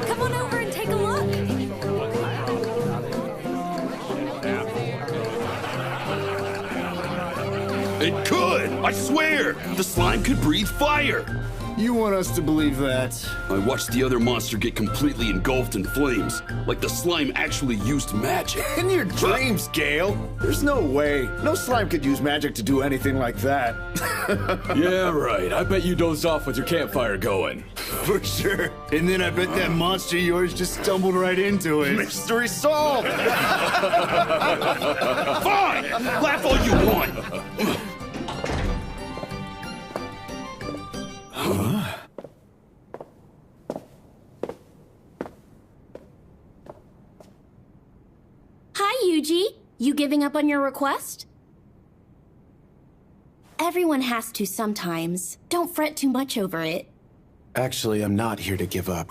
Come on over and take a look. It could! I swear! The slime could breathe fire! You want us to believe that? I watched the other monster get completely engulfed in flames, like the slime actually used magic. In your dreams, Gale. There's no way. No slime could use magic to do anything like that. Yeah, right. I bet you dozed off with your campfire going. For sure. And then I bet that monster of yours just stumbled right into it. Mystery solved! Fine! Laugh all you want! Hi, Yuji. You giving up on your request? Everyone has to sometimes. Don't fret too much over it. Actually, I'm not here to give up.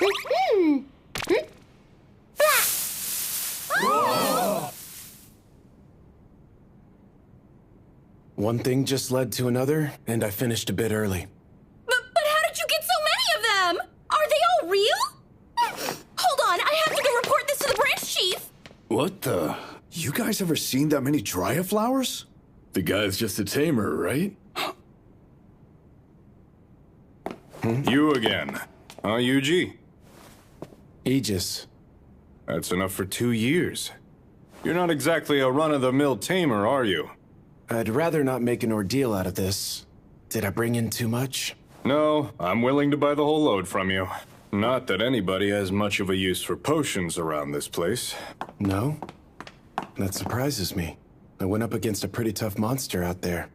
One thing just led to another, and I finished a bit early. But how did you get so many of them? Are they all real? Hold on, I have to go report this to the branch chief. What the? You guys ever seen that many Dryad flowers? The guy's just a tamer, right? You again. Huh, Yuji? Aegis. That's enough for 2 years. You're not exactly a run-of-the-mill tamer, are you? I'd rather not make an ordeal out of this. Did I bring in too much? No, I'm willing to buy the whole load from you. Not that anybody has much of a use for potions around this place. No? That surprises me. I went up against a pretty tough monster out there.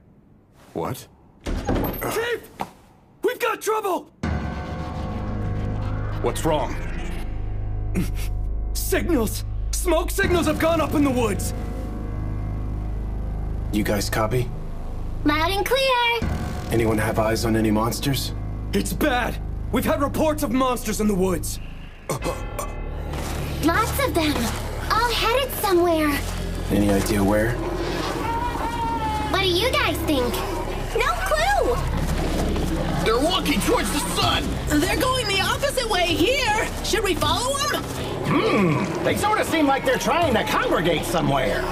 What? Chief! We've got trouble! What's wrong? Signals! Smoke signals have gone up in the woods! You guys copy? Loud and clear. Anyone have eyes on any monsters? It's bad! We've had reports of monsters in the woods! Lots of them. All headed somewhere. Any idea where? What do you guys think? No clue. They're walking towards the sun! They're going the opposite way here. Should we follow them? They sort of seem like they're trying to congregate somewhere.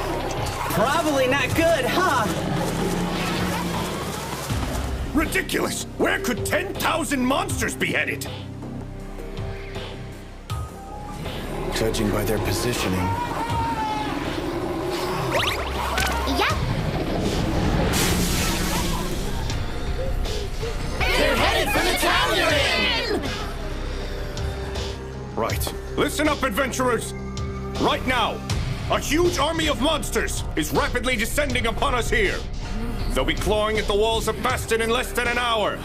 Probably not good, huh? Ridiculous! Where could 10,000 monsters be headed? Judging by their positioning. Yep. They're headed for the town you're in! Right. Listen up, adventurers! Right now, a huge army of monsters is rapidly descending upon us here. They'll be clawing at the walls of Bastion in less than an hour.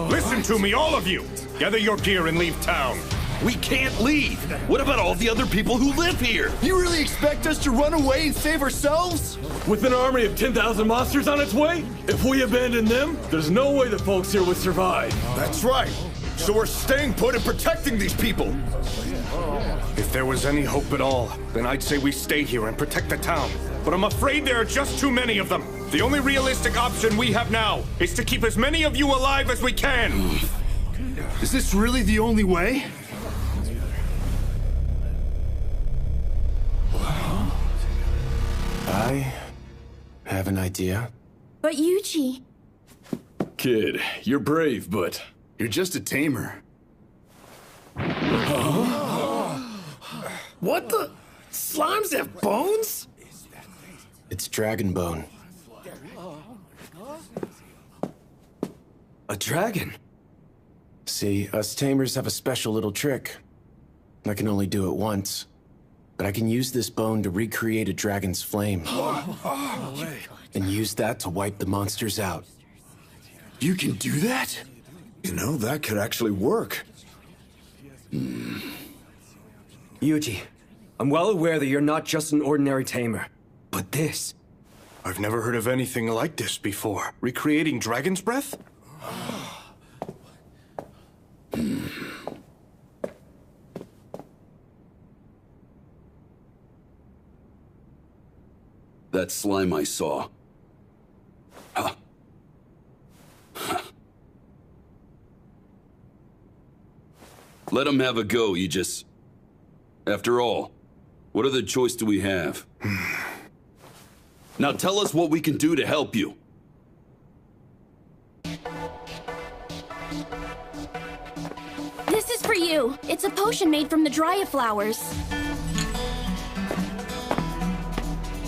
Listen to me, all of you! Gather your gear and leave town. We can't leave! What about all the other people who live here? You really expect us to run away and save ourselves? With an army of 10,000 monsters on its way? If we abandon them, there's no way the folks here would survive. That's right. So we're staying put and protecting these people. If there was any hope at all, then I'd say we stay here and protect the town. But I'm afraid there are just too many of them. The only realistic option we have now is to keep as many of you alive as we can. Is this really the only way? I have an idea. But Yuji. Kid, you're brave, but... You're just a tamer. What the? Slimes have bones? It's dragon bone. A dragon? See, us tamers have a special little trick. I can only do it once. But I can use this bone to recreate a dragon's flame. And use that to wipe the monsters out. You can do that? You know, that could actually work. Yuji, I'm well aware that you're not just an ordinary tamer, but this... I've never heard of anything like this before. Recreating dragon's breath? That slime I saw. Huh. Let him have a go, Aegis. After all, what other choice do we have? Now tell us what we can do to help you. This is for you. It's a potion made from the Dryia flowers.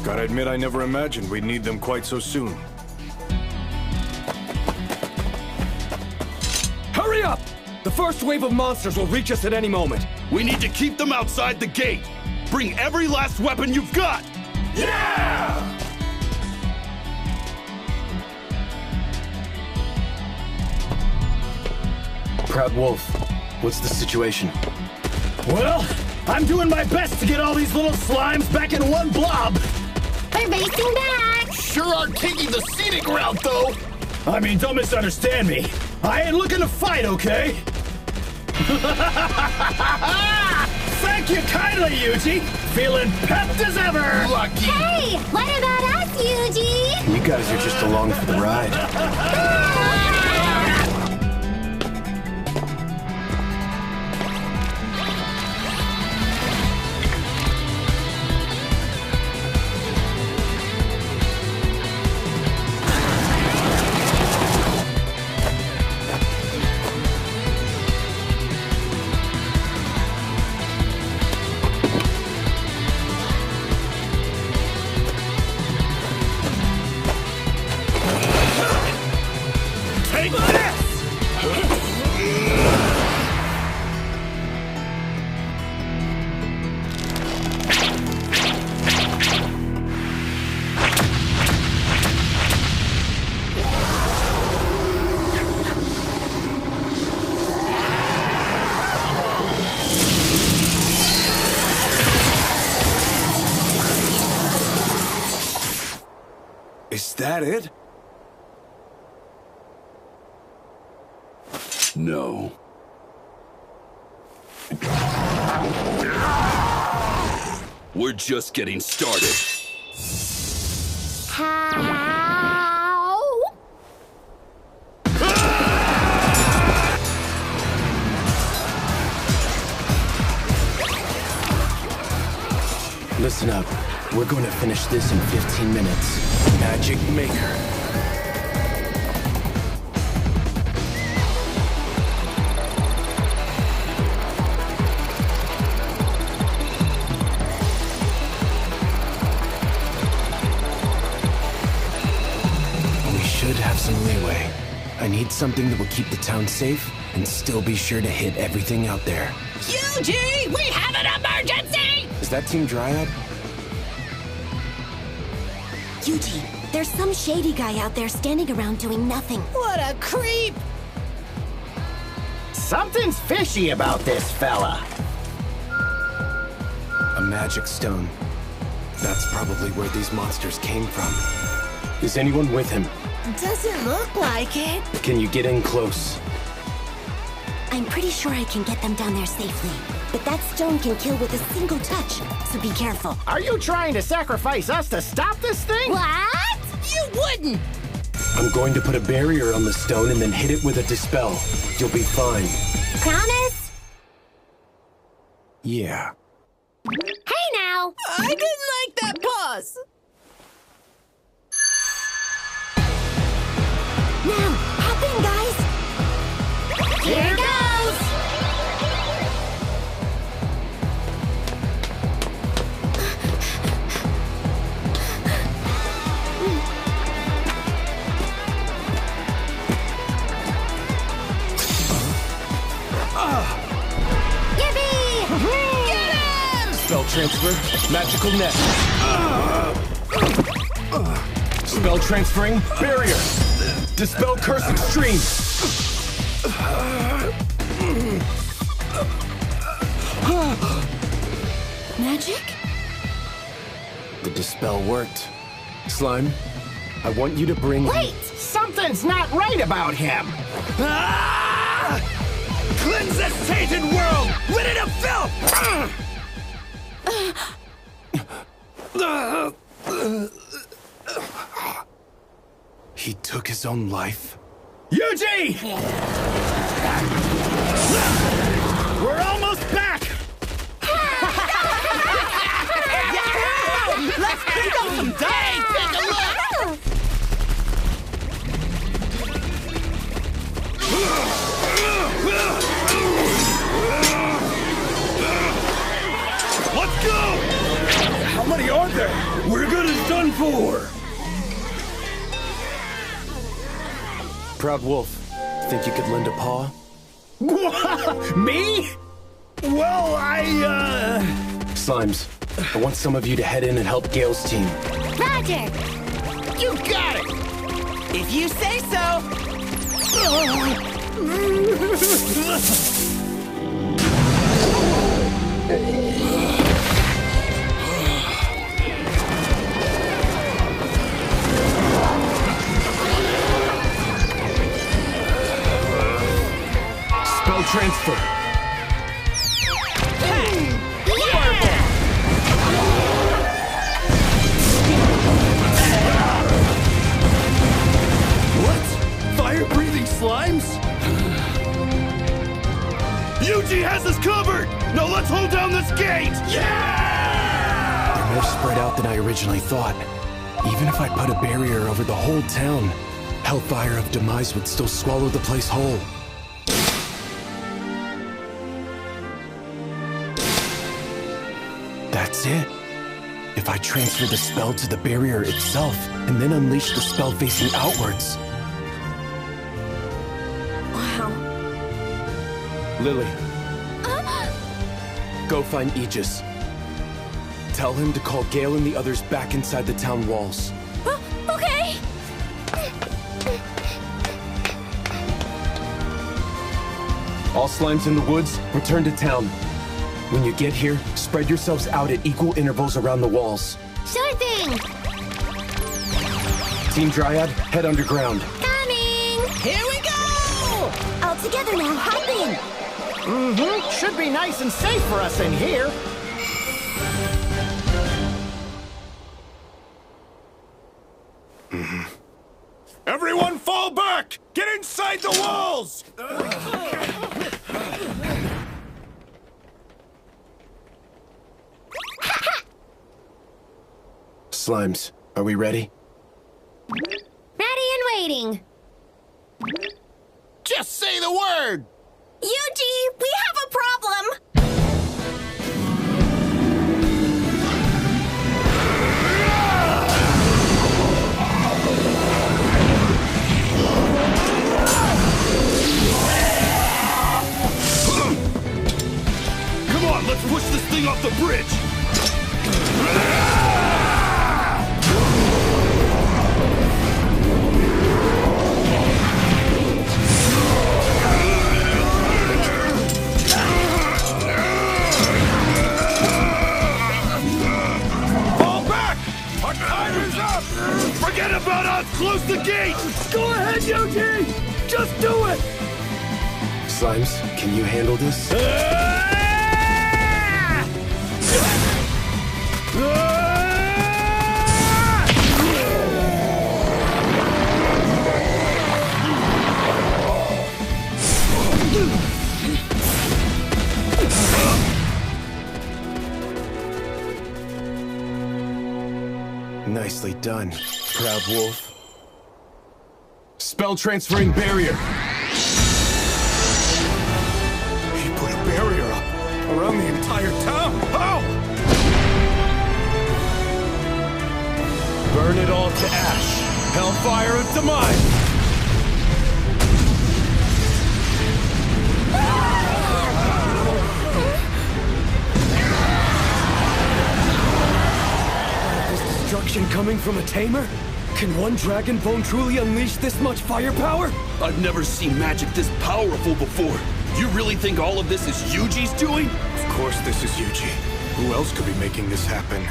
Gotta admit, I never imagined we'd need them quite so soon. Hurry up! The first wave of monsters will reach us at any moment. We need to keep them outside the gate. Bring every last weapon you've got! Yeah! Proud Wolf, what's the situation? Well, I'm doing my best to get all these little slimes back in one blob. We're racing back! Sure are taking the scenic route, though! I mean, don't misunderstand me. I ain't looking to fight, okay? Thank you kindly, Yuji. Feeling pepped as ever. Lucky! Hey, what about us, Yuji? You guys are just along for the ride. Take this! Is that it? No. We're just getting started. How? Listen up. We're going to finish this in 15 minutes. Magic Maker. We should have some leeway. I need something that will keep the town safe and still be sure to hit everything out there. Yuji, we have an emergency! Is that Team Dryad? Yuji, there's some shady guy out there standing around doing nothing. What a creep! Something's fishy about this fella. A magic stone. That's probably where these monsters came from. Is anyone with him? Doesn't look like it. Can you get in close? I'm pretty sure I can get them down there safely. But that stone can kill with a single touch, so be careful. Are you trying to sacrifice us to stop this thing? What? You wouldn't! I'm going to put a barrier on the stone and then hit it with a dispel. You'll be fine. Promise? Yeah. Hey now! I didn't like that pause. Now, hop in, guys! Here goes! Yippee! Get him! Spell transfer, magical net. Spell transferring, barrier. Dispel curse extreme. Magic? The dispel worked. Slime, I want you to bring... Wait! Something's not right about him. Cleanse this tainted world! Rid it of filth! He took his own life? Yuji! We're done for? Proud Wolf, think you could lend a paw? Me? Well, Slimes, I want some of you to head in and help Gale's team. Roger! You got it! If you say so! Spell transfer. Fire-breathing slimes? Yuji has us covered! Now let's hold down this gate! Yeah! They're more spread out than I originally thought. Even if I put a barrier over the whole town, Hellfire of Demise would still swallow the place whole. That's it. If I transfer the spell to the barrier itself, and then unleash the spell facing outwards. Wow. Lily. Go find Aegis. Tell him to call Gale and the others back inside the town walls. Okay! All slimes in the woods, return to town. When you get here, spread yourselves out at equal intervals around the walls. Sure thing! Team Dryad, head underground. Coming! Here we go! All together now, hop in! Mm-hmm. Should be nice and safe for us in here. Everyone fall back! Get inside the walls! Slimes, are we ready? Ready and waiting. Just say the word! Yuji, we have a problem! Come on, let's push this thing off the bridge! Fall back! Our time is up! Forget about us! Close the gate! Go ahead, Yuji! Just do it! Slimes, can you handle this? Nicely done, Proud Wolf. Spell transferring barrier. He put a barrier up around the entire town. How? Burn it all to ash. Hellfire of Demise! Destruction coming from a tamer? Can one Dragon Bone truly unleash this much firepower? I've never seen magic this powerful before. You really think all of this is Yuji's doing? Of course this is Yuji. Who else could be making this happen?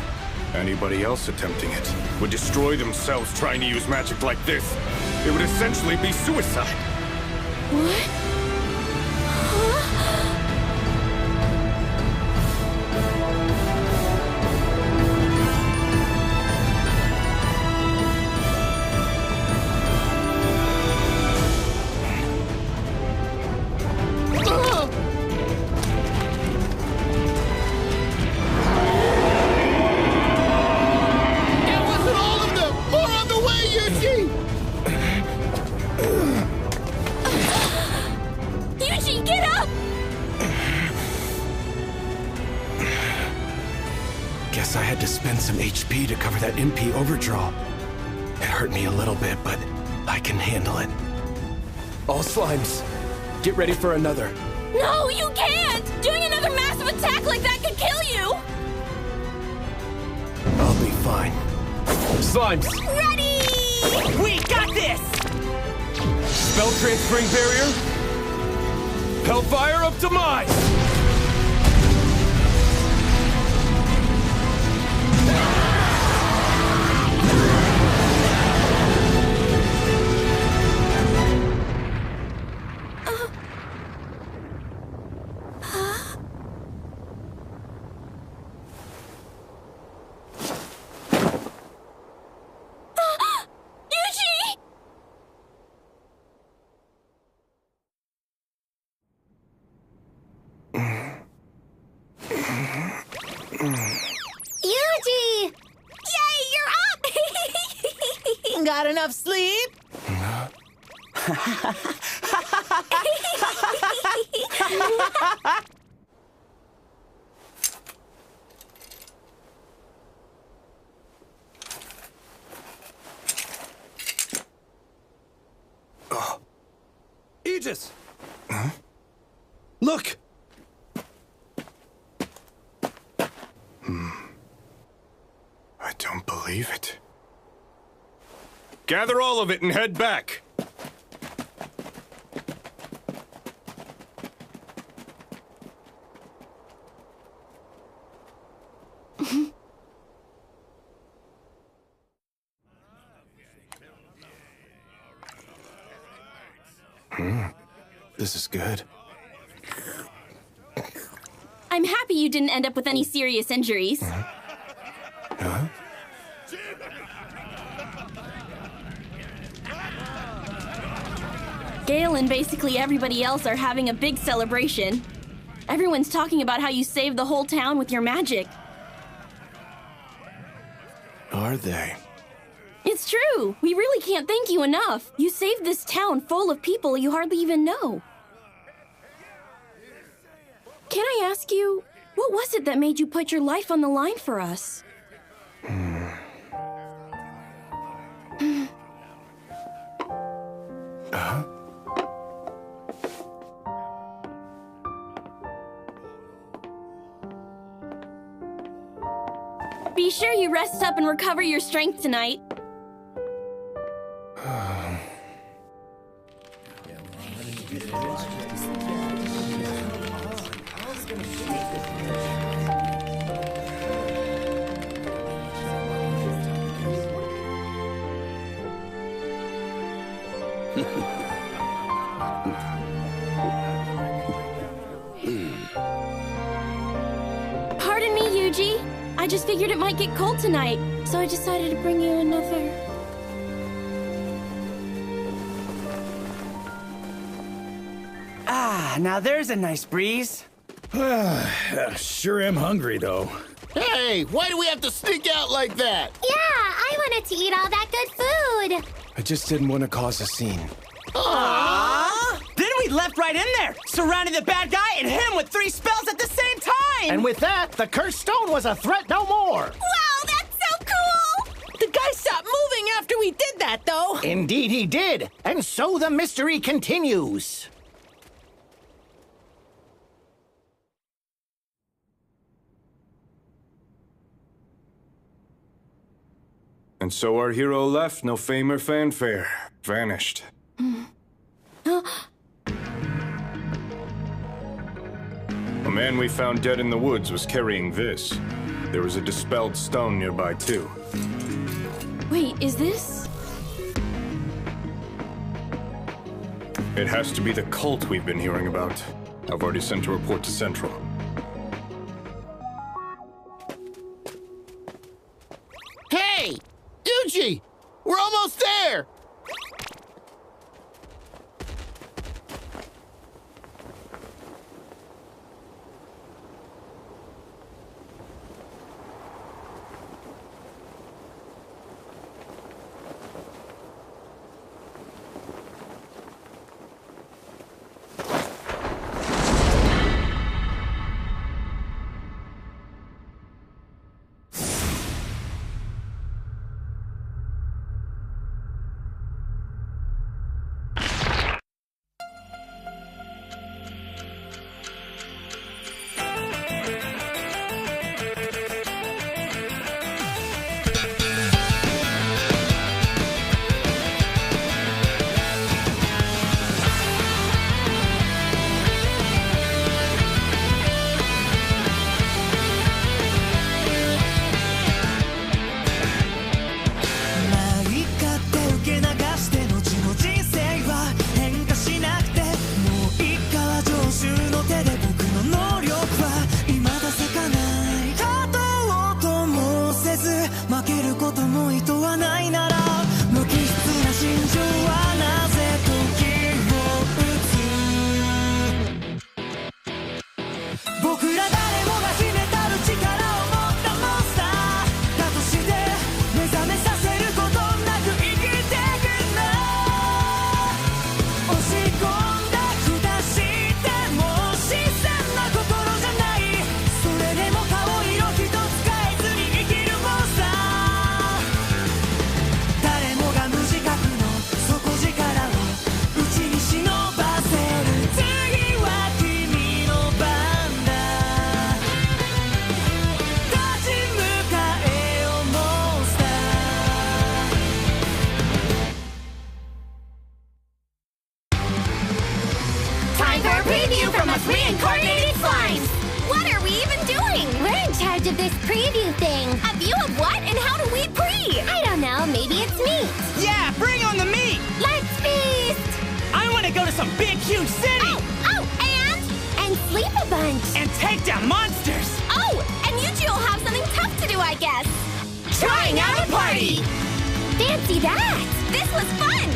Anybody else attempting it would destroy themselves trying to use magic like this. It would essentially be suicide. What? Guess I had to spend some HP to cover that MP overdraw. It hurt me a little bit, but I can handle it. All slimes, get ready for another. No, you can't! Doing another massive attack like that could kill you! I'll be fine. Slimes! Ready! We got this! Spell transferring barrier. Hellfire of Demise! Yuji! Yay, you're up! Got enough sleep? Aegis! Huh? Look! I don't believe it. Gather all of it and head back. This is good. I'm happy you didn't end up with any serious injuries. Huh? Gale and basically everybody else are having a big celebration. Everyone's talking about how you saved the whole town with your magic. Are they? It's true. We really can't thank you enough. You saved this town full of people you hardly even know. Can I ask you, what was it that made you put your life on the line for us? Be sure you rest up and recover your strength tonight. Pardon me, Yuji. I just figured it might get cold tonight, so I decided to bring you another. Ah, now there's a nice breeze. Sure am hungry, though. Hey, why do we have to sneak out like that? Yeah, I wanted to eat all that good food. I just didn't want to cause a scene. Aww! Then we leapt right in there, surrounded the bad guy and him with 3 spells at the same time! And with that, the cursed stone was a threat no more. Wow, that's so cool! The guy stopped moving after we did that, though. Indeed he did. And so the mystery continues. And so our hero left, no fame or fanfare. Vanished. A man we found dead in the woods was carrying this. There was a dispelled stone nearby, too. Wait, is this? It has to be the cult we've been hearing about. I've already sent a report to Central. Hey! Yuji! We're almost there! 僕ら誰もが秘めたる力を持ったモンスターだとして目覚めさせることなく生きてくんだ押し込んだ下しても自然な心じゃないそれでも顔色一つ変えずに生きるモンスター誰もが無自覚の底力を内に忍ばせる次は君の番だ立ち向かえよモンスター Time for a preview from us reincarnated slimes! What are we even doing? We're in charge of this preview thing. A view of what? And how do we pre? I don't know, maybe it's meat. Yeah, bring on the meat! Let's feast! I want to go to some big, huge city! Oh, And sleep a bunch. And take down monsters! and Yuji will have something tough to do, I guess. Trying out a party! Fancy that! This was fun!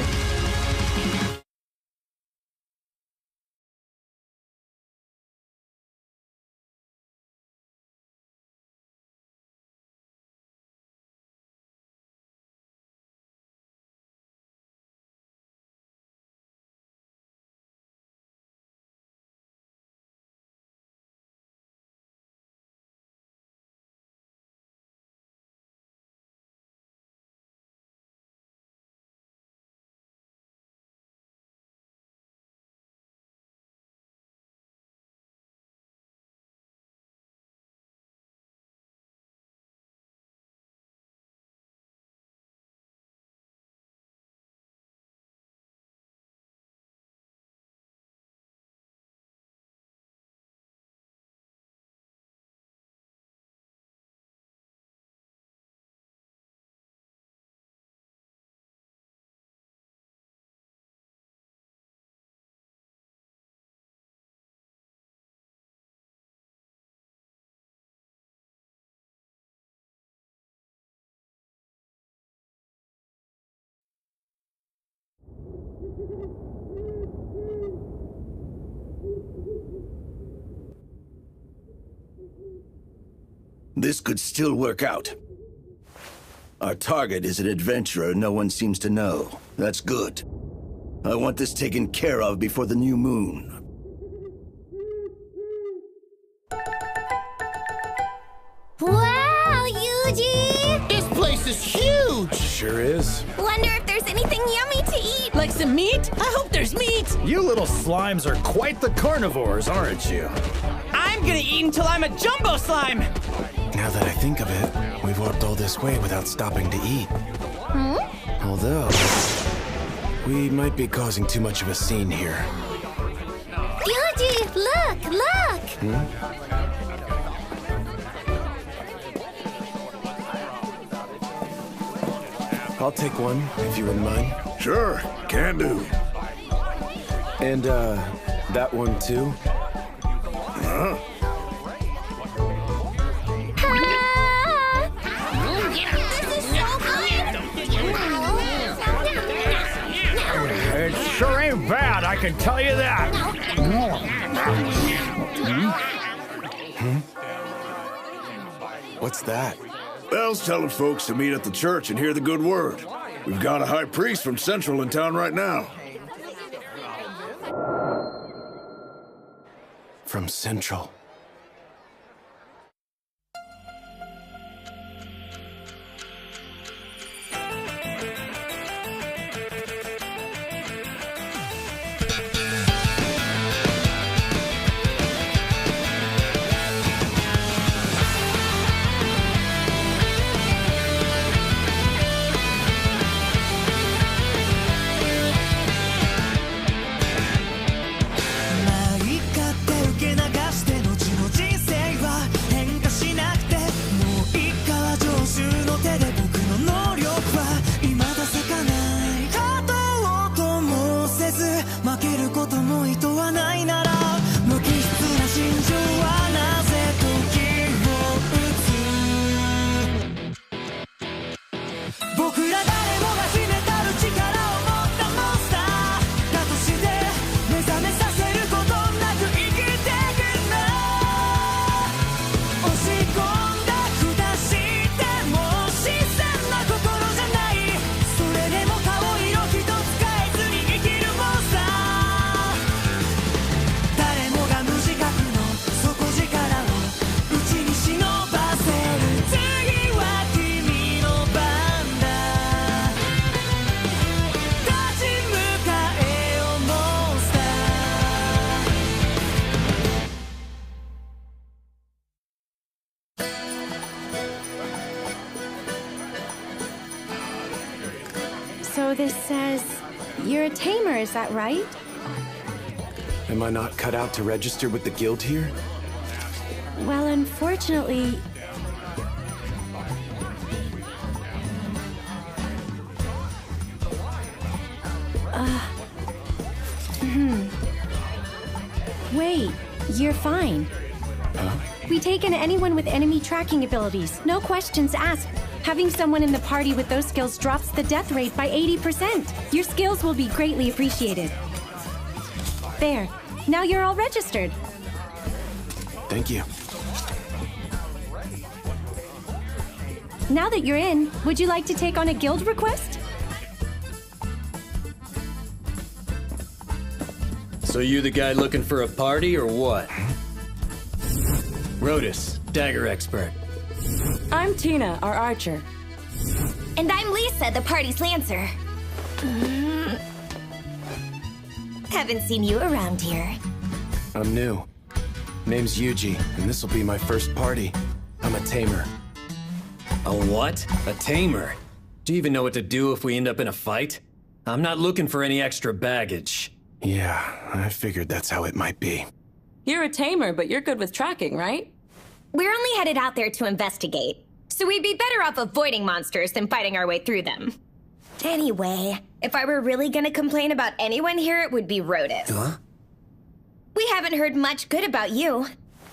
This could still work out. Our target is an adventurer no one seems to know. That's good. I want this taken care of before the new moon. Wow, Yuji! This place is huge! Sure is. Wonder if there's anything yummy to eat. Like some meat? I hope there's meat! You little slimes are quite the carnivores, aren't you? I'm gonna eat until I'm a jumbo slime! Now that I think of it, we've walked all this way without stopping to eat. Although, we might be causing too much of a scene here. Yuji, look, look! I'll take one, if you wouldn't mind. Sure, can do. And, that one too? Huh? It sure ain't bad, I can tell you that. What's that? Bell's telling folks to meet at the church and hear the good word. We've got a high priest from Central in town right now. From Central. So this says you're a tamer, is that right? Am I not cut out to register with the guild here? Well, unfortunately... Wait, you're fine. We take in anyone with enemy tracking abilities, no questions asked. Having someone in the party with those skills drops the death rate by 80%. Your skills will be greatly appreciated. There, now you're all registered. Thank you. Now that you're in, would you like to take on a guild request? So you the guy looking for a party or what? Rotus, dagger expert. I'm Tina, our archer. And I'm Lisa, the party's lancer. Haven't seen you around here. I'm new. Name's Yuji, and this'll be my first party. I'm a tamer. A what? A tamer? Do you even know what to do if we end up in a fight? I'm not looking for any extra baggage. Yeah, I figured that's how it might be. You're a tamer, but you're good with tracking, right? We're only headed out there to investigate, so we'd be better off avoiding monsters than fighting our way through them. Anyway, if I were really gonna complain about anyone here, it would be Rotus. Huh? We haven't heard much good about you.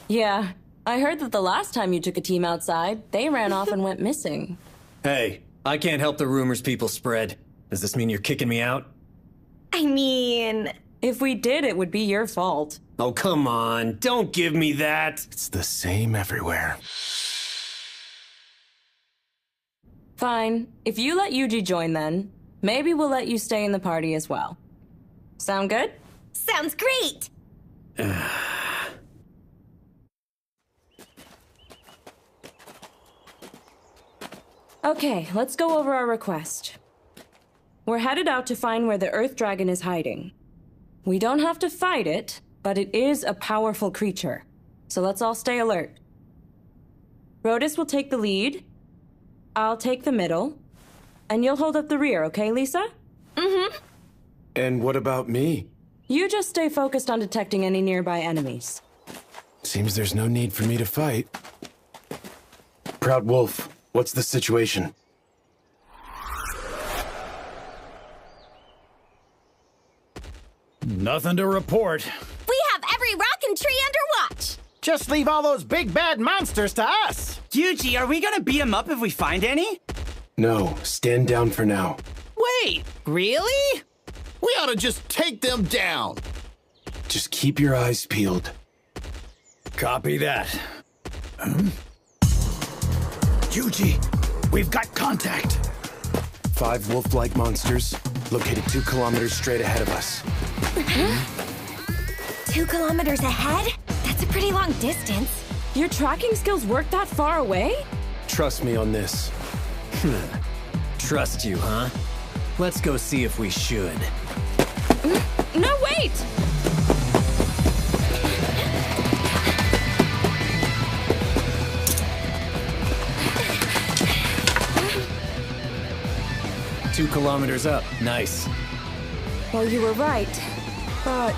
Yeah, I heard that the last time you took a team outside, they ran off and went missing. Hey, I can't help the rumors people spread. Does this mean you're kicking me out? I mean... If we did, it would be your fault. Oh, come on. Don't give me that. It's the same everywhere. Fine. If you let Yuji join then, maybe we'll let you stay in the party as well. Sound good? Sounds great! Okay, let's go over our request. We're headed out to find where the Earth Dragon is hiding. We don't have to fight it, but it is a powerful creature. So let's all stay alert. Rotus will take the lead, I'll take the middle, and you'll hold up the rear, okay, Lisa? Mm-hmm. And what about me? You just stay focused on detecting any nearby enemies. Seems there's no need for me to fight. Proud Wolf, what's the situation? Nothing to report. We have every rock and tree under watch! Just leave all those big bad monsters to us! Yuji, are we gonna beat them up if we find any? No, stand down for now. Wait, really? We ought to just take them down. Just keep your eyes peeled. Copy that. Yuji, we've got contact. 5 wolf-like monsters, located 2 kilometers straight ahead of us. 2 kilometers ahead? That's a pretty long distance. Your tracking skills work that far away? Trust me on this. Trust you, huh? Let's go see if we should. No, wait! Two kilometers up. Nice. Well, you were right, but...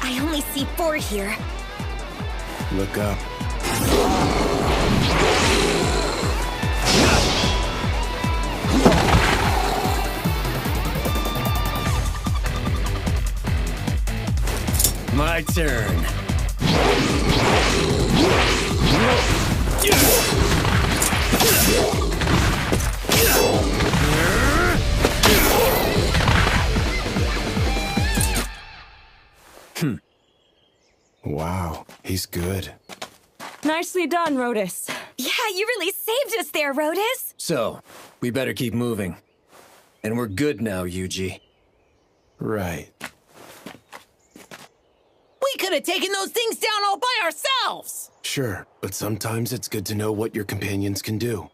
I only see 4 here. Look up. My turn. Wow, he's good. Nicely done, Rotus. Yeah, you really saved us there, Rotus. So, we better keep moving. And we're good now, Yuji. Right. We could have taken those things down all by ourselves! Sure, but sometimes it's good to know what your companions can do.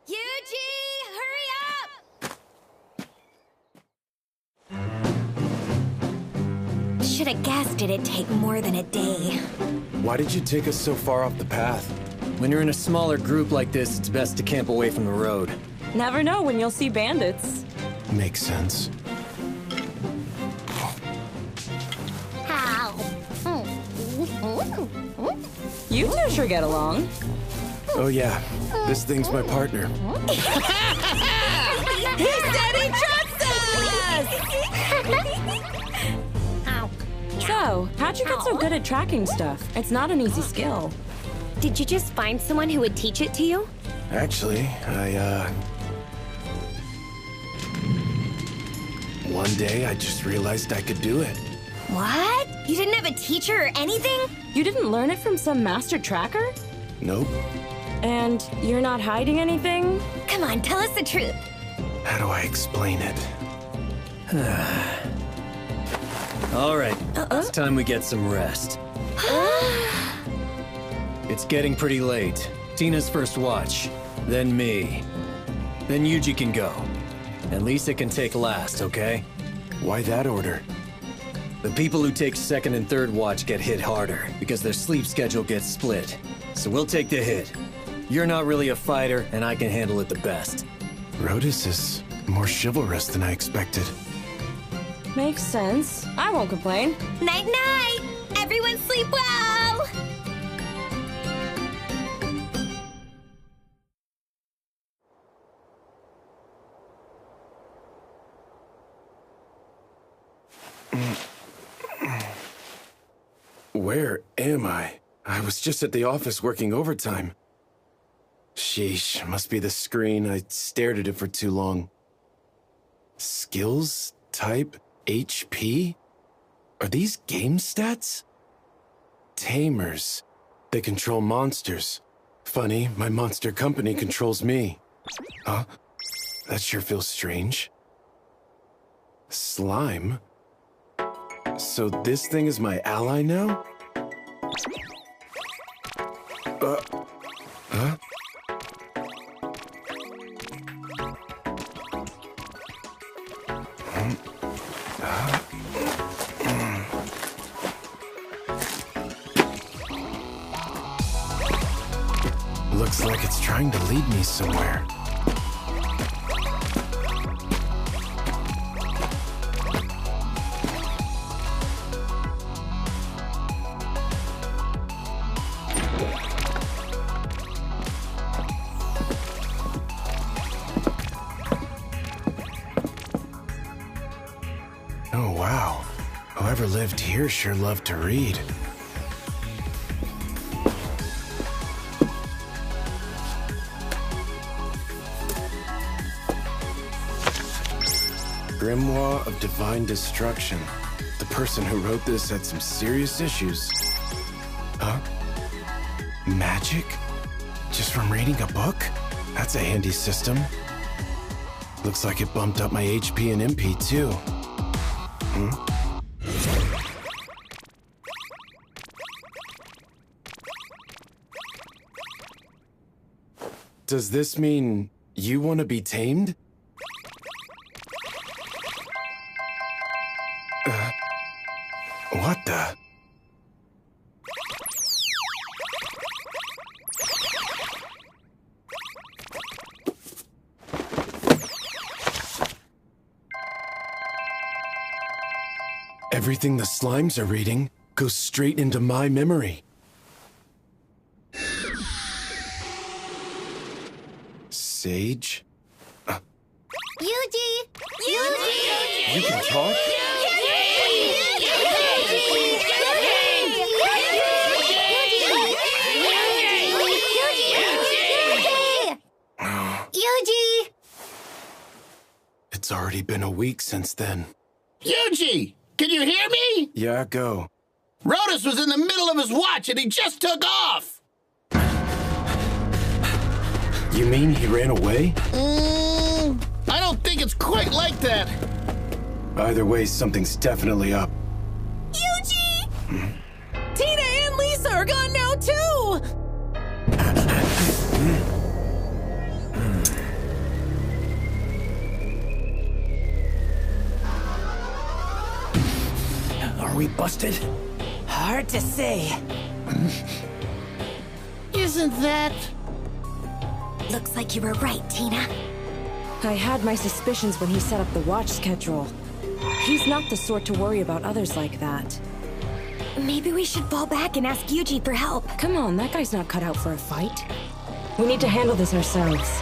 Yuji, hurry up! Should have guessed it'd take more than a day. Why did you take us so far off the path? When you're in a smaller group like this, it's best to camp away from the road. Never know when you'll see bandits. Makes sense. You two sure get along. Oh yeah, this thing's my partner. He said he trusts us! So, how'd you get so good at tracking stuff? It's not an easy skill. Did you just find someone who would teach it to you? Actually, one day I just realized I could do it. What? You didn't have a teacher or anything? You didn't learn it from some master tracker? Nope. And you're not hiding anything? Come on, tell us the truth. How do I explain it? All right, it's time we get some rest. It's getting pretty late. Tina's first watch, then me. Then Yuji can go. And Lisa can take last, okay? Why that order? The people who take second and third watch get hit harder, because their sleep schedule gets split. So we'll take the hit. You're not really a fighter, and I can handle it the best. Rotus is more chivalrous than I expected. Makes sense. I won't complain. Night-night! Everyone sleep well! Where am I? I was just at the office working overtime. Sheesh, must be the screen. I stared at it for too long. Skills? Type? HP? Are these game stats? Tamers. They control monsters. Funny, my monster company controls me. Huh? That sure feels strange. Slime? So this thing is my ally now? Huh? Looks like it's trying to lead me somewhere. Oh, wow. Whoever lived here sure loved to read. Grimoire of Divine Destruction. The person who wrote this had some serious issues. Huh? Magic? Just from reading a book? That's a handy system. Looks like it bumped up my HP and MP too. Does this mean you want to be tamed? What the? Everything the slimes are reading goes straight into my memory. Sage? Yuji! Yuji! You can talk? Yuji! It's already been a week since then. Yuji! Can you hear me? Yeah, go. Rotus was in the middle of his watch and he just took off! You mean he ran away? I don't think it's quite like that. Either way, something's definitely up. Yuji! Tina and Lisa are gone now, too! Are we busted? Hard to say. Isn't that... Looks like you were right, Tina. I had my suspicions when he set up the watch schedule. He's not the sort to worry about others like that. Maybe we should fall back and ask Yuji for help. Come on, that guy's not cut out for a fight. We need to handle this ourselves.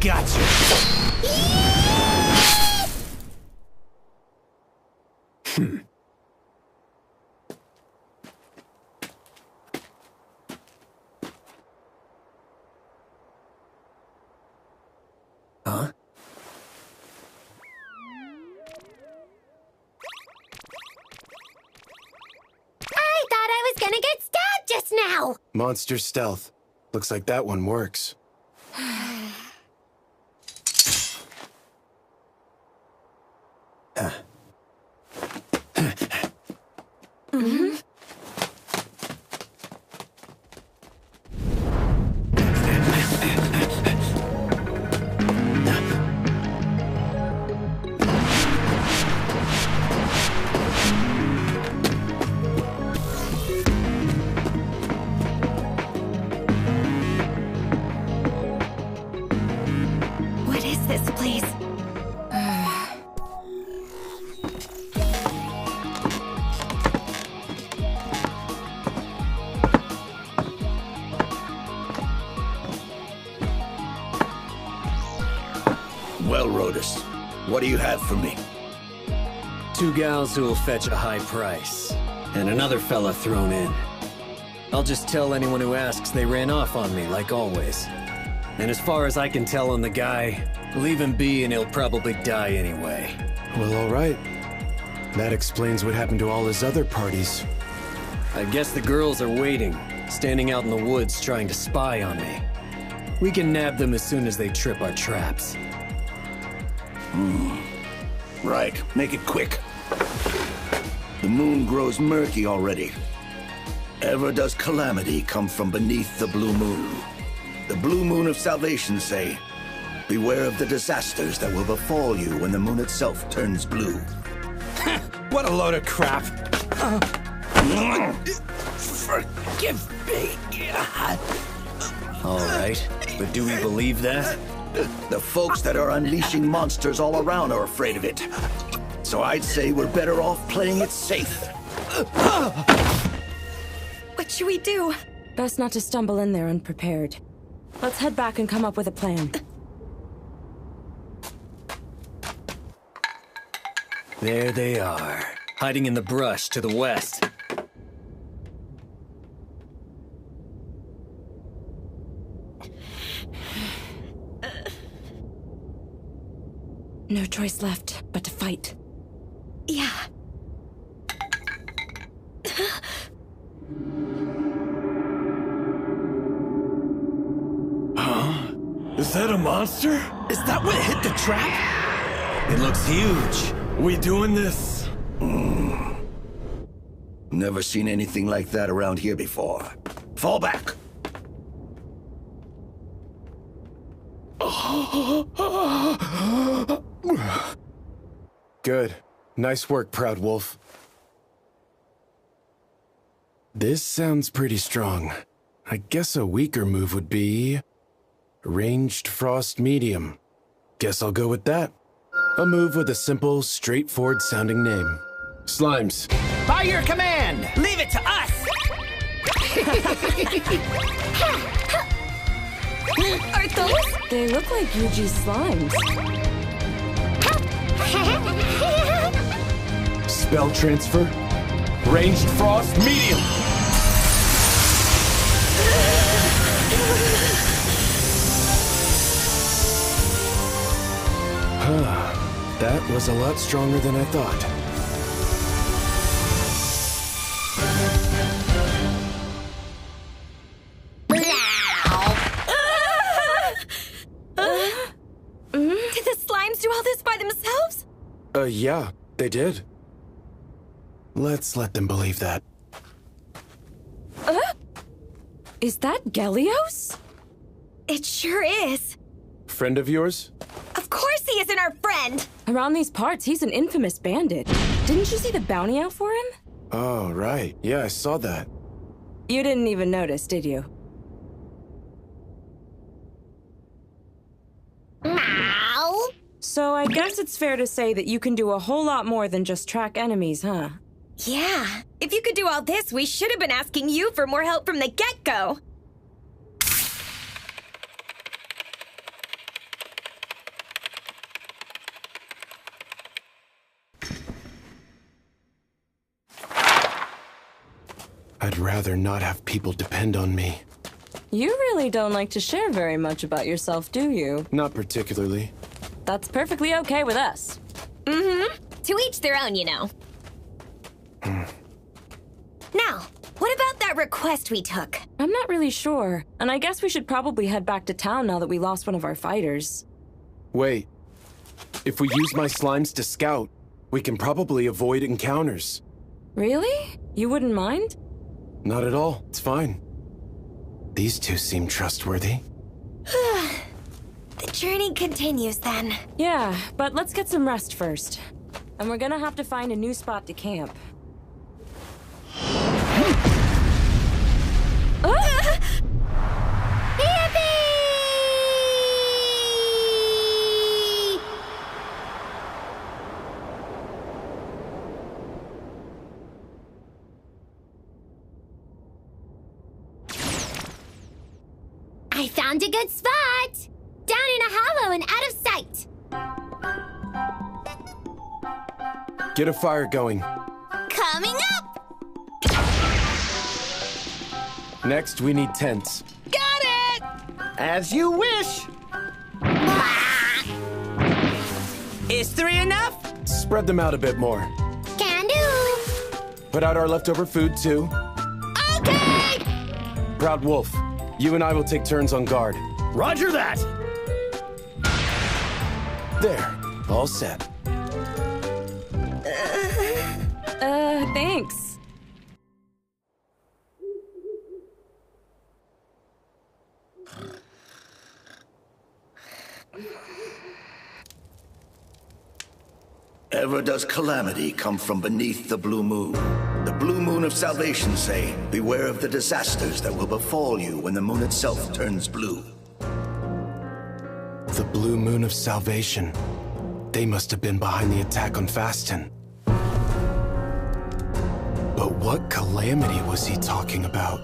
Gotcha. Huh? I thought I was gonna get stabbed just now! Monster stealth. Looks like that one works. Mm-hmm. What is this place? Well, Rhodus, what do you have for me? 2 gals who'll fetch a high price, and another fella thrown in. I'll just tell anyone who asks they ran off on me, like always. And as far as I can tell on the guy, leave him be and he'll probably die anyway. Well, all right. That explains what happened to all his other parties. I guess the girls are waiting, standing out in the woods trying to spy on me. We can nab them as soon as they trip our traps. Right, make it quick. The moon grows murky already. Ever does calamity come from beneath the blue moon. The blue moon of salvation say, beware of the disasters that will befall you when the moon itself turns blue. What a load of crap. Forgive me. All right, but do we believe that? The folks that are unleashing monsters all around are afraid of it. So I'd say we're better off playing it safe. What should we do? Best not to stumble in there unprepared. Let's head back and come up with a plan. There they are, hiding in the brush to the west. No choice left but to fight. Yeah. Is that a monster? Is that what hit the trap? It looks huge. We doing this? Never seen anything like that around here before. Fall back. Good. Nice work, Proud Wolf. This sounds pretty strong. I guess a weaker move would be... Ranged Frost Medium. Guess I'll go with that. A move with a simple, straightforward sounding name. Slimes. By your command! Leave it to us! Are those? They look like Yuji's slimes. Spell transfer. Ranged Frost Medium. That was a lot stronger than I thought. Did the slimes do all this by themselves? Yeah, they did. Let's let them believe that. Is that Gelios? It sure is. Friend of yours? Of course he isn't our friend! Around these parts, he's an infamous bandit. Didn't you see the bounty out for him? Oh, right. Yeah, I saw that. You didn't even notice, did you? Meow. So I guess it's fair to say that you can do a whole lot more than just track enemies, huh? Yeah. If you could do all this, we should have been asking you for more help from the get-go. I'd rather not have people depend on me. You really don't like to share very much about yourself, do you? Not particularly. That's perfectly okay with us. Mm-hmm. To each their own, you know. Now, what about that request we took? I'm not really sure, and I guess we should probably head back to town now that we lost one of our fighters. Wait. If we use my slimes to scout, we can probably avoid encounters. Really? You wouldn't mind? Not at all. It's fine. These two seem trustworthy. The journey continues then. Yeah, but let's get some rest first. And we're gonna have to find a new spot to camp. I found a good spot! Down in a hollow and out of sight! Get a fire going. Coming up! Next, we need tents. Got it! As you wish! Is 3 enough? Spread them out a bit more. Can do! Put out our leftover food, too. Okay! Proud Wolf, you and I will take turns on guard. Roger that! There, all set. Thanks. Ever does calamity come from beneath the blue moon. The blue moon of salvation say, beware of the disasters that will befall you when the moon itself turns blue. The blue moon of salvation. They must have been behind the attack on Faston. But what calamity was he talking about?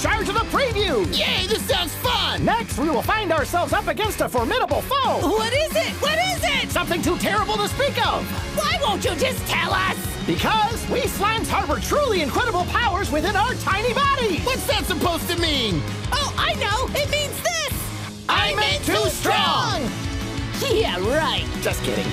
charge of the preview! Yay, this sounds fun! Next, we will find ourselves up against a formidable foe! What is it? What is it? Something too terrible to speak of! Why won't you just tell us? Because we slimes harbor truly incredible powers within our tiny bodies! What's that supposed to mean? Oh, I know! It means this! I'm too strong! Yeah, right. Just kidding.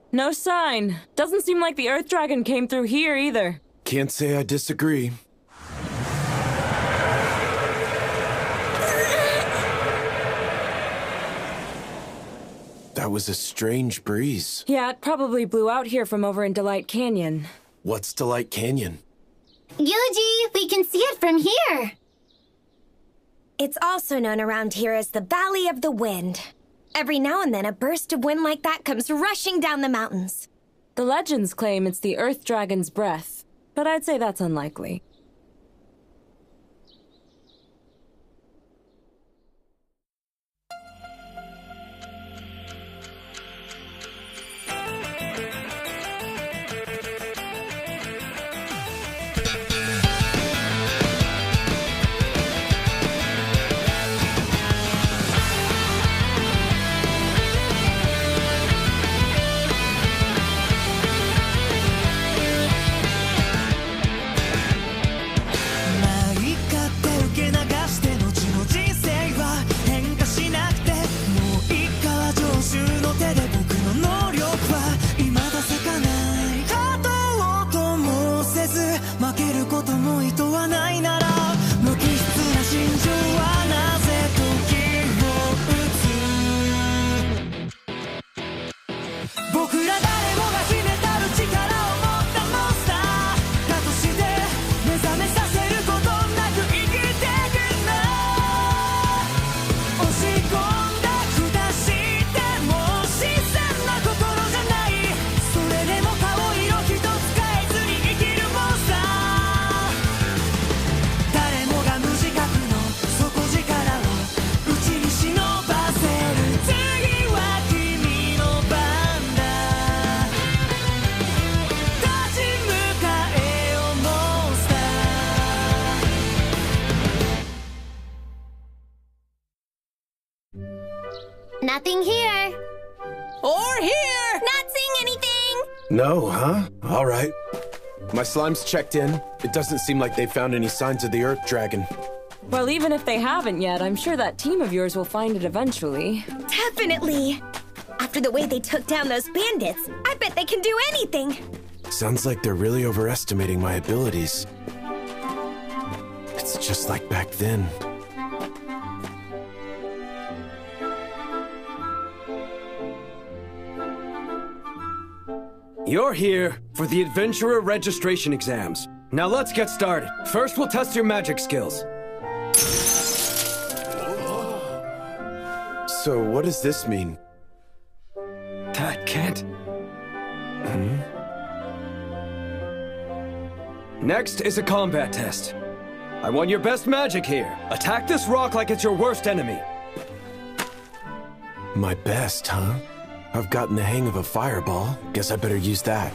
No sign. Doesn't seem like the Earth Dragon came through here either. Can't say I disagree. That was a strange breeze. Yeah, it probably blew out here from over in Delight Canyon. What's Delight Canyon? Yuji, we can see it from here. It's also known around here as the Valley of the Wind. Every now and then, a burst of wind like that comes rushing down the mountains. The legends claim it's the Earth Dragon's breath, but I'd say that's unlikely. Nothing here. Or here! Not seeing anything! No, huh? All right. My slime's checked in. It doesn't seem like they found any signs of the Earth Dragon. Well, even if they haven't yet, I'm sure that team of yours will find it eventually. Definitely! After the way they took down those bandits, I bet they can do anything! Sounds like they're really overestimating my abilities. It's just like back then. You're here for the Adventurer registration exams. Now let's get started. First, we'll test your magic skills. So what does this mean? That can't... Next is a combat test. I want your best magic here. Attack this rock like it's your worst enemy. My best, huh? I've gotten the hang of a fireball. Guess I better use that.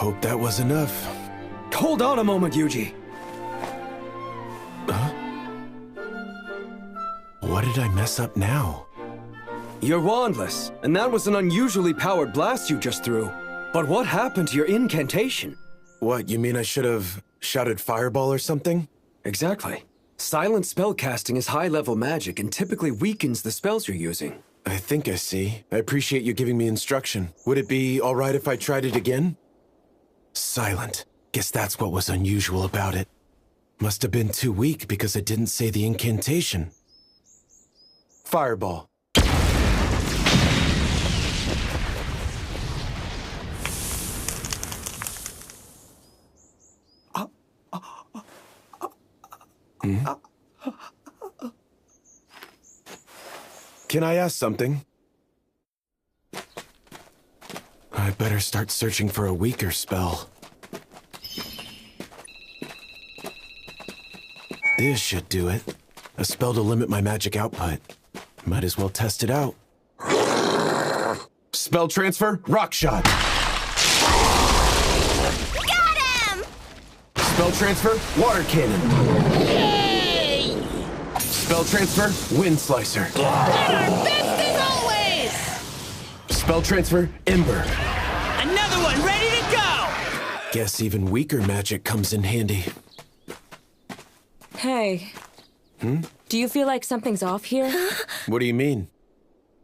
Hope that was enough. Hold on a moment, Yuji. Huh? What did I mess up now? You're wandless, and that was an unusually powered blast you just threw. But what happened to your incantation? What, you mean I should have shouted fireball or something? Exactly. Silent spellcasting is high-level magic and typically weakens the spells you're using. I think I see. I appreciate you giving me instruction. Would it be all right if I tried it again? Silent. Guess that's what was unusual about it. Must have been too weak because I didn't say the incantation. Fireball. Hmm? Can I ask something? I better start searching for a weaker spell. This should do it. A spell to limit my magic output. Might as well test it out. Spell transfer, rock shot. Got him! Spell transfer, water cannon. Yay! Spell transfer, wind slicer. At our best as always! Spell transfer, ember. Another one ready to go! Guess even weaker magic comes in handy. Hey. Do you feel like something's off here? What do you mean?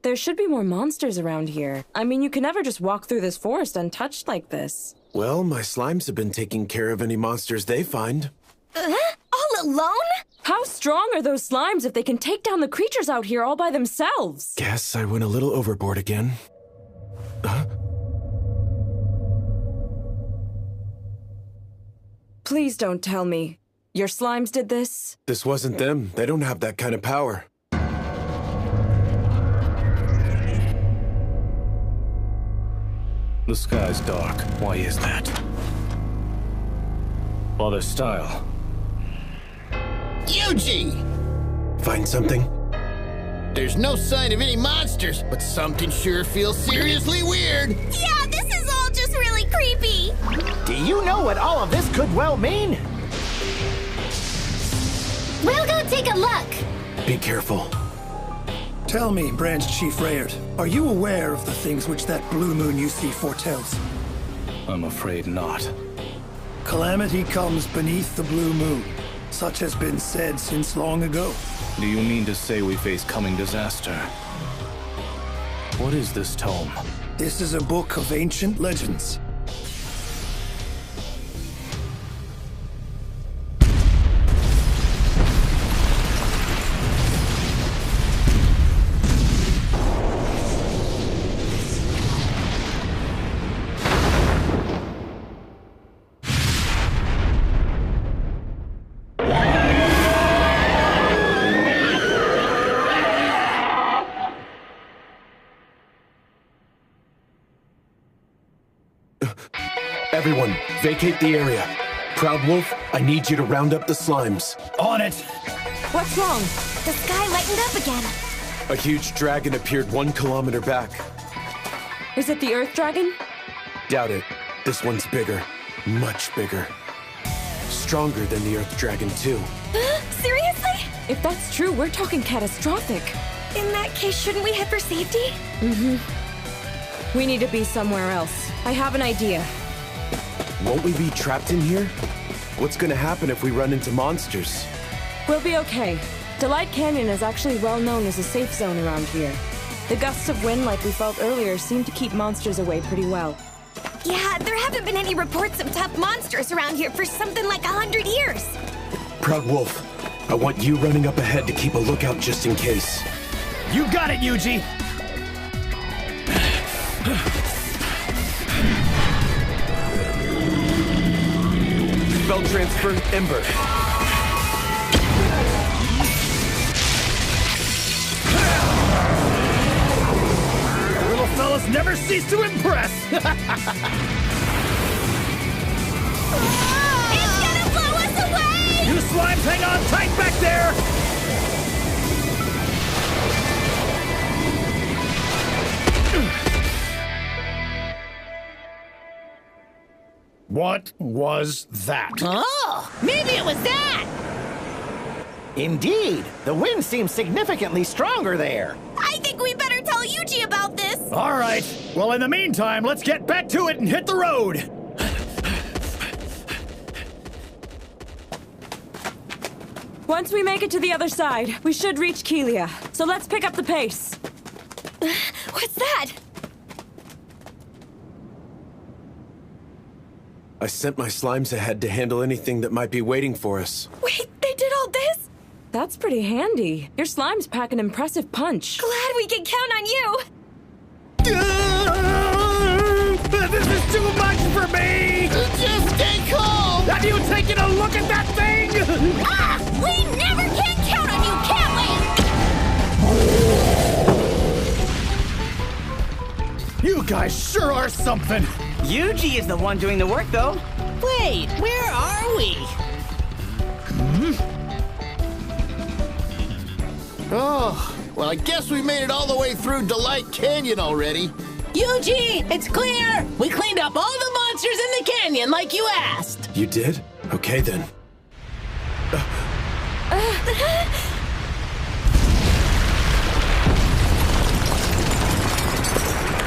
There should be more monsters around here. I mean, you can never just walk through this forest untouched like this. Well, my slimes have been taking care of any monsters they find. All alone? How strong are those slimes if they can take down the creatures out here all by themselves? Guess I went a little overboard again. Huh? Please don't tell me. Your slimes did this? This wasn't them. They don't have that kind of power. The sky's dark. Why is that? Father Style. Yuji! Find something? There's no sign of any monsters, but something sure feels seriously weird. Yeah, this is all just really creepy. Do you know what all of this could well mean? We'll go take a look. Be careful. Tell me, Branch Chief Rayard, are you aware of the things which that blue moon you see foretells? I'm afraid not. Calamity comes beneath the blue moon. Such has been said since long ago. Do you mean to say we face coming disaster? What is this tome? This is a book of ancient legends. Everyone, vacate the area. Proud Wolf, I need you to round up the slimes. On it! What's wrong? The sky lightened up again. A huge dragon appeared 1 kilometer back. Is it the Earth Dragon? Doubt it. This one's bigger. Much bigger. Stronger than the Earth Dragon, too. Seriously? If that's true, we're talking catastrophic. In that case, shouldn't we head for safety? We need to be somewhere else. I have an idea. Won't we be trapped in here? What's gonna happen if we run into monsters? We'll be okay. Delight Canyon is actually well known as a safe zone around here. The gusts of wind like we felt earlier seem to keep monsters away pretty well. Yeah, there haven't been any reports of tough monsters around here for something like 100 years. Proud Wolf, I want you running up ahead to keep a lookout just in case. You got it, Yuji! Spell transfer, Ember. The little fellas never cease to impress! It's gonna blow us away! You slimes hang on tight back there! What was that? Oh, maybe it was that! Indeed, the wind seems significantly stronger there. I think we better tell Yuji about this! All right. Well, in the meantime, let's get back to it and hit the road. Once we make it to the other side, we should reach Kelia. So let's pick up the pace. What's that? I sent my slimes ahead to handle anything that might be waiting for us. Wait, they did all this? That's pretty handy. Your slimes pack an impressive punch. Glad we can count on you! This is too much for me! Just stay calm! Have you taken a look at that thing? Ah! We never can count on you, can we? You guys sure are something! Yuji is the one doing the work, though. Wait, where are we? Oh, well, I guess we made it all the way through Delight Canyon already. Yuji, it's clear! We cleaned up all the monsters in the canyon like you asked! You did? Okay then.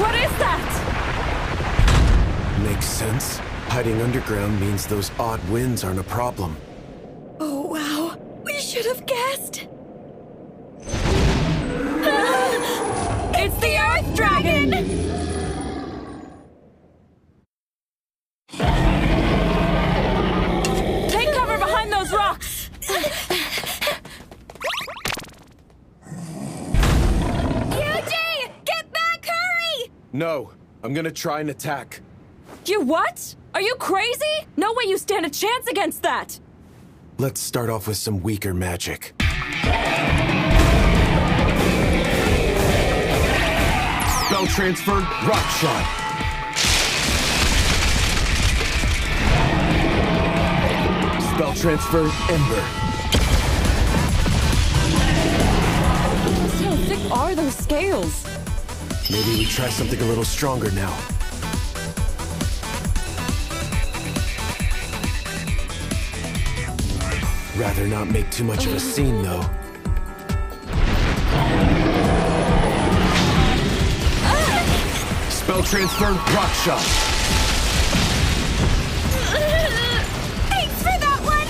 What is that? Makes sense. Hiding underground means those odd winds aren't a problem. Oh, wow. We should have guessed. It's the Earth Dragon! Take cover behind those rocks! Yuji! Get back, hurry! No, I'm gonna try and attack. You what? Are you crazy? No way you stand a chance against that! Let's start off with some weaker magic. Spell transfer, rock shot. Spell transfer, ember. How thick are those scales? Maybe we try something a little stronger now. Rather not make too much of a scene, though. Spell transfer, rock shot. Thanks for that one!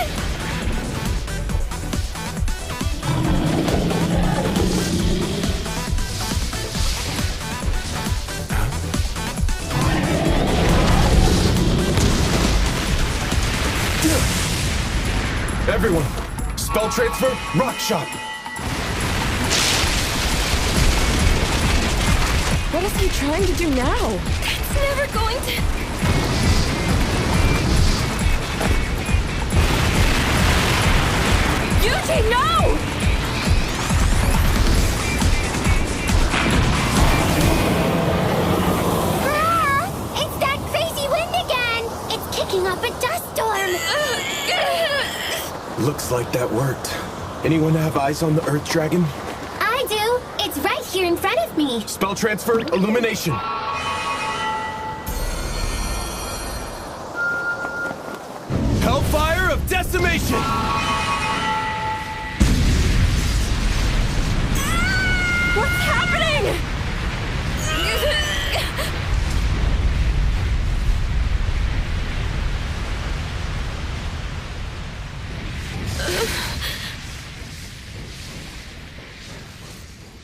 Everyone, spell transfer, rock shot. What is he trying to do now? It's never going to... Yuji, no! It's that crazy wind again! It's kicking up a dust storm! Looks like that worked. Anyone have eyes on the Earth Dragon? I do! It's right here in front of me! Spell transfer, illumination. Hellfire of decimation! What's happening?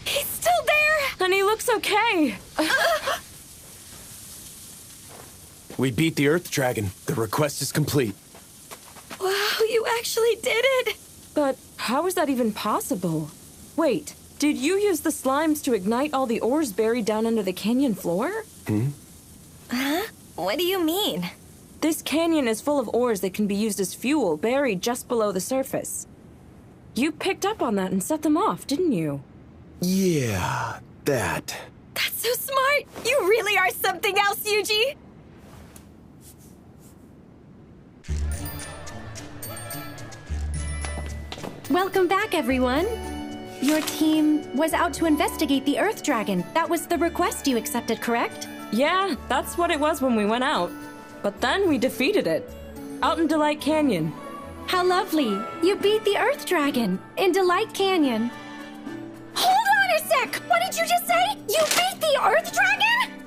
He's still there! And he looks okay. We beat the Earth Dragon. The request is complete. Wow, you actually did it! But how is that even possible? Wait, did you use the slimes to ignite all the ores buried down under the canyon floor? Huh? What do you mean? This canyon is full of ores that can be used as fuel, buried just below the surface. You picked up on that and set them off, didn't you? Yeah, that. That's so smart! You really are something else, Yuji! Welcome back, everyone. Your team was out to investigate the Earth Dragon. That was the request you accepted, correct? Yeah, that's what it was when we went out. But then we defeated it. Out in Delight Canyon. How lovely. You beat the Earth Dragon in Delight Canyon. Hold on a sec! What did you just say? You beat the Earth Dragon?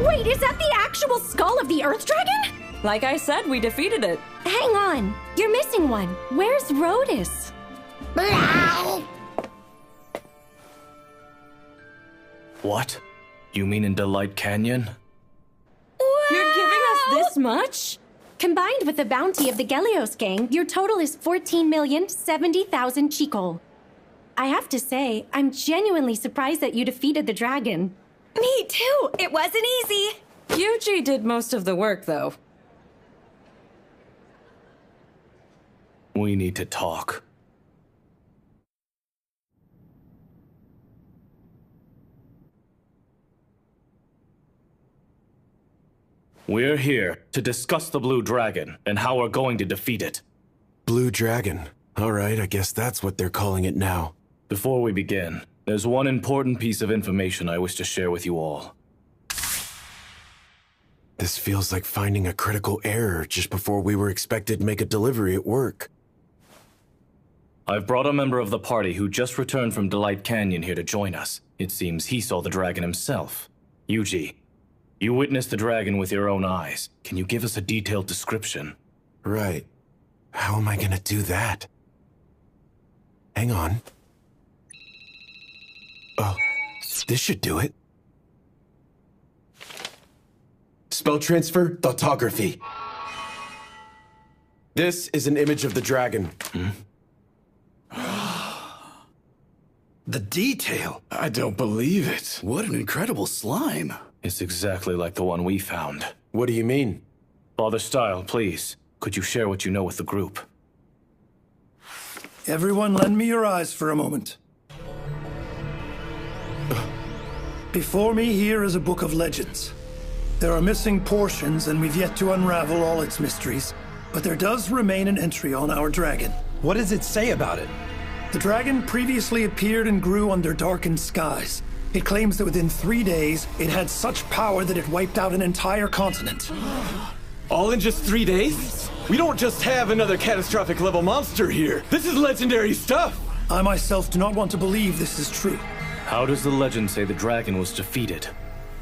Wait, is that the actual skull of the Earth Dragon? Like I said, we defeated it. Hang on. You're missing one. Where's Rhodus? What? You mean in Delight Canyon? You're giving us this much? Combined with the bounty of the Gelios gang, your total is 14,070,000 Chikol. I have to say, I'm genuinely surprised that you defeated the dragon. Me too. It wasn't easy. Yuji did most of the work, though. We need to talk. We're here to discuss the Blue Dragon and how we're going to defeat it. Blue Dragon. All right, I guess that's what they're calling it now. Before we begin, there's one important piece of information I wish to share with you all. This feels like finding a critical error just before we were expected to make a delivery at work. I've brought a member of the party who just returned from Delight Canyon here to join us. It seems he saw the dragon himself. Yuji, you witnessed the dragon with your own eyes. Can you give us a detailed description? Right. How am I gonna do that? Hang on. Oh, this should do it. Spell transfer, thoughtography. This is an image of the dragon. The detail! I don't believe it. What an incredible slime. It's exactly like the one we found. What do you mean? Father Style, please, could you share what you know with the group? Everyone lend me your eyes for a moment. Before me here is a book of legends. There are missing portions and we've yet to unravel all its mysteries, but there does remain an entry on our dragon. What does it say about it? The dragon previously appeared and grew under darkened skies. It claims that within 3 days, it had such power that it wiped out an entire continent. All in just 3 days? We don't just have another catastrophic level monster here. This is legendary stuff. I myself do not want to believe this is true. How does the legend say the dragon was defeated?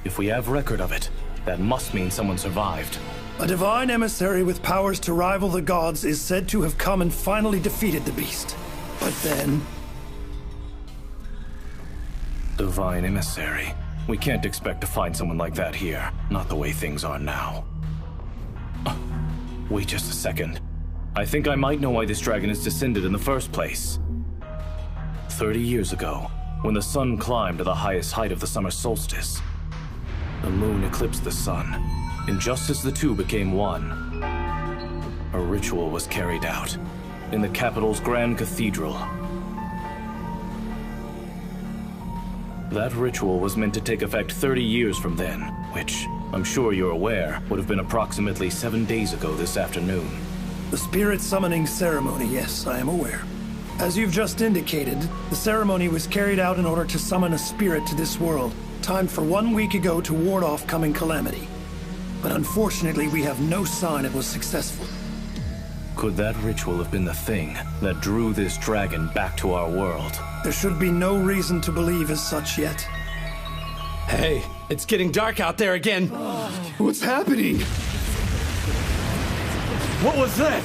If we have record of it, that must mean someone survived. A divine emissary with powers to rival the gods is said to have come and finally defeated the beast. But then... Divine emissary. We can't expect to find someone like that here. Not the way things are now. Wait just a second. I think I might know why this dragon is descended in the first place. 30 years ago, when the sun climbed to the highest height of the summer solstice, the moon eclipsed the sun, and just as the two became one, a ritual was carried out in the capital's grand cathedral. That ritual was meant to take effect 30 years from then, which, I'm sure you're aware, would have been approximately 7 days ago this afternoon. The spirit summoning ceremony, yes, I am aware. As you've just indicated, the ceremony was carried out in order to summon a spirit to this world, timed for 1 week ago to ward off coming calamity. But unfortunately, we have no sign it was successful. Could that ritual have been the thing that drew this dragon back to our world? There should be no reason to believe as such yet. Hey, it's getting dark out there again. What's happening? What was that?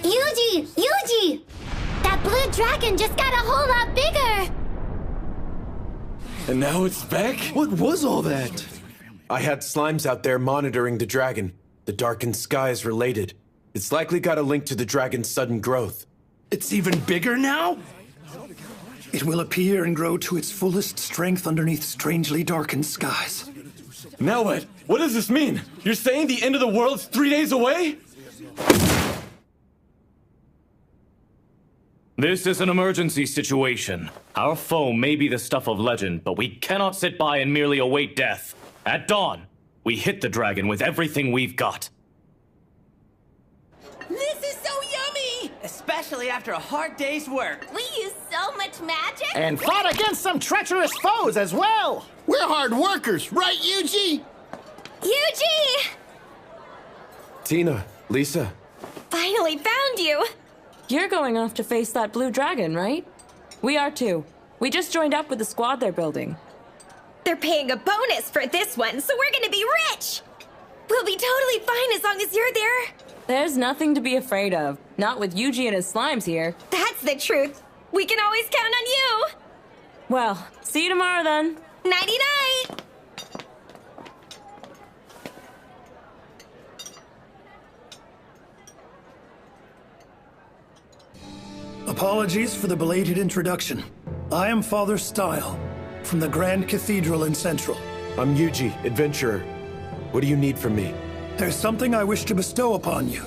Yuji! Yuji! That blue dragon just got a whole lot bigger! And now it's back? What was all that? I had slimes out there monitoring the dragon. The darkened sky is related. It's likely got a link to the dragon's sudden growth. It's even bigger now? It will appear and grow to its fullest strength underneath strangely darkened skies. Now what? What does this mean? You're saying the end of the world's 3 days away? This is an emergency situation. Our foe may be the stuff of legend, but we cannot sit by and merely await death. At dawn, we hit the dragon with everything we've got. This is so yummy! Especially after a hard day's work. We used so so much magic? And fought against some treacherous foes as well. We're hard workers, right, Yuji? Yuji! Tina, Lisa. Finally found you! You're going off to face that blue dragon, right? We are too. We just joined up with the squad they're building. They're paying a bonus for this one, so we're gonna be rich! We'll be totally fine as long as you're there. There's nothing to be afraid of. Not with Yuji and his slimes here. That's the truth. We can always count on you. Well, see you tomorrow then. Nighty-night! Apologies for the belated introduction. I am Father Style, from the Grand Cathedral in Central. I'm Yuji, adventurer. What do you need from me? There's something I wish to bestow upon you.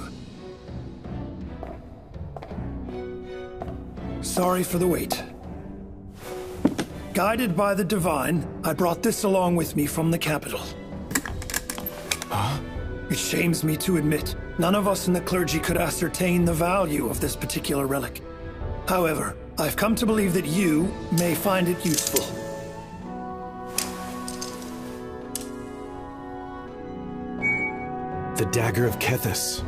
Sorry for the wait. Guided by the Divine, I brought this along with me from the capital. Huh? It shames me to admit, none of us in the clergy could ascertain the value of this particular relic. However, I've come to believe that you may find it useful. The Dagger of Kethis.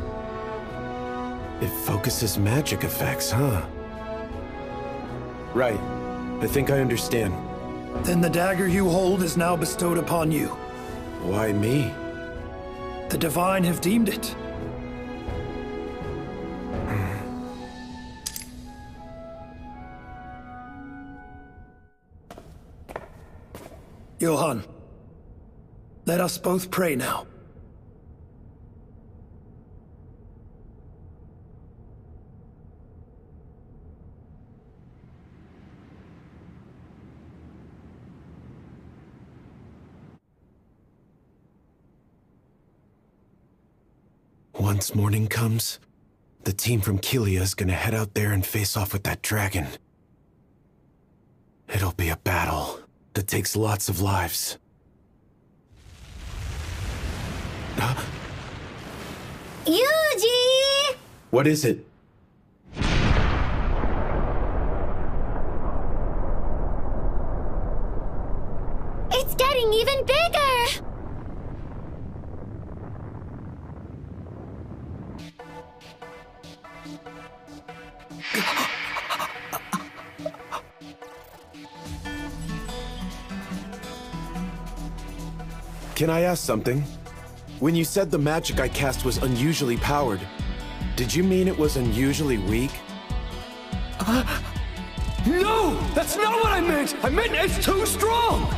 It focuses magic effects, huh? Right. I think I understand. Then the dagger you hold is now bestowed upon you. Why me? The Divine have deemed it. Johann, let us both pray now. Once morning comes, the team from Kelia is gonna head out there and face off with that dragon. It'll be a battle that takes lots of lives. Yuji! What is it? It's getting even bigger! Can I ask something? When you said the magic I cast was unusually powered, did you mean it was unusually weak? No! That's not what I meant! I meant it's too strong!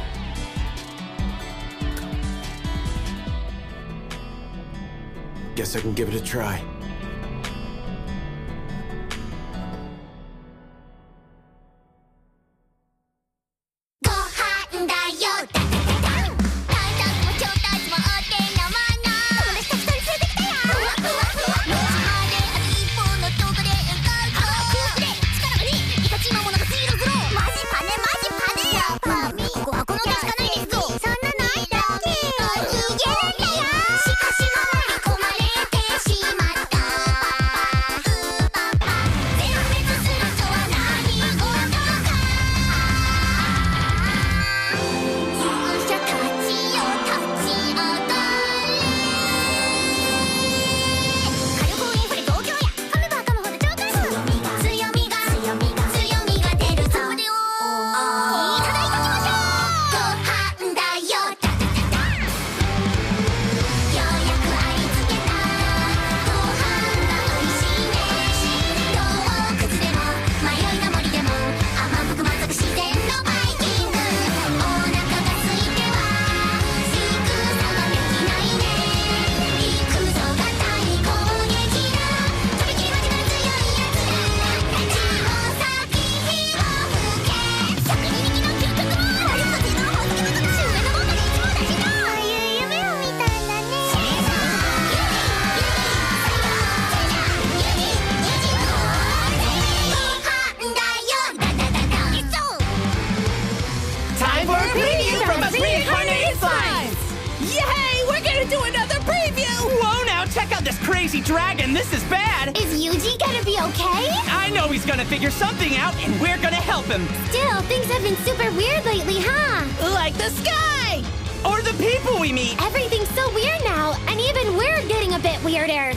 Guess I can give it a try. Check out the this crazy dragon, this is bad! Is Yuji gonna be okay? I know he's gonna figure something out, and we're gonna help him! Still, things have been super weird lately, huh? Like the sky! Or the people we meet! Everything's so weird now, and even we're getting a bit weirder.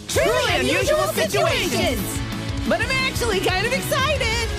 Truly unusual situations! But I'm actually kind of excited!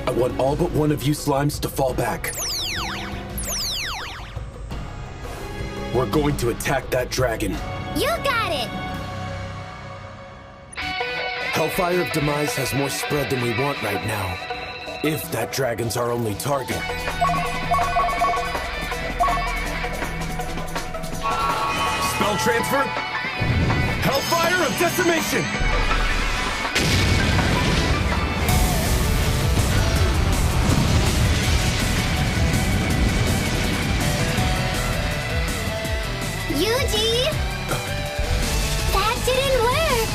I want all but one of you slimes to fall back. We're going to attack that dragon. You got it! Hellfire of Demise has more spread than we want right now. If that dragon's our only target. Spell transfer? Hellfire of Decimation! Yuji! That didn't work!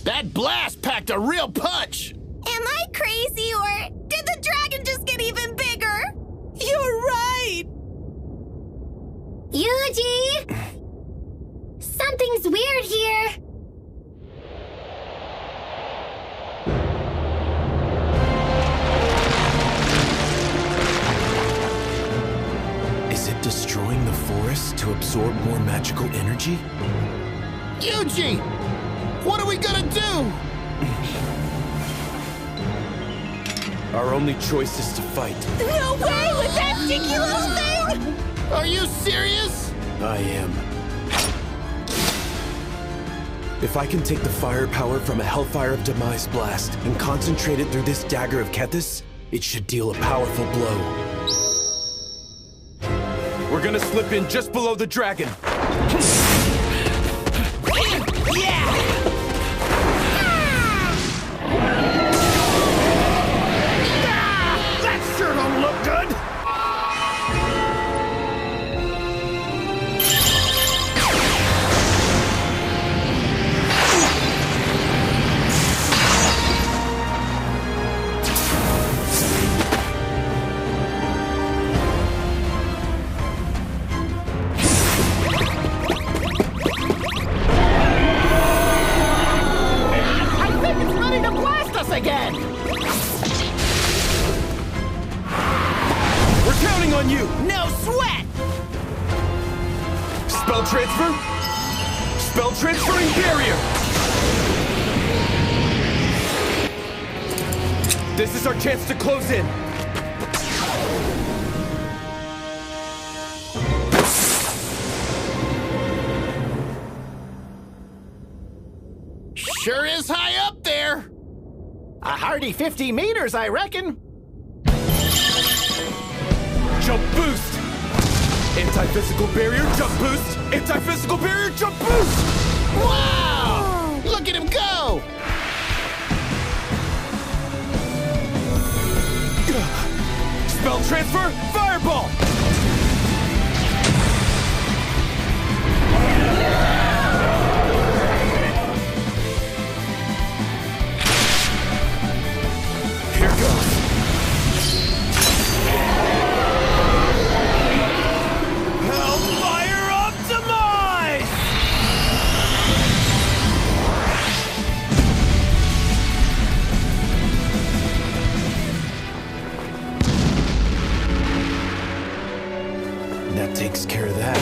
That blast packed a real punch! Am I crazy, or did the dragon just get even bigger? to absorb more magical energy? Yuji! What are we gonna do? Our only choice is to fight. No way with that sticky little thing! Are you serious? I am. If I can take the firepower from a Hellfire of Demise blast and concentrate it through this dagger of Kethis, it should deal a powerful blow. We're gonna slip in just below the dragon. That sure don't look good! Again! We're counting on you! No sweat! Spell transfer? Spell transferring barrier! This is our chance to close in! Sure is high up there! A hearty 50 meters, I reckon. Jump boost! Anti-physical barrier, jump boost! Anti-physical barrier, jump boost! Wow! Look at him go! Spell transfer, fireball! Here goes. Hellfire of Demise! That takes care of that.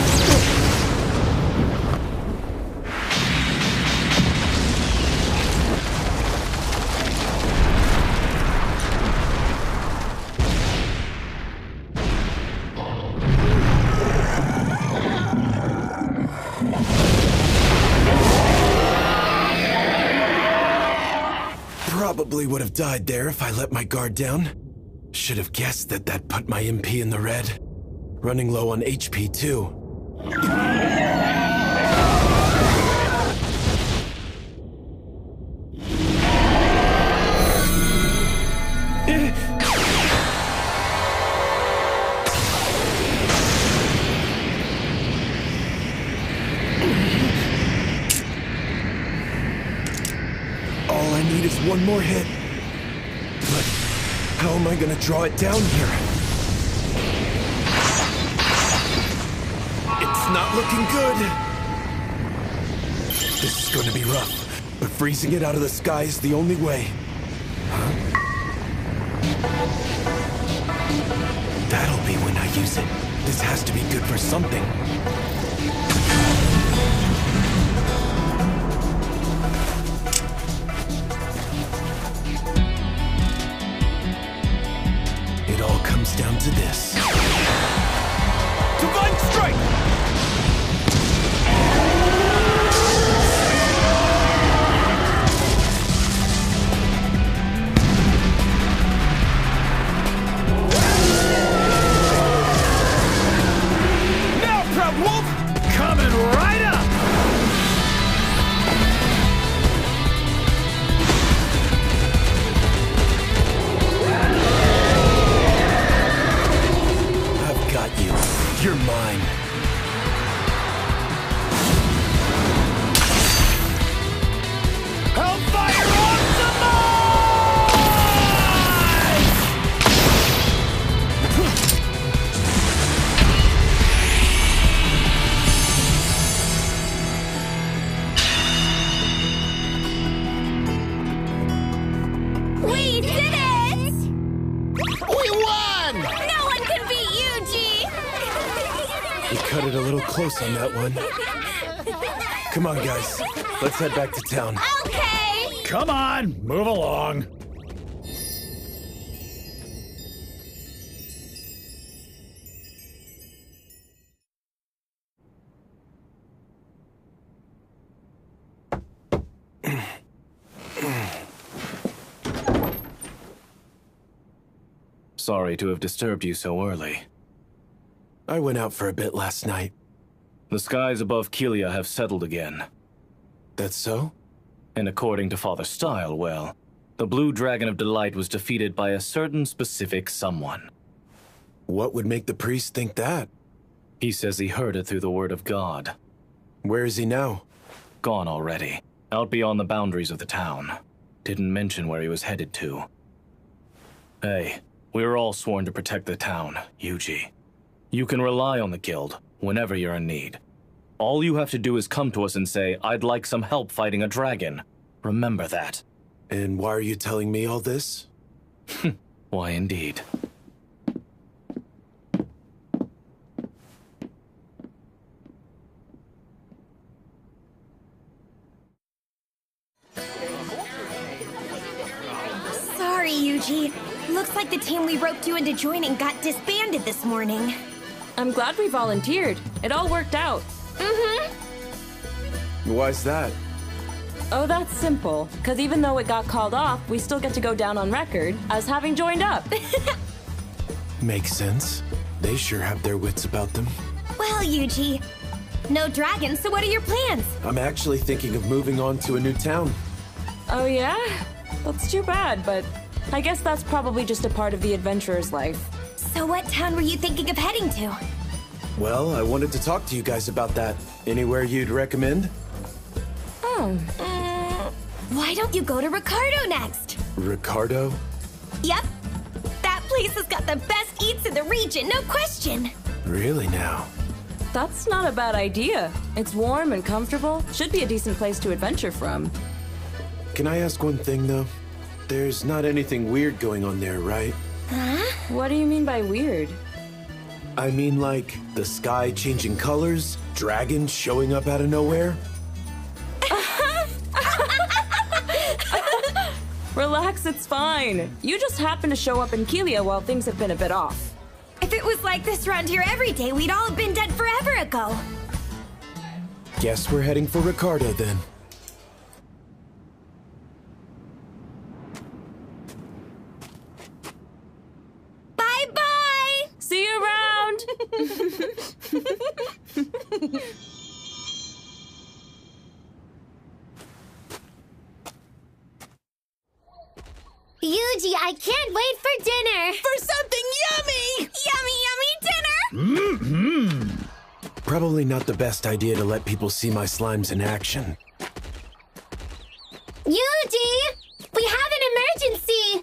Probably would have died there if I let my guard down. Should have guessed that that put my MP in the red. Running low on HP too. All I need is one more hit. But how am I gonna draw it down here? It's not looking good. This is going to be rough, but freezing it out of the sky is the only way. Huh? That'll be when I use it. This has to be good for something. It all comes down to this. Divine Strike! Now, Proud Wolf! Coming right up! I've got you. You're mine. cut it a little close on that one. Come on, guys. Let's head back to town. Okay! Come on, move along. Sorry to have disturbed you so early. I went out for a bit last night. The skies above Kelia have settled again. That's so? And according to Father Style, well, the Blue Dragon of Delight was defeated by a certain specific someone. What would make the priest think that? He says he heard it through the word of God. Where is he now? Gone already. Out beyond the boundaries of the town. Didn't mention where he was headed to. Hey, we were all sworn to protect the town, Yuji. You can rely on the guild whenever you're in need. All you have to do is come to us and say, I'd like some help fighting a dragon. Remember that. And why are you telling me all this? Why, indeed. Sorry, Yuji. Looks like the team we roped you into joining got disbanded this morning. I'm glad we volunteered. It all worked out. Why's that? Oh, that's simple. Because even though it got called off, we still get to go down on record as having joined up. Makes sense. They sure have their wits about them. Well, Yuji, no dragons, so what are your plans? I'm actually thinking of moving on to a new town. Oh, yeah? That's too bad, but I guess that's probably just a part of the adventurer's life. So what town were you thinking of heading to? Well, I wanted to talk to you guys about that. Anywhere you'd recommend? Why don't you go to Ricardo next? Ricardo? Yep. That place has got the best eats in the region, no question. Really now? That's not a bad idea. It's warm and comfortable. Should be a decent place to adventure from. Can I ask one thing, though? There's not anything weird going on there, right? Huh? What do you mean by weird? I mean, like, the sky changing colors, dragons showing up out of nowhere? Relax, it's fine. You just happened to show up in Kelia while things have been a bit off. If it was like this around here every day, we'd all have been dead forever ago. Guess we're heading for Ricardo, then. Bye-bye! See you around! Yuji, I can't wait for dinner! For something yummy! Yummy, yummy dinner! Probably not the best idea to let people see my slimes in action. Yuji! We have an emergency!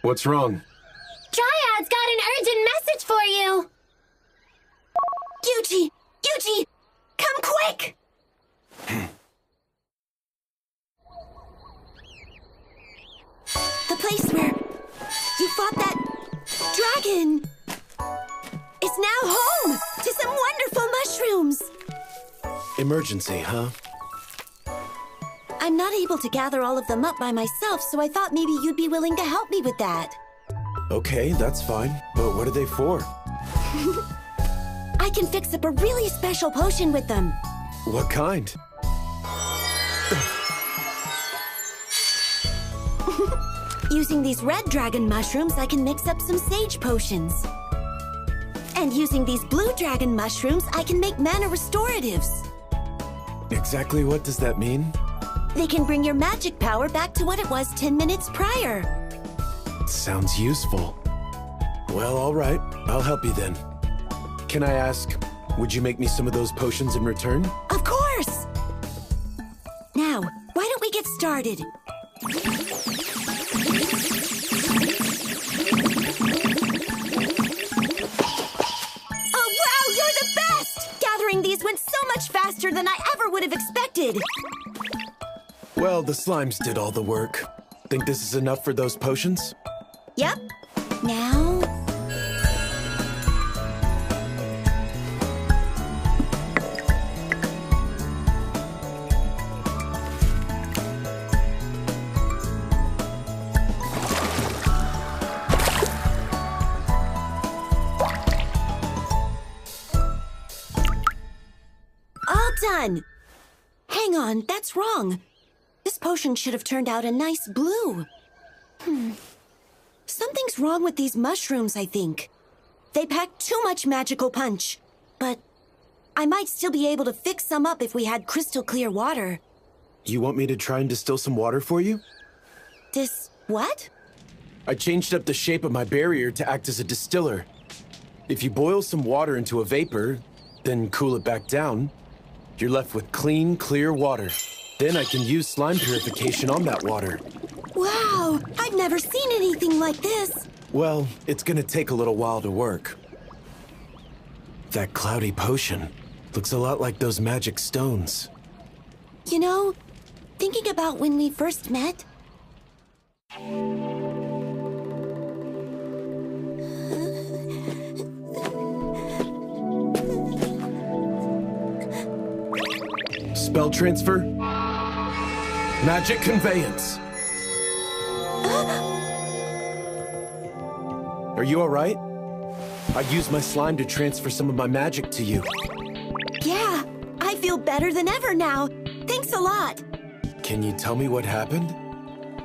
What's wrong? Triad's got an urgent message for you! Yuji! Yuji! Come quick! The place where you fought that dragon is now home to some wonderful mushrooms. Emergency, huh? I'm not able to gather all of them up by myself, so I thought maybe you'd be willing to help me with that. Okay, that's fine. But what are they for? I can fix up a really special potion with them. What kind? Using these red dragon mushrooms, I can mix up some sage potions. And using these blue dragon mushrooms, I can make mana restoratives. Exactly what does that mean? They can bring your magic power back to what it was 10 minutes prior. Sounds useful. Well, all right. I'll help you then. Can I ask, would you make me some of those potions in return? Of course! Now, why don't we get started? Oh, wow, you're the best! Gathering these went so much faster than I ever would have expected. Well, the slimes did all the work. Think this is enough for those potions? Yep. Now... on! Hang on, that's wrong. This potion should have turned out a nice blue. Something's wrong with these mushrooms, I think. They pack too much magical punch. But I might still be able to fix some up if we had crystal clear water. You want me to try and distill some water for you? What? I changed up the shape of my barrier to act as a distiller. If you boil some water into a vapor, then cool it back down, you're left with clean, clear water. Then I can use slime purification on that water. Wow! I've never seen anything like this! Well, it's gonna take a little while to work. That cloudy potion looks a lot like those magic stones. You know, thinking about when we first met... Spell transfer. Magic conveyance. Are you all right? I used my slime to transfer some of my magic to you. Yeah, I feel better than ever now. Thanks a lot. Can you tell me what happened?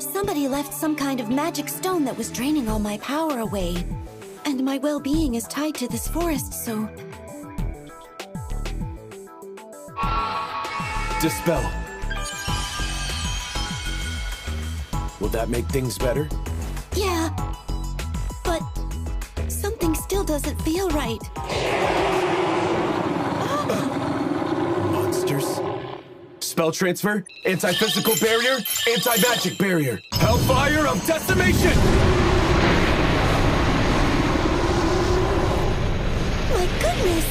Somebody left some kind of magic stone that was draining all my power away. And my well-being is tied to this forest, so... Dispel. Will that make things better? Yeah, but something still doesn't feel right. Monsters. Spell transfer, anti-physical barrier, anti-magic barrier. Hellfire of decimation! My goodness!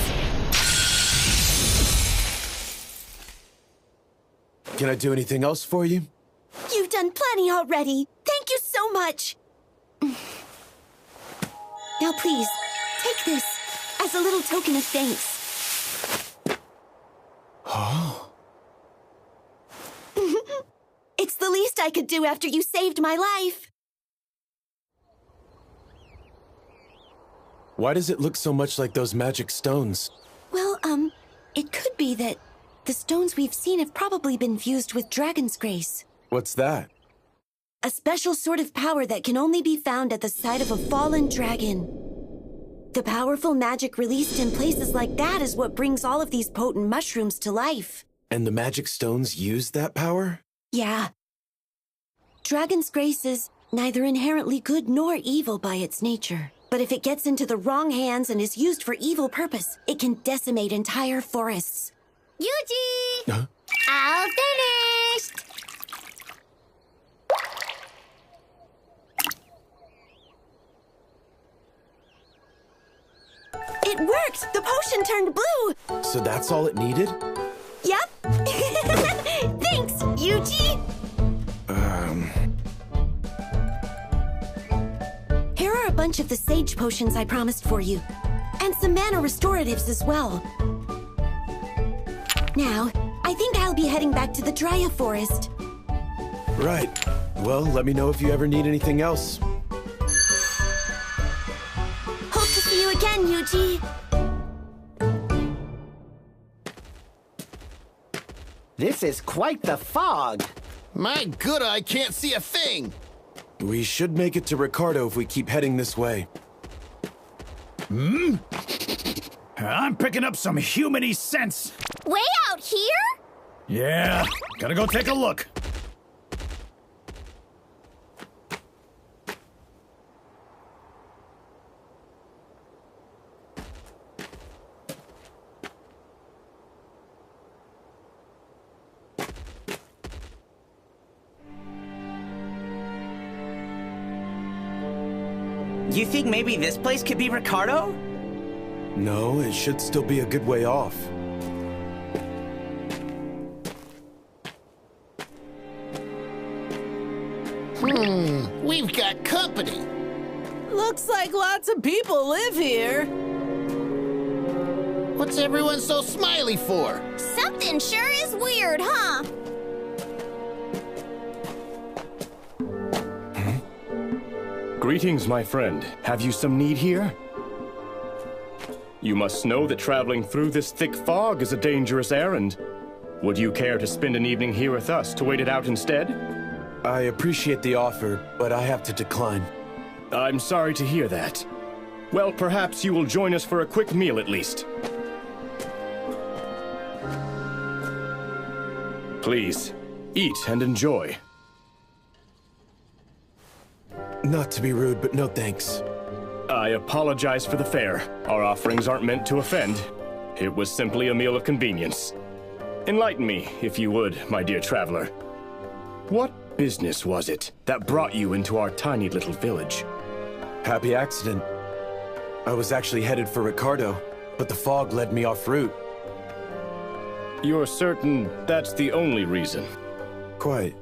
Can I do anything else for you? You've done plenty already. Thank you so much. Now please, take this as a little token of thanks. Oh. It's the least I could do after you saved my life. Why does it look so much like those magic stones? Well, it could be that the stones we've seen have probably been fused with Dragon's Grace. What's that? A special sort of power that can only be found at the site of a fallen dragon. The powerful magic released in places like that is what brings all of these potent mushrooms to life. And the magic stones use that power? Yeah. Dragon's Grace is neither inherently good nor evil by its nature. But if it gets into the wrong hands and is used for evil purpose, it can decimate entire forests. Yuji! Huh? All finished! It worked! The potion turned blue! So that's all it needed? Yep! Thanks, Yuji! Here are a bunch of the sage potions I promised for you. And some mana restoratives as well. Now, I think I'll be heading back to the Drya Forest. Right. Well, let me know if you ever need anything else. Hope to see you again, Yuji. This is quite the fog. My good eye can't see a thing. We should make it to Ricardo if we keep heading this way. I'm picking up some humany scents. Way out here? Yeah, gotta go take a look. You think maybe this place could be Ricardo? No, it should still be a good way off. We've got company. Looks like lots of people live here. What's everyone so smiley for? Something sure is weird, huh? Greetings, my friend. Have you some need here? You must know that traveling through this thick fog is a dangerous errand. Would you care to spend an evening here with us to wait it out instead? I appreciate the offer, but I have to decline. I'm sorry to hear that. Well, perhaps you will join us for a quick meal at least. Please, eat and enjoy. Not to be rude, but no thanks. I apologize for the fare. Our offerings aren't meant to offend. It was simply a meal of convenience. Enlighten me, if you would, my dear traveler. What business was it that brought you into our tiny little village? Happy accident. I was actually headed for Ricardo, but the fog led me off route. You're certain that's the only reason? Quite.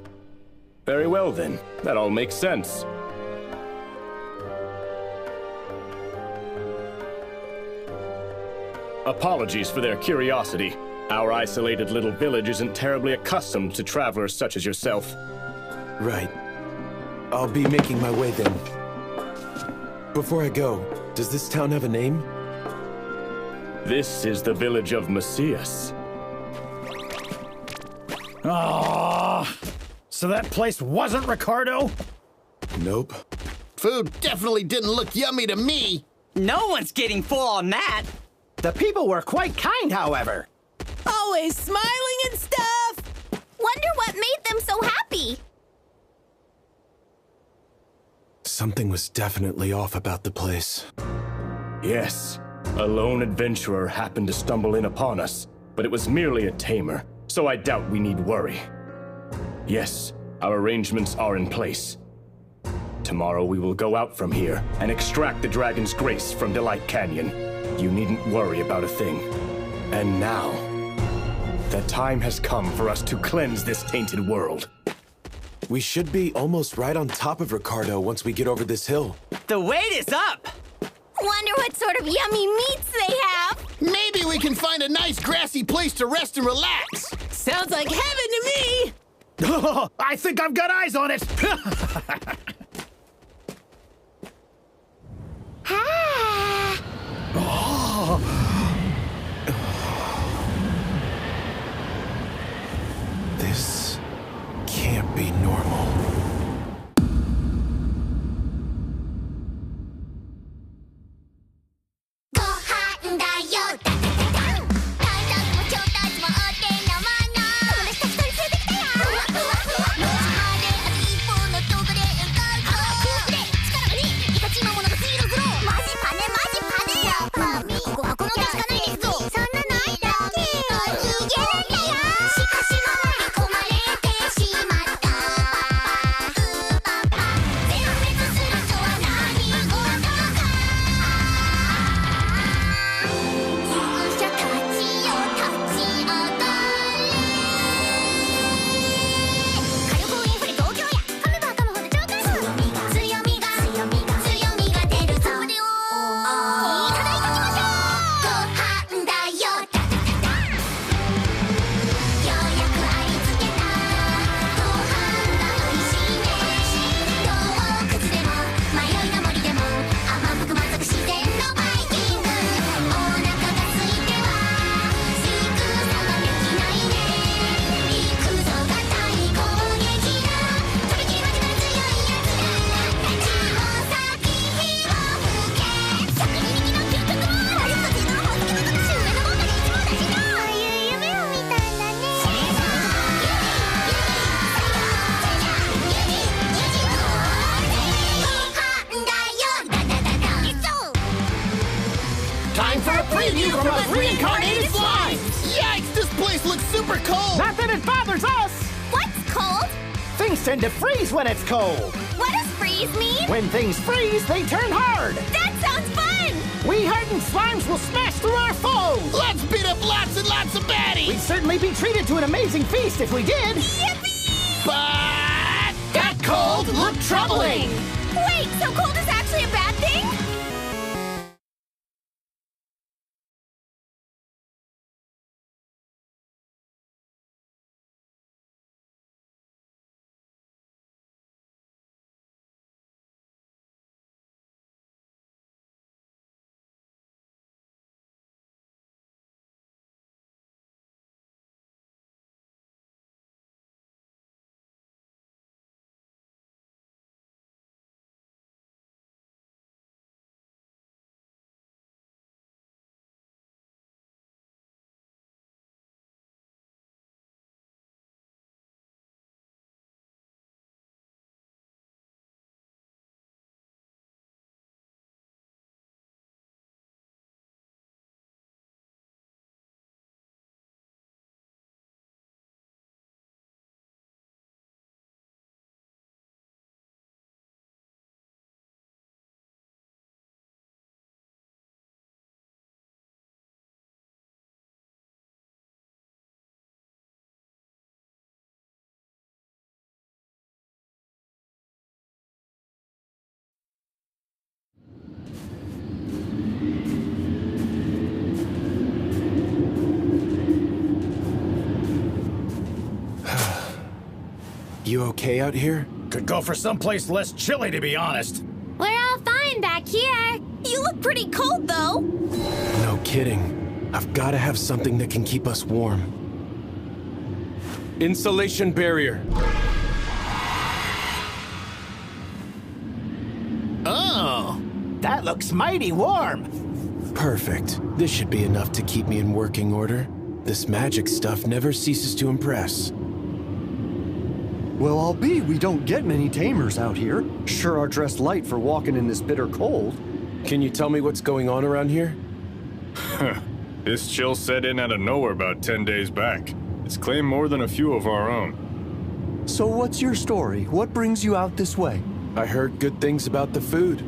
Very well then. That all makes sense. Apologies for their curiosity. Our isolated little village isn't terribly accustomed to travelers such as yourself. Right. I'll be making my way then. Before I go, does this town have a name? This is the village of Macias. Oh, so that place wasn't Ricardo? Nope. Food definitely didn't look yummy to me. No one's getting full on that. The people were quite kind, however. Always smiling and stuff. Wonder what made them so happy. Something was definitely off about the place. Yes, a lone adventurer happened to stumble in upon us, but it was merely a tamer, so I doubt we need worry. Yes, our arrangements are in place. Tomorrow we will go out from here and extract the Dragon's Grace from Delight Canyon. You needn't worry about a thing. And now, the time has come for us to cleanse this tainted world. We should be almost right on top of Ricardo once we get over this hill. The wait is up! Wonder what sort of yummy meats they have. Maybe we can find a nice grassy place to rest and relax. Sounds like heaven to me. Oh, I think I've got eyes on it. This can't be normal. Time for a preview from a reincarnated slime! Yikes, this place looks super cold! Not that it bothers us! What's cold? Things tend to freeze when it's cold. What does freeze mean? When things freeze, they turn hard. That sounds fun! We hardened slimes will smash through our foes! Let's beat up lots and lots of baddies! We'd certainly be treated to an amazing feast if we did. Yippee! But that cold looked troubling! Wait, so cold is actually a bad thing? You okay out here? Could go for someplace less chilly, to be honest. We're all fine back here. You look pretty cold, though. No kidding. I've got to have something that can keep us warm. Insulation barrier. Oh, that looks mighty warm. Perfect. This should be enough to keep me in working order. This magic stuff never ceases to impress. Well, albeit we don't get many tamers out here. Sure are dressed light for walking in this bitter cold. Can you tell me what's going on around here? This chill set in out of nowhere about 10 days back. It's claimed more than a few of our own. So what's your story? What brings you out this way? I heard good things about the food.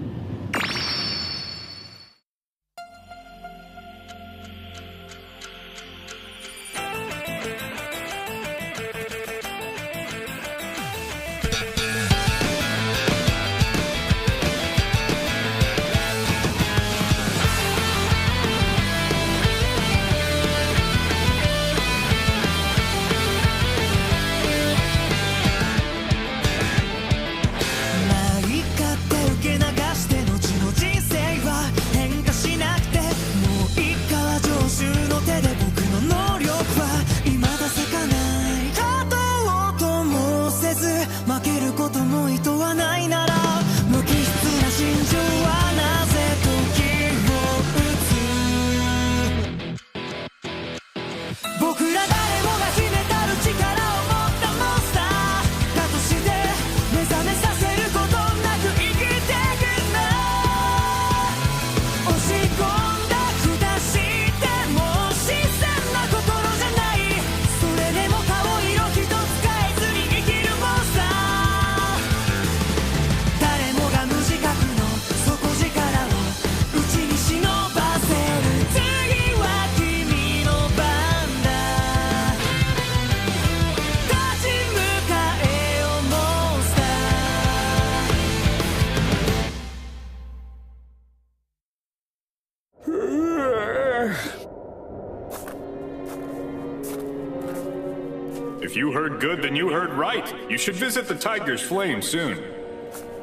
If you heard good, then you heard right. You should visit the Tiger's Flame soon.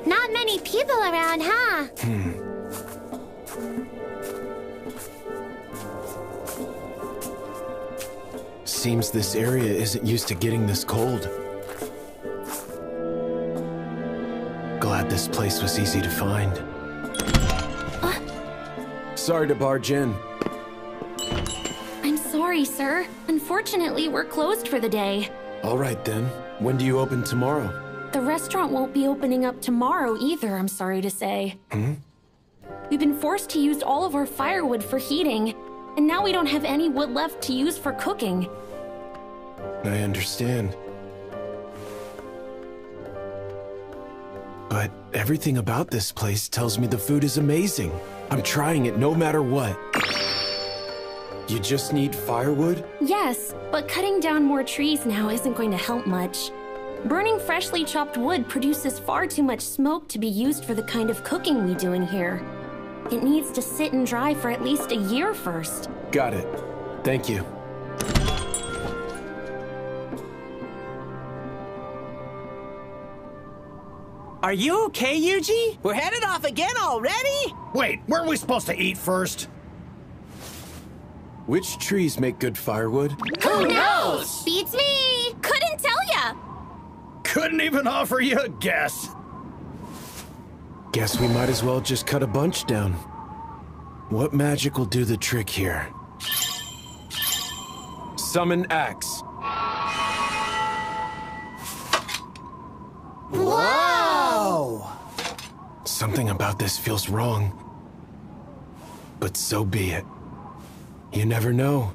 Not many people around, huh? Seems this area isn't used to getting this cold. Glad this place was easy to find. Sorry to barge in. I'm sorry, sir. Unfortunately, we're closed for the day. All right then. When do you open tomorrow? The restaurant won't be opening up tomorrow either, I'm sorry to say. We've been forced to use all of our firewood for heating, and now we don't have any wood left to use for cooking. I understand. But everything about this place tells me the food is amazing. I'm trying it no matter what. You just need firewood? Yes, but cutting down more trees now isn't going to help much. Burning freshly chopped wood produces far too much smoke to be used for the kind of cooking we do in here. It needs to sit and dry for at least a year first. Got it. Thank you. Are you okay, Yuji? We're headed off again already? Wait, weren't we supposed to eat first? Which trees make good firewood? Who knows? Beats me. Couldn't tell ya. Couldn't even offer you a guess. Guess we might as well just cut a bunch down. What magic will do the trick here? Summon axe. Whoa! Something about this feels wrong. But so be it. You never know.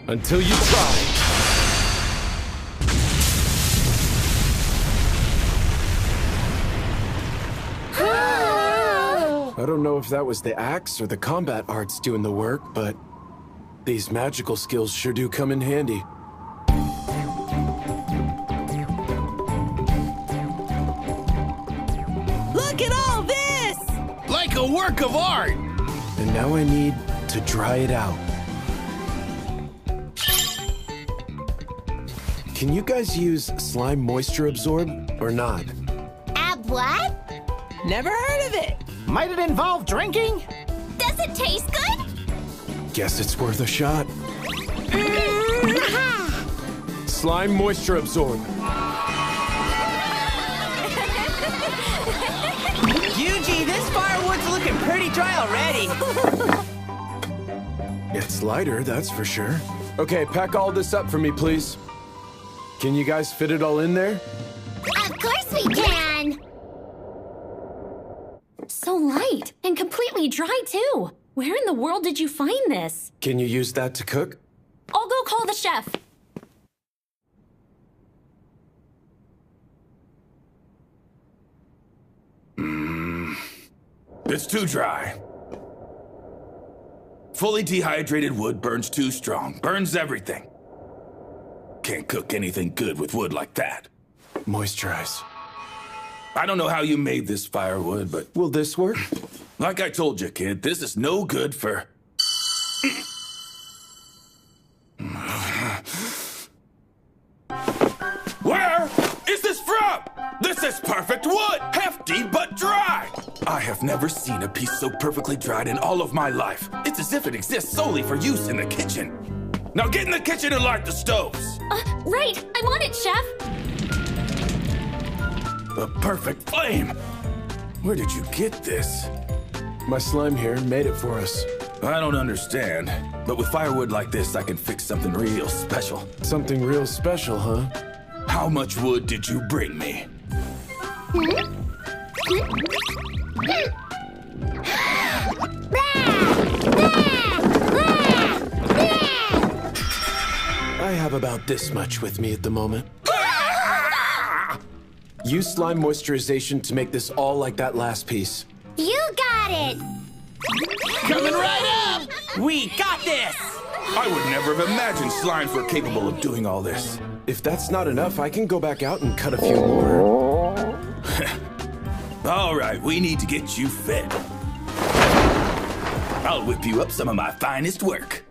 Until you try. I don't know if that was the axe or the combat arts doing the work, but these magical skills sure do come in handy. Look at all this! Like a work of art! And now I need to dry it out. Can you guys use slime moisture absorb or not? What? Never heard of it. Might it involve drinking? Does it taste good? Guess it's worth a shot. Slime moisture absorb. Yuji, this firewood's looking pretty dry already. It's lighter, that's for sure. Okay, pack all this up for me, please. Can you guys fit it all in there? Of course we can! So light and completely dry, too. Where in the world did you find this? Can you use that to cook? I'll go call the chef. It's too dry. Fully dehydrated wood burns too strong. Burns everything. Can't cook anything good with wood like that. Moisturize. I don't know how you made this firewood, but... Will this work? Like I told you, kid, this is no good for... Where is this from? This is perfect wood! Hefty but dry! I have never seen a piece so perfectly dried in all of my life. It's as if it exists solely for use in the kitchen. Now get in the kitchen and light the stoves! Right! I'm on it, Chef! A perfect flame! Where did you get this? My slime here made it for us. I don't understand, but with firewood like this, I can fix something real special. Something real special, huh? How much wood did you bring me? I have about this much with me at the moment. Use slime moisturization to make this all like that last piece. You got it! Coming right up! We got this! I would never have imagined slimes were capable of doing all this. If that's not enough, I can go back out and cut a few more. All right, we need to get you fed. I'll whip you up some of my finest work.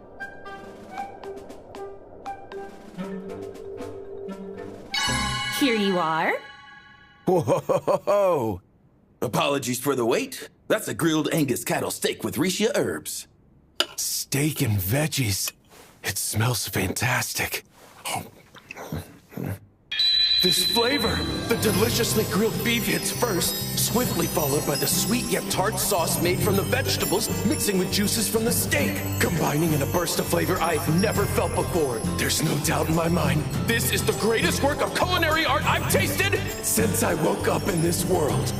Here you are. Whoa! Apologies for the wait. That's a grilled Angus cattle steak with Risha herbs. Steak and veggies. It smells fantastic. This flavor! The deliciously grilled beef hits first, swiftly followed by the sweet yet tart sauce made from the vegetables, mixing with juices from the steak, combining in a burst of flavor I've never felt before. There's no doubt in my mind, this is the greatest work of culinary art I've tasted since I woke up in this world.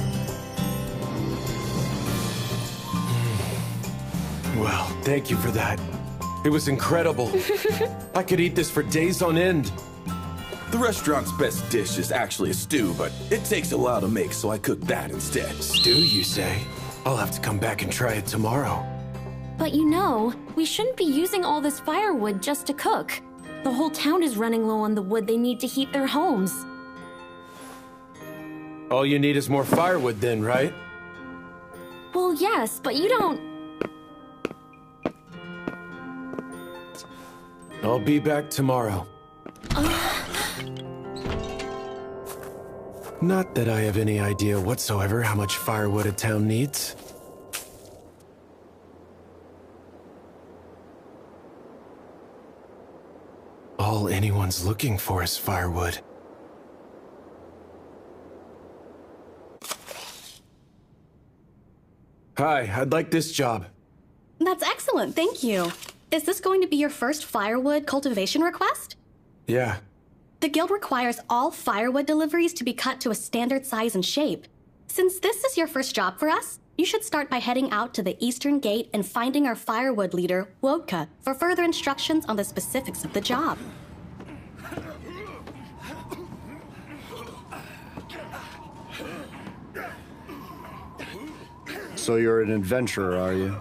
Well, thank you for that. It was incredible. I could eat this for days on end. The restaurant's best dish is actually a stew, but it takes a while to make, so I cooked that instead. Stew, you say? I'll have to come back and try it tomorrow. But you know, we shouldn't be using all this firewood just to cook. The whole town is running low on the wood they need to heat their homes. All you need is more firewood then, right? Well, yes, but you don't... I'll be back tomorrow. Not that I have any idea whatsoever how much firewood a town needs. All anyone's looking for is firewood. Hi, I'd like this job. That's excellent, thank you. Is this going to be your first firewood cultivation request? Yeah. The guild requires all firewood deliveries to be cut to a standard size and shape. Since this is your first job for us, you should start by heading out to the eastern gate and finding our firewood leader, Wodka, for further instructions on the specifics of the job. So you're an adventurer, are you?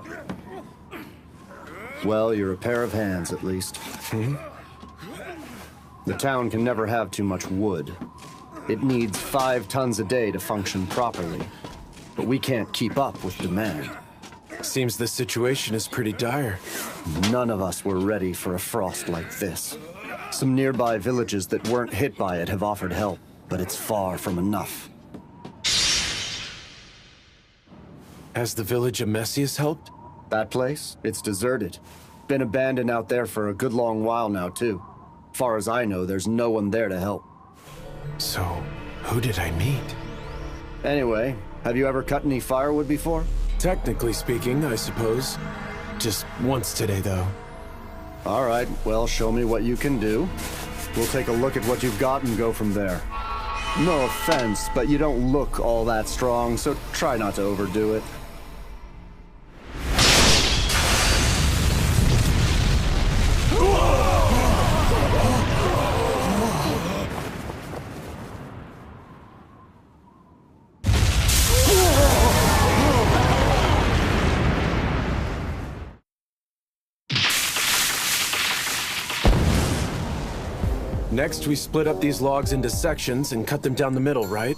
Well, you're a pair of hands, at least. The town can never have too much wood. It needs 5 tons a day to function properly. But we can't keep up with demand. Seems the situation is pretty dire. None of us were ready for a frost like this. Some nearby villages that weren't hit by it have offered help, but it's far from enough. Has the village of Messias helped? That place? It's deserted. Been abandoned out there for a good long while now, too. Far as I know, there's no one there to help. So, who did I meet? Anyway, have you ever cut any firewood before? Technically speaking, I suppose. Just once today, though. All right, well, show me what you can do. We'll take a look at what you've got and go from there. No offense, but you don't look all that strong, so try not to overdo it. Next, we split up these logs into sections and cut them down the middle, right?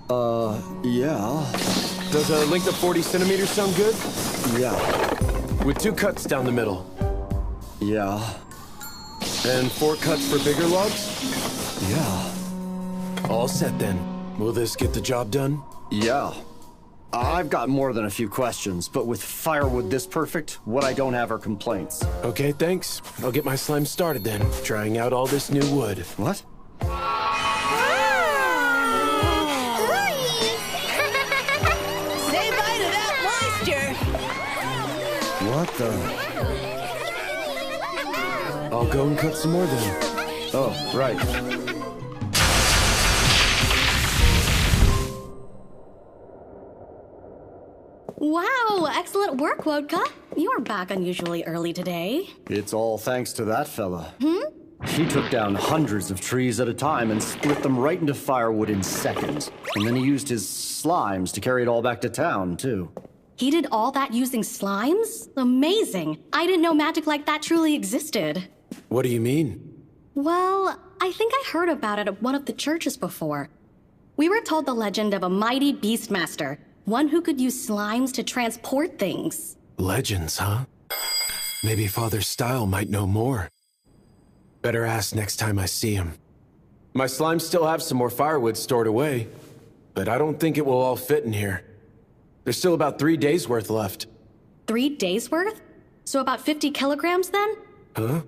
Yeah. Does a length of 40 centimeters sound good? Yeah. With 2 cuts down the middle? Yeah. And 4 cuts for bigger logs? Yeah. All set then. Will this get the job done? Yeah. I've got more than a few questions, but with firewood this perfect, what I don't have are complaints. Okay, thanks. I'll get my slime started then, trying out all this new wood. What? Say bye to that moisture! What the? I'll go and cut some more then. Oh, right. Wow, excellent work, Wodka. You are back unusually early today. It's all thanks to that fella. Hmm? He took down hundreds of trees at a time and split them right into firewood in seconds. And then he used his slimes to carry it all back to town, too. He did all that using slimes? Amazing. I didn't know magic like that truly existed. What do you mean? Well, I think I heard about it at one of the churches before. We were told the legend of a mighty beastmaster, one who could use slimes to transport things. Legends, huh? Maybe Father Style might know more. Better ask next time I see him. My slimes still have some more firewood stored away, but I don't think it will all fit in here. There's still about 3 days worth left. 3 days worth? So about 50 kilograms then? Huh?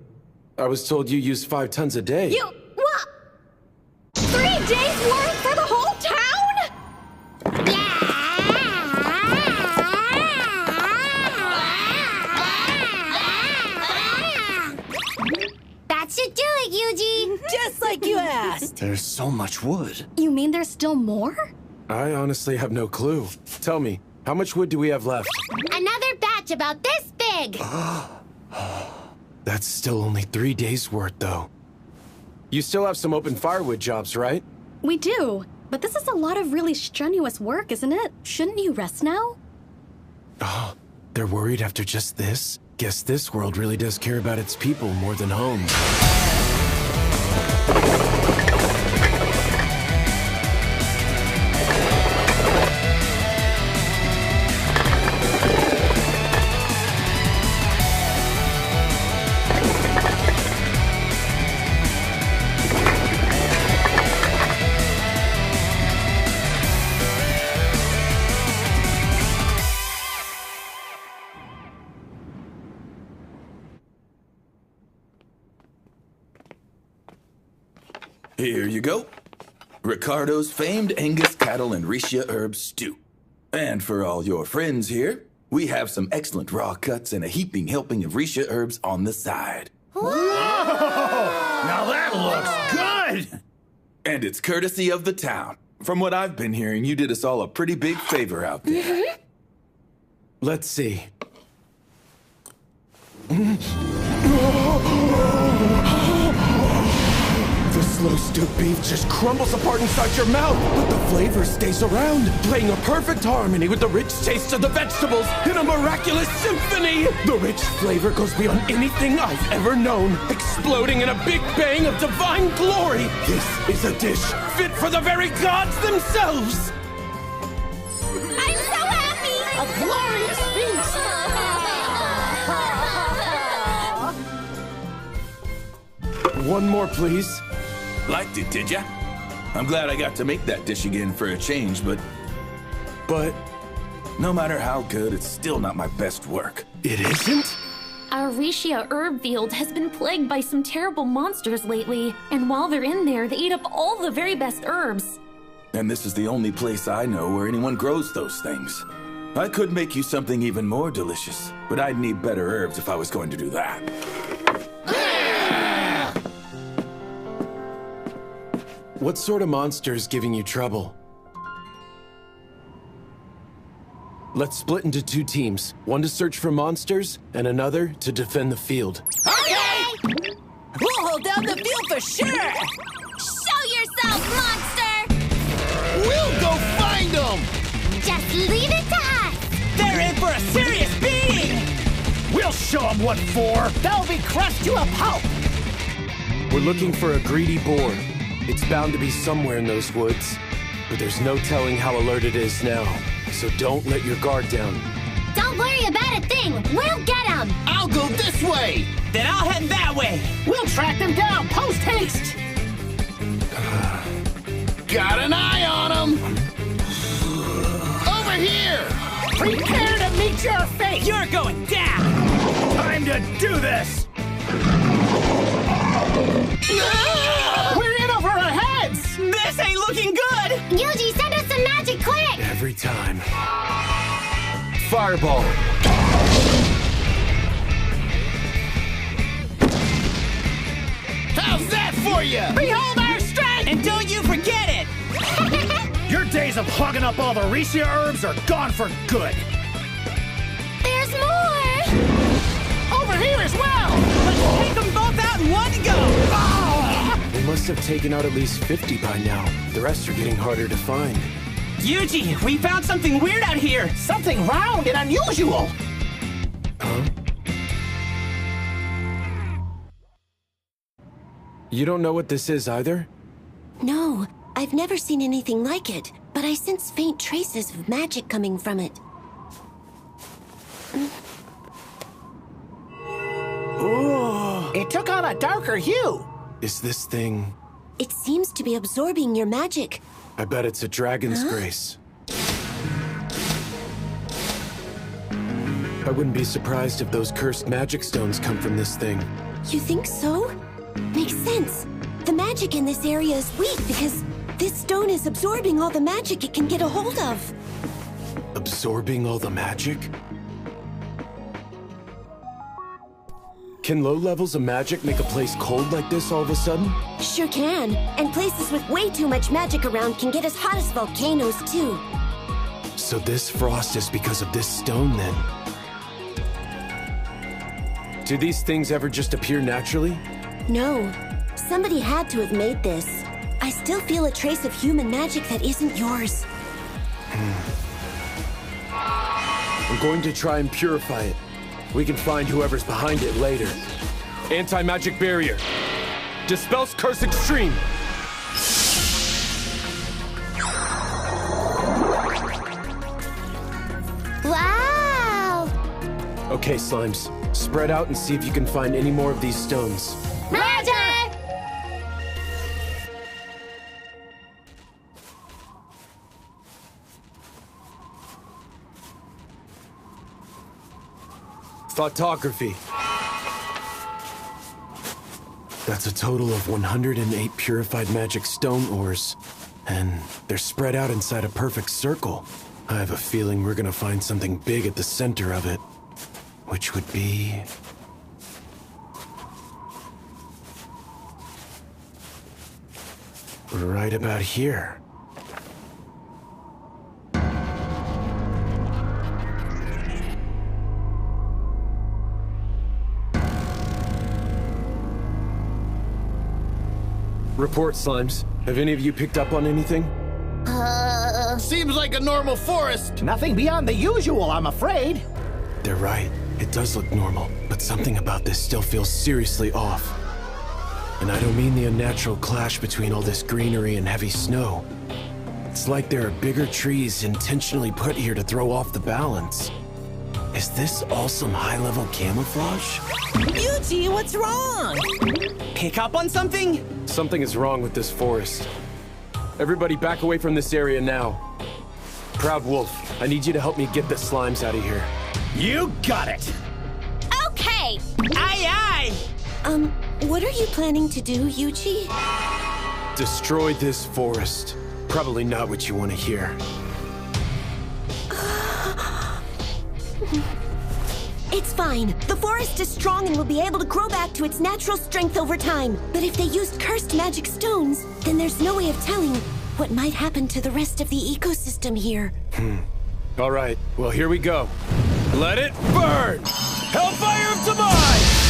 I was told you use 5 tons a day. You... what? 3 days worth for the whole town? That should do it, Yuji! Just like you asked! There's so much wood. You mean there's still more? I honestly have no clue. Tell me, how much wood do we have left? Another batch about this big! That's still only 3 days worth, though. You still have some open firewood jobs, right? We do, but this is a lot of really strenuous work, isn't it? Shouldn't you rest now? Oh, they're worried after just this? Guess this world really does care about its people more than home. Here you go. Ricardo's famed Angus cattle and Risha herb stew. And for all your friends here, we have some excellent raw cuts and a heaping helping of Risha herbs on the side. Whoa! Now that looks good! And it's courtesy of the town. From what I've been hearing, you did us all a pretty big favor out there. Let's see. The slow stewed beef just crumbles apart inside your mouth, but the flavor stays around, playing a perfect harmony with the rich taste of the vegetables in a miraculous symphony. The rich flavor goes beyond anything I've ever known, exploding in a big bang of divine glory. This is a dish fit for the very gods themselves. I'm so happy! A glorious feast! one more, please. Liked it, did ya? I'm glad I got to make that dish again for a change, but no matter how good, it's still not my best work. It isn't? Our Risha herb field has been plagued by some terrible monsters lately, and while they're in there, they eat up all the very best herbs. And this is the only place I know where anyone grows those things. I could make you something even more delicious, but I'd need better herbs if I was going to do that. What sort of monster is giving you trouble? Let's split into 2 teams. One to search for monsters, and another to defend the field. Okay! We'll hold down the field for sure! Show yourself, monster! We'll go find them! Just leave it to us! They're in for a serious beating! We'll show them what for! They'll be crushed to a pulp! We're looking for a greedy boar. It's bound to be somewhere in those woods, but there's no telling how alert it is now. So don't let your guard down. Don't worry about a thing! We'll get them! I'll go this way! Then I'll head that way! We'll track them down post-haste! Got an eye on them! Over here! Prepare to meet your fate! You're going down! Time to do this! We're in over our heads! This ain't looking good! Yuji, send us some magic quick! Every time. Fireball! How's that for you? Behold our strength! And don't you forget it! Your days of hogging up all the Risha herbs are gone for good! There's more! Over here as well! Let's take them both out in one go! Oh! We must have taken out at least 50 by now. The rest are getting harder to find. Yuji, we found something weird out here! Something round and unusual! Huh? You don't know what this is either? No, I've never seen anything like it, but I sense faint traces of magic coming from it. Ooh. It took on a darker hue. Is this thing... It seems to be absorbing your magic. I bet it's a dragon's grace. I wouldn't be surprised if those cursed magic stones come from this thing. You think so? Makes sense. The magic in this area is weak because this stone is absorbing all the magic it can get a hold of. Absorbing all the magic? Can low levels of magic make a place cold like this all of a sudden? Sure can. And places with way too much magic around can get as hot as volcanoes, too. So this frost is because of this stone, then? Do these things ever just appear naturally? No. Somebody had to have made this. I still feel a trace of human magic that isn't yours. I'm going to try and purify it. We can find whoever's behind it later. Anti-magic barrier. Dispels curse extreme. Wow! Okay, Slimes. Spread out and see if you can find any more of these stones. Roger! Thoughtography. That's a total of 108 purified magic stone ores. And they're spread out inside a perfect circle. I have a feeling we're gonna find something big at the center of it. Which would be... right about here. Report, Slimes. Have any of you picked up on anything? Seems like a normal forest. Nothing beyond the usual, I'm afraid. They're right. It does look normal, but something about this still feels seriously off. And I don't mean the unnatural clash between all this greenery and heavy snow. It's like there are bigger trees intentionally put here to throw off the balance. Is this all some high-level camouflage? Yuji, what's wrong? Pick up on something? Something is wrong with this forest. Everybody back away from this area now. Proud Wolf, I need you to help me get the slimes out of here. You got it! Okay! Aye, aye! What are you planning to do, Yuji? Destroy this forest. Probably not what you want to hear. It's fine. The forest is strong and will be able to grow back to its natural strength over time. But if they used cursed magic stones, then there's no way of telling what might happen to the rest of the ecosystem here. All right, well, here we go. Let it burn! Hellfire of Demise!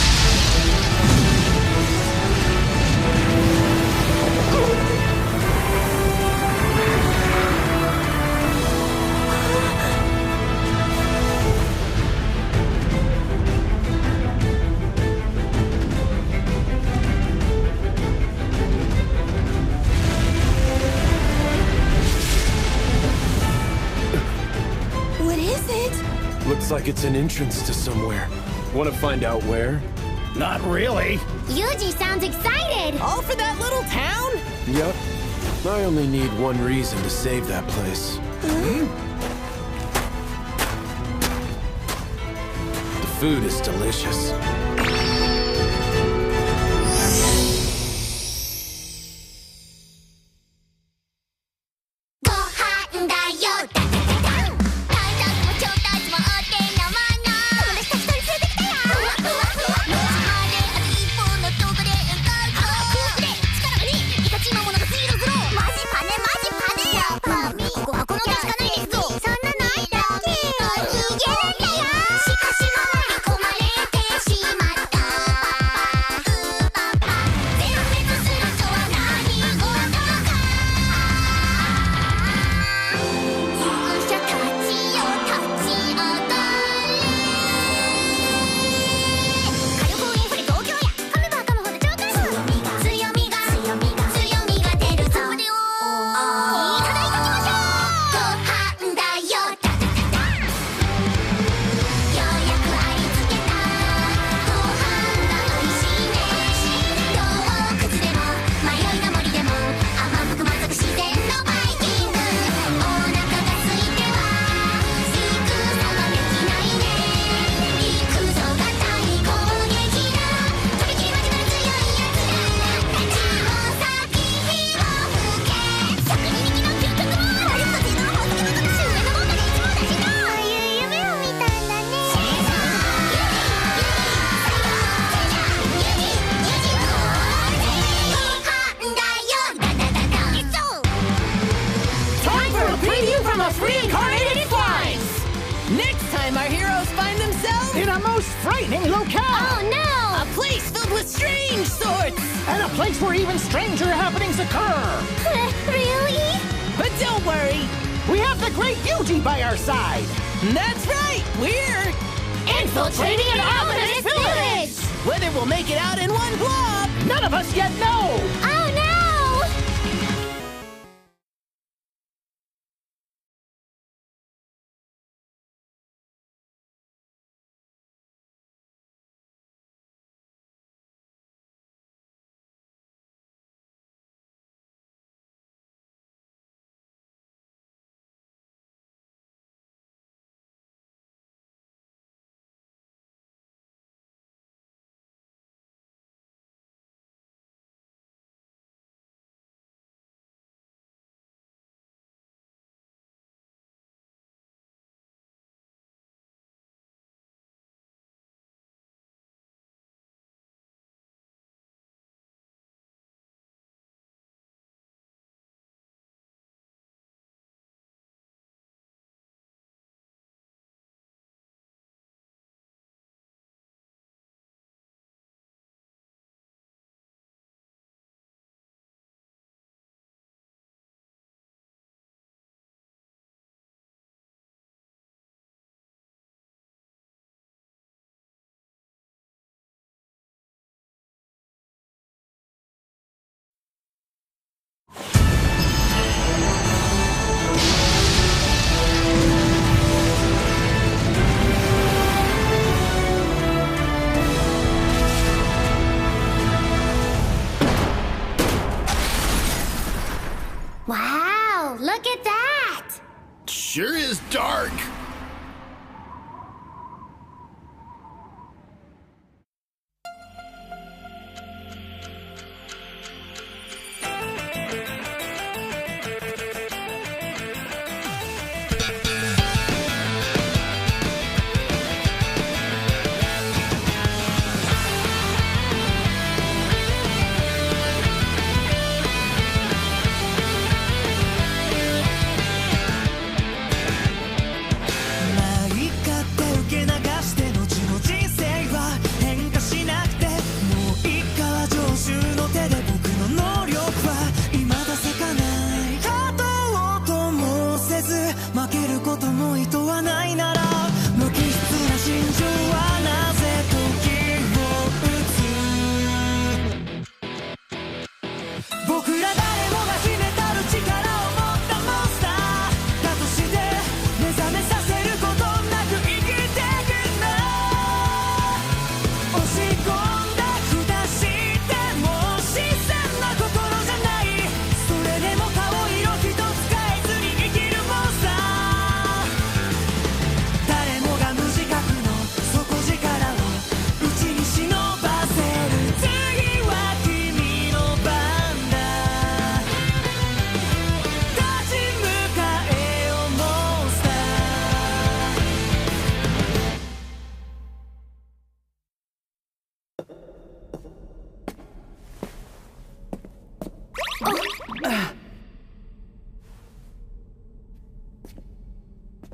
What is it? Looks like it's an entrance to somewhere. Want to find out where? Not really. Yuji sounds excited! All for that little town? Yep. I only need one reason to save that place. The food is delicious. Our heroes find themselves in a most frightening locale. Oh no! A place filled with strange sorts. And a place where even stranger happenings occur. Really? But don't worry. We have the great Yuji by our side. That's right. We're infiltrating an ominous village. Whether we'll make it out in one blob, none of us yet know. Oh no!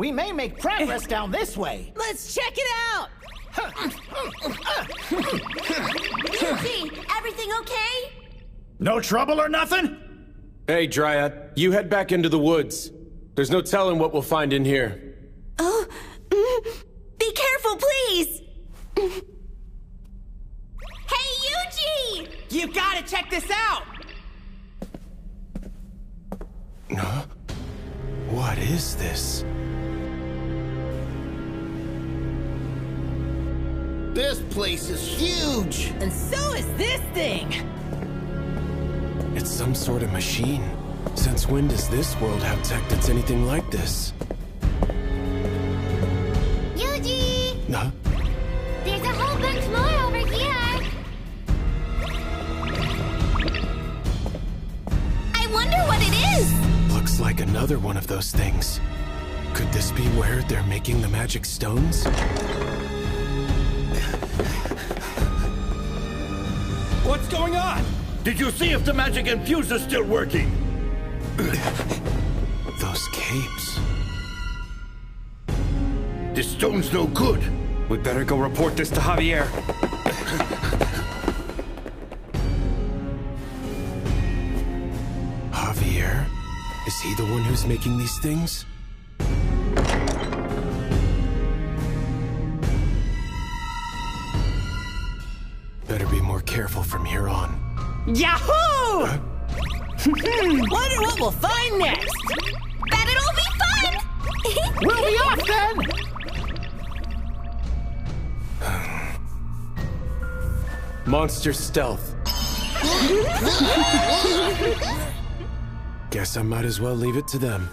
We may make progress down this way. Let's check it out! Yuji, everything okay? No trouble or nothing? Hey, Dryad, you head back into the woods. There's no telling what we'll find in here. Oh, be careful, please! Hey, Yuji! You gotta check this out! Huh? What is this? This place is huge! And so is this thing! It's some sort of machine. Since when does this world have tech that's anything like this? Yuji! Huh? There's a whole bunch more over here. I wonder what it is! Looks like another one of those things. Could this be where they're making the magic stones? What's going on? Did you see if the magic infuser's still working? Those capes. This stone's no good. We better go report this to Javier. Javier? Is he the one who's making these things? Better be more careful from here on. Yahoo! Wonder what we'll find next! Bet it'll be fun! We'll be off then! Monster stealth. Guess I might as well leave it to them.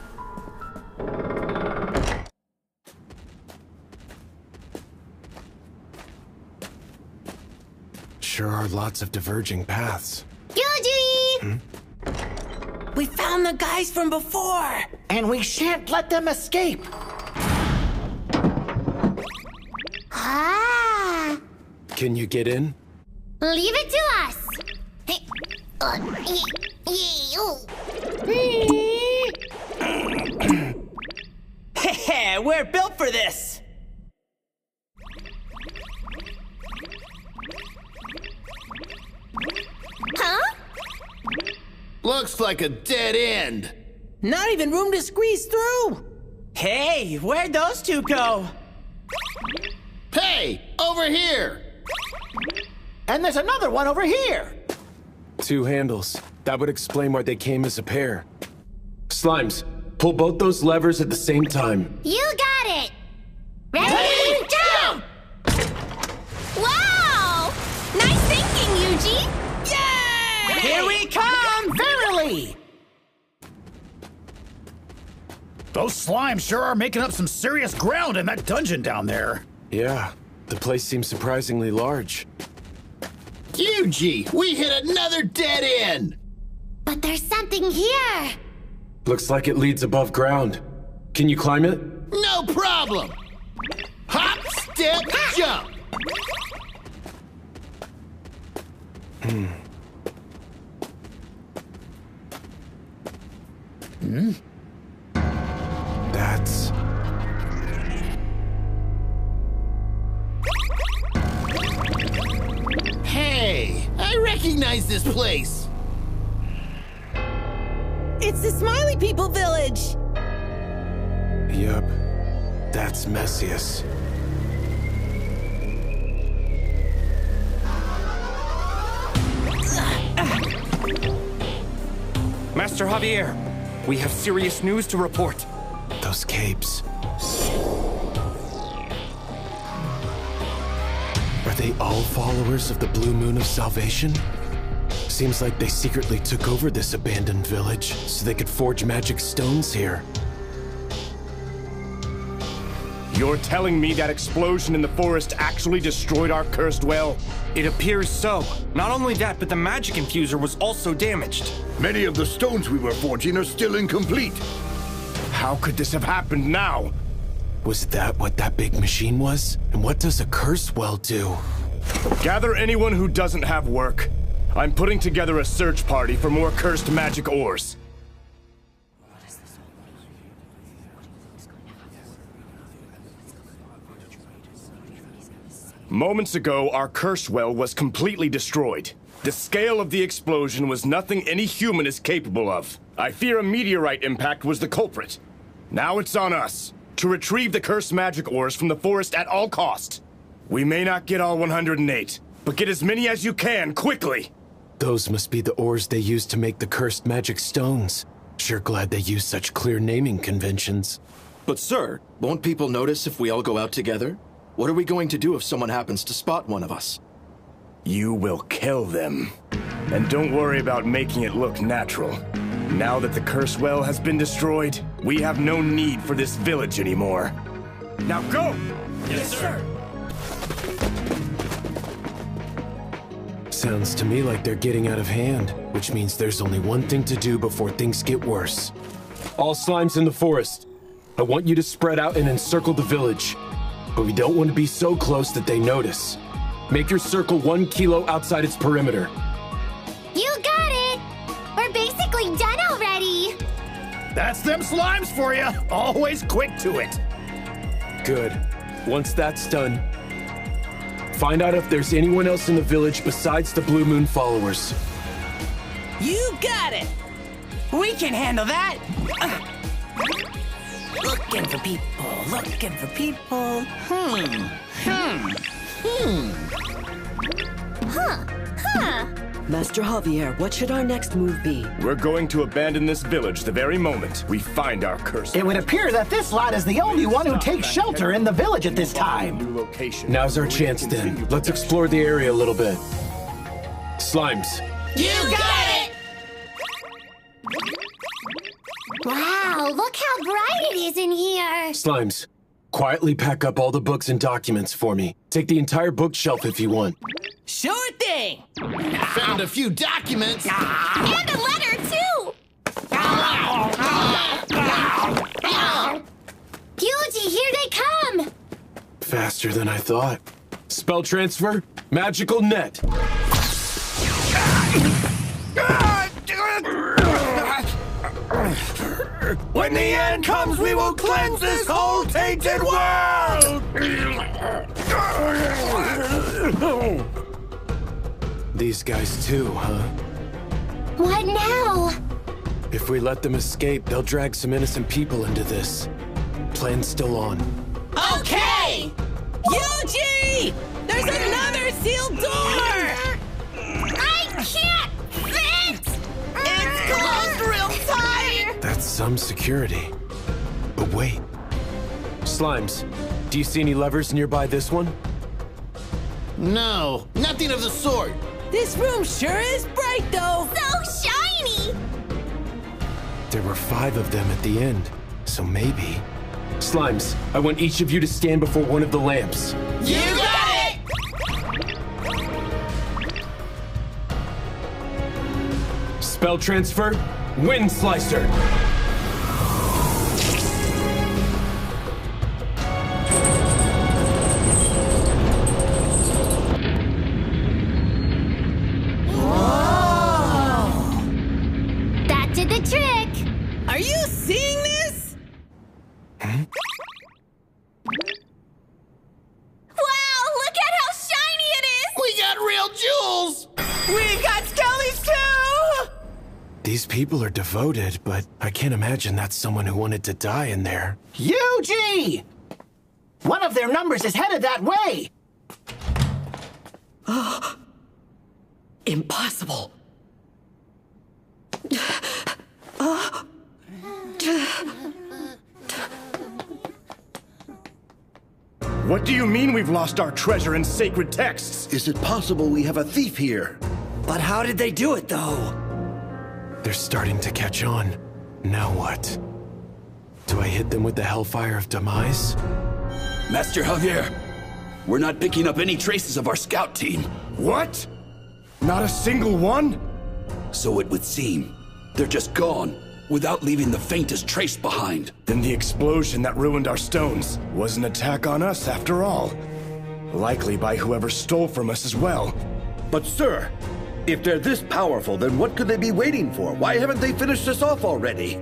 Sure are lots of diverging paths. Yuji! We found the guys from before! And we shan't let them escape. Ah! Can you get in? Leave it to us! Heh, we're built for this! Huh? Looks like a dead end. Not even room to squeeze through! Hey, where'd those two go? Hey, over here! And there's another one over here. 2 handles. That would explain why they came as a pair. Slimes, pull both those levers at the same time. You got it! Ready, jump! Wow! Nice thinking, Yuji! Yay! Here we come! Verily! Those slimes sure are making up some serious ground in that dungeon down there. Yeah, the place seems surprisingly large. Yuji, we hit another dead end! But there's something here! Looks like it leads above ground. Can you climb it? No problem! Hop, step, jump! That's... Hey, I recognize this place! It's the Smiley People Village! Yup. That's Messius. Master Javier, we have serious news to report. Those capes. Are they all followers of the Blue Moon of Salvation? Seems like they secretly took over this abandoned village so they could forge magic stones here. You're telling me that explosion in the forest actually destroyed our cursed well? It appears so. Not only that, but the magic infuser was also damaged. Many of the stones we were forging are still incomplete. How could this have happened now? Was that what that big machine was? And what does a curse well do? Gather anyone who doesn't have work. I'm putting together a search party for more cursed magic ores. Moments ago, our curse well was completely destroyed. The scale of the explosion was nothing any human is capable of. I fear a meteorite impact was the culprit. Now it's on us to retrieve the cursed magic ores from the forest at all cost. We may not get all 108, but get as many as you can, quickly! Those must be the ores they used to make the cursed magic stones. Sure glad they use such clear naming conventions. But sir, won't people notice if we all go out together? What are we going to do if someone happens to spot one of us? You will kill them. And don't worry about making it look natural. Now that the curse well has been destroyed, we have no need for this village anymore. Now go! Yes, sir! Sounds to me like they're getting out of hand, which means there's only one thing to do before things get worse. All slimes in the forest. I want you to spread out and encircle the village. But we don't want to be so close that they notice. Make your circle 1 kilo outside its perimeter. You got it! We're basically done already! That's them slimes for you! Always quick to it! Good. Once that's done, find out if there's anyone else in the village besides the Blue Moon followers. You got it! We can handle that! Looking for people, looking for people. Master Javier, what should our next move be? We're going to abandon this village the very moment we find our curse. It would appear that this lot is the only one who takes shelter in the village at this time. Now's our chance then. Let's explore the area a little bit. Slimes. You got it! Wow, look how bright it is in here! Slimes, quietly pack up all the books and documents for me. Take the entire bookshelf if you want. Sure thing! Found a few documents. And a letter, too! Yuji, here they come! Faster than I thought. Spell transfer, magical net. When the end comes, we will cleanse this whole tainted world! These guys too, huh? What now? If we let them escape, they'll drag some innocent people into this. Plan's still on. Okay! Yuji! There's another sealed door! I can't fit! It's closed real tight! That's some security. But wait. Slimes, do you see any levers nearby this one? No, nothing of the sort. This room sure is bright, though! So shiny! There were 5 of them at the end, so maybe... Slimes, I want each of you to stand before one of the lamps. You got it! Spell transfer, Wind Slicer. That did the trick! Are you seeing this? Wow, look at how shiny it is! We got real jewels! We got skellies too! These people are devoted, but I can't imagine that's someone who wanted to die in there. Yuji! One of their numbers is headed that way! Impossible. What do you mean we've lost our treasure and sacred texts? Is it possible we have a thief here? But how did they do it, though? They're starting to catch on. Now what? Do I hit them with the Hellfire of Demise? Master Javier, we're not picking up any traces of our scout team. What? Not a single one? So it would seem. They're just gone, without leaving the faintest trace behind. Then the explosion that ruined our stones was an attack on us after all. Likely by whoever stole from us as well. But sir, if they're this powerful, then what could they be waiting for? Why haven't they finished us off already?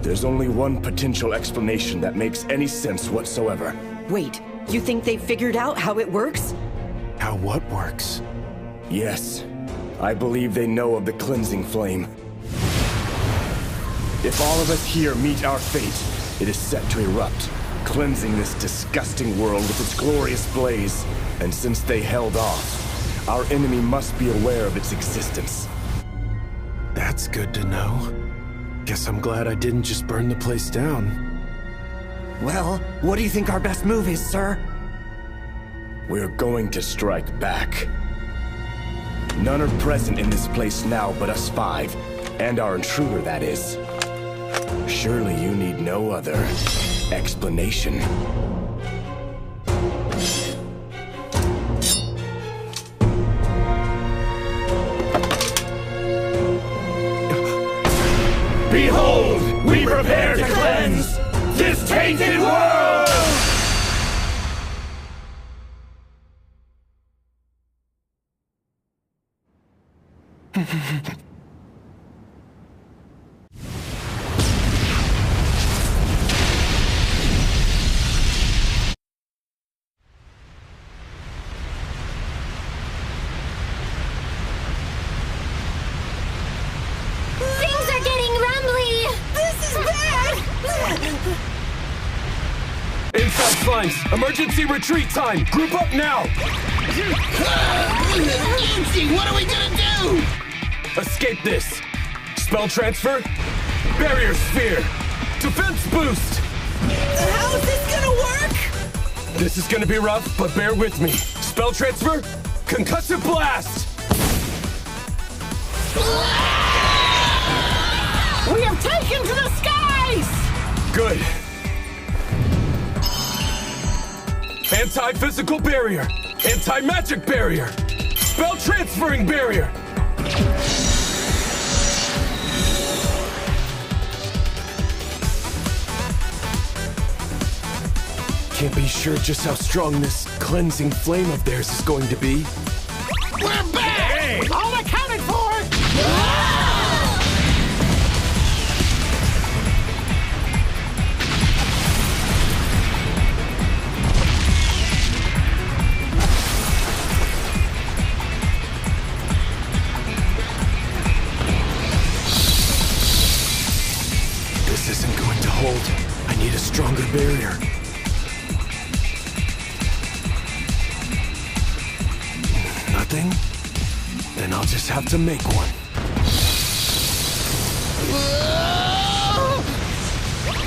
There's only one potential explanation that makes any sense whatsoever. Wait, you think they figured out how it works? How what works? Yes. I believe they know of the cleansing flame. If all of us here meet our fate, it is set to erupt, cleansing this disgusting world with its glorious blaze. And since they held off, our enemy must be aware of its existence. That's good to know. Guess I'm glad I didn't just burn the place down. Well, what do you think our best move is, sir? We're going to strike back. None are present in this place now but us five, and our intruder, that is. Surely you need no other explanation. Behold, we prepare to cleanse this tainted world! Things are getting rumbly! This is bad! Inside slimes, emergency retreat time. Group up now. Eugene, what are we gonna do? Escape this. Spell transfer. Barrier sphere. Defense boost. How's this gonna work? This is gonna be rough, but bear with me. Spell transfer. Concussive blast. We have taken to the skies! Good. Anti-physical barrier. Anti-magic barrier. Spell transferring barrier. Can't be sure just how strong this cleansing flame of theirs is going to be. We're back! Hey. All accounted for! This isn't going to hold. I need a stronger barrier. Nothing? Then I'll just have to make one.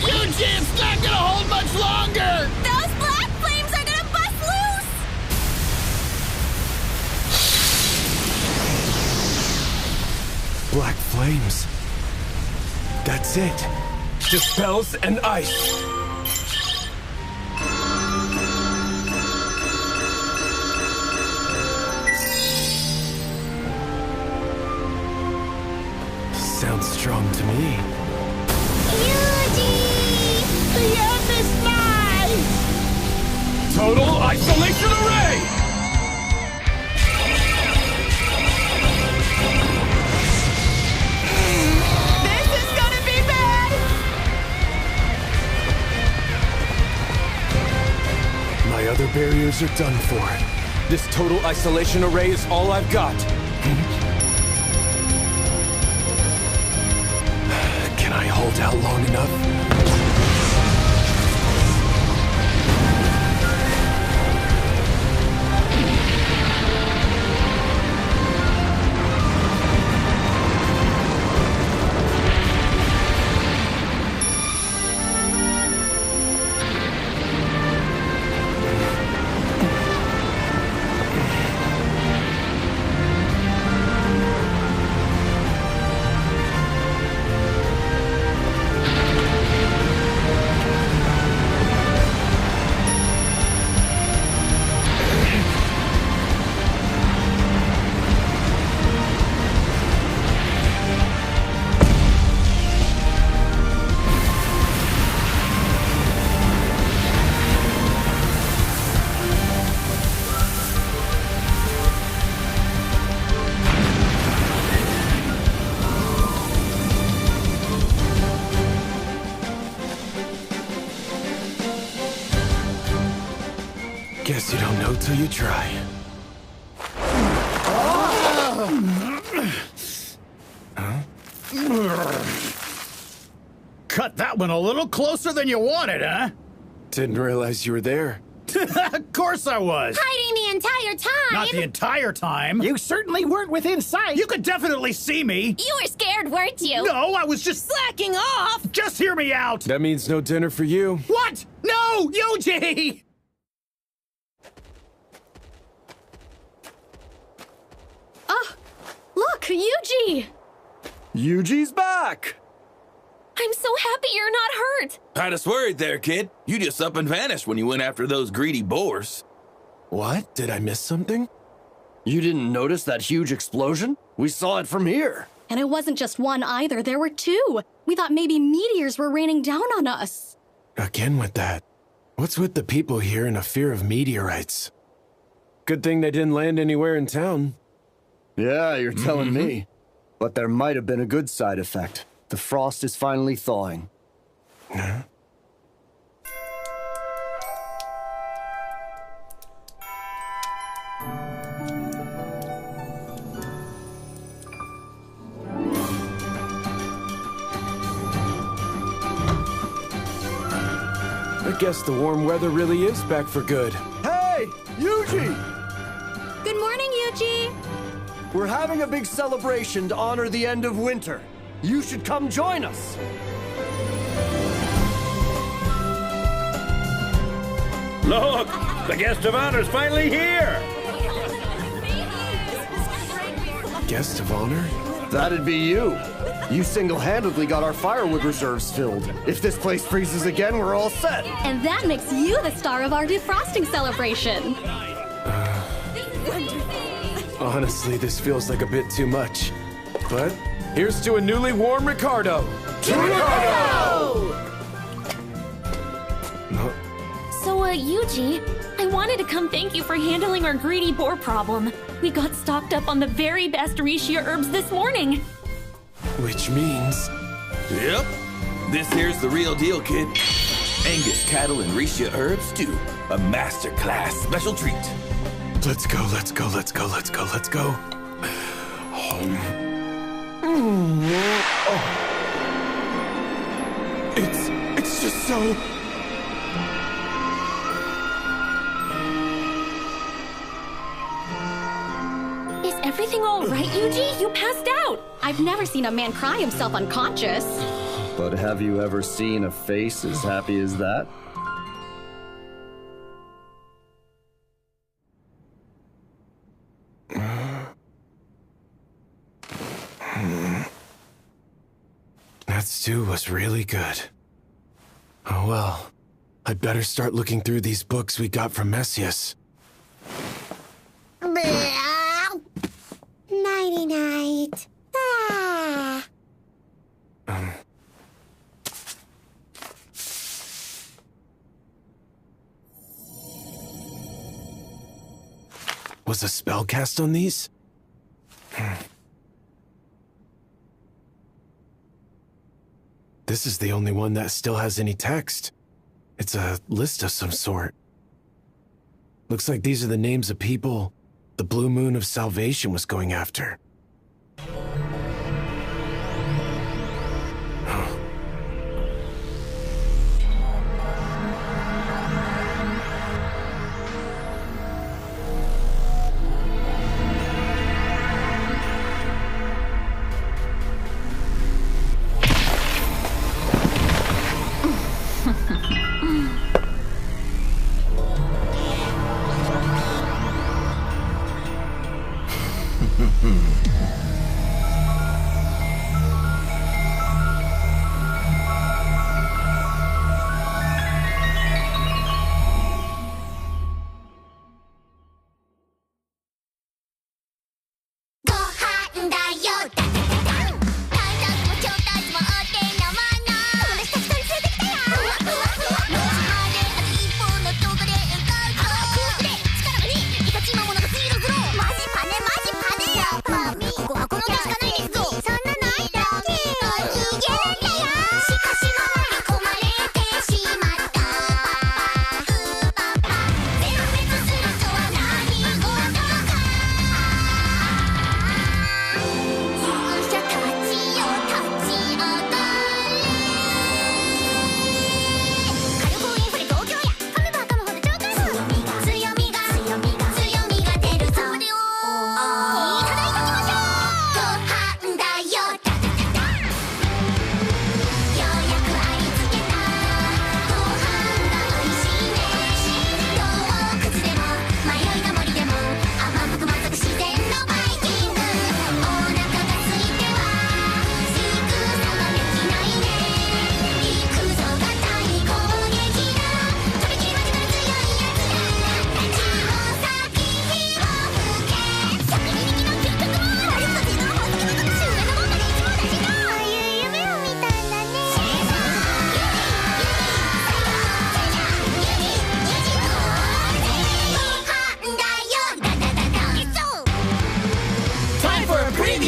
Eugene's not gonna hold much longer! Those black flames are gonna bust loose! Black flames. That's it. Just spells and ice. Sounds strong to me. Eugene! The end is nigh! Total isolation array! This is gonna be bad! My other barriers are done for. This total isolation array is all I've got. Can I hold out long enough? Guess you don't know till you try. Cut that one a little closer than you wanted, huh? Didn't realize you were there. Of course I was. Hiding the entire time. Not the entire time. You certainly weren't within sight. You could definitely see me. You were scared, weren't you? No, I was just slacking off. Just hear me out. That means no dinner for you. What? No, Yuji! Oh, look, Yuji! Yuji's back! I'm so happy you're not hurt. Had us worried there, kid. You just up and vanished when you went after those greedy boars. What? Did I miss something? You didn't notice that huge explosion? We saw it from here. And it wasn't just one either, there were two. We thought maybe meteors were raining down on us. Again with that. What's with the people here and a fear of meteorites? Good thing they didn't land anywhere in town. Yeah, you're telling me. But there might have been a good side effect. The frost is finally thawing. Huh? I guess the warm weather really is back for good. Hey, Yuji! Good morning, Yuji! We're having a big celebration to honor the end of winter. You should come join us. Look, the guest of honor's finally here. Guest of honor? That'd be you. You single-handedly got our firewood reserves filled. If this place freezes again, we're all set. And that makes you the star of our defrosting celebration. Honestly, this feels like a bit too much. But here's to a newly warm Ricardo. To Ricardo! So, Yuji, I wanted to come thank you for handling our greedy boar problem. We got stocked up on the very best Rishia herbs this morning. Which means... Yep. This here's the real deal, kid. Angus cattle and Rishia herbs stew. A masterclass special treat. Let's go, let's go, let's go, let's go, let's go. Home. Oh. It's just so... Is everything all right, Yuji? You passed out. I've never seen a man cry himself unconscious. But have you ever seen a face as happy as that? That stew was really good. Oh well, I'd better start looking through these books we got from Messias. Nighty-night. Ah. Was a spell cast on these? This is the only one that still has any text. It's a list of some sort. Looks like these are the names of people the Blue Moon of Salvation was going after.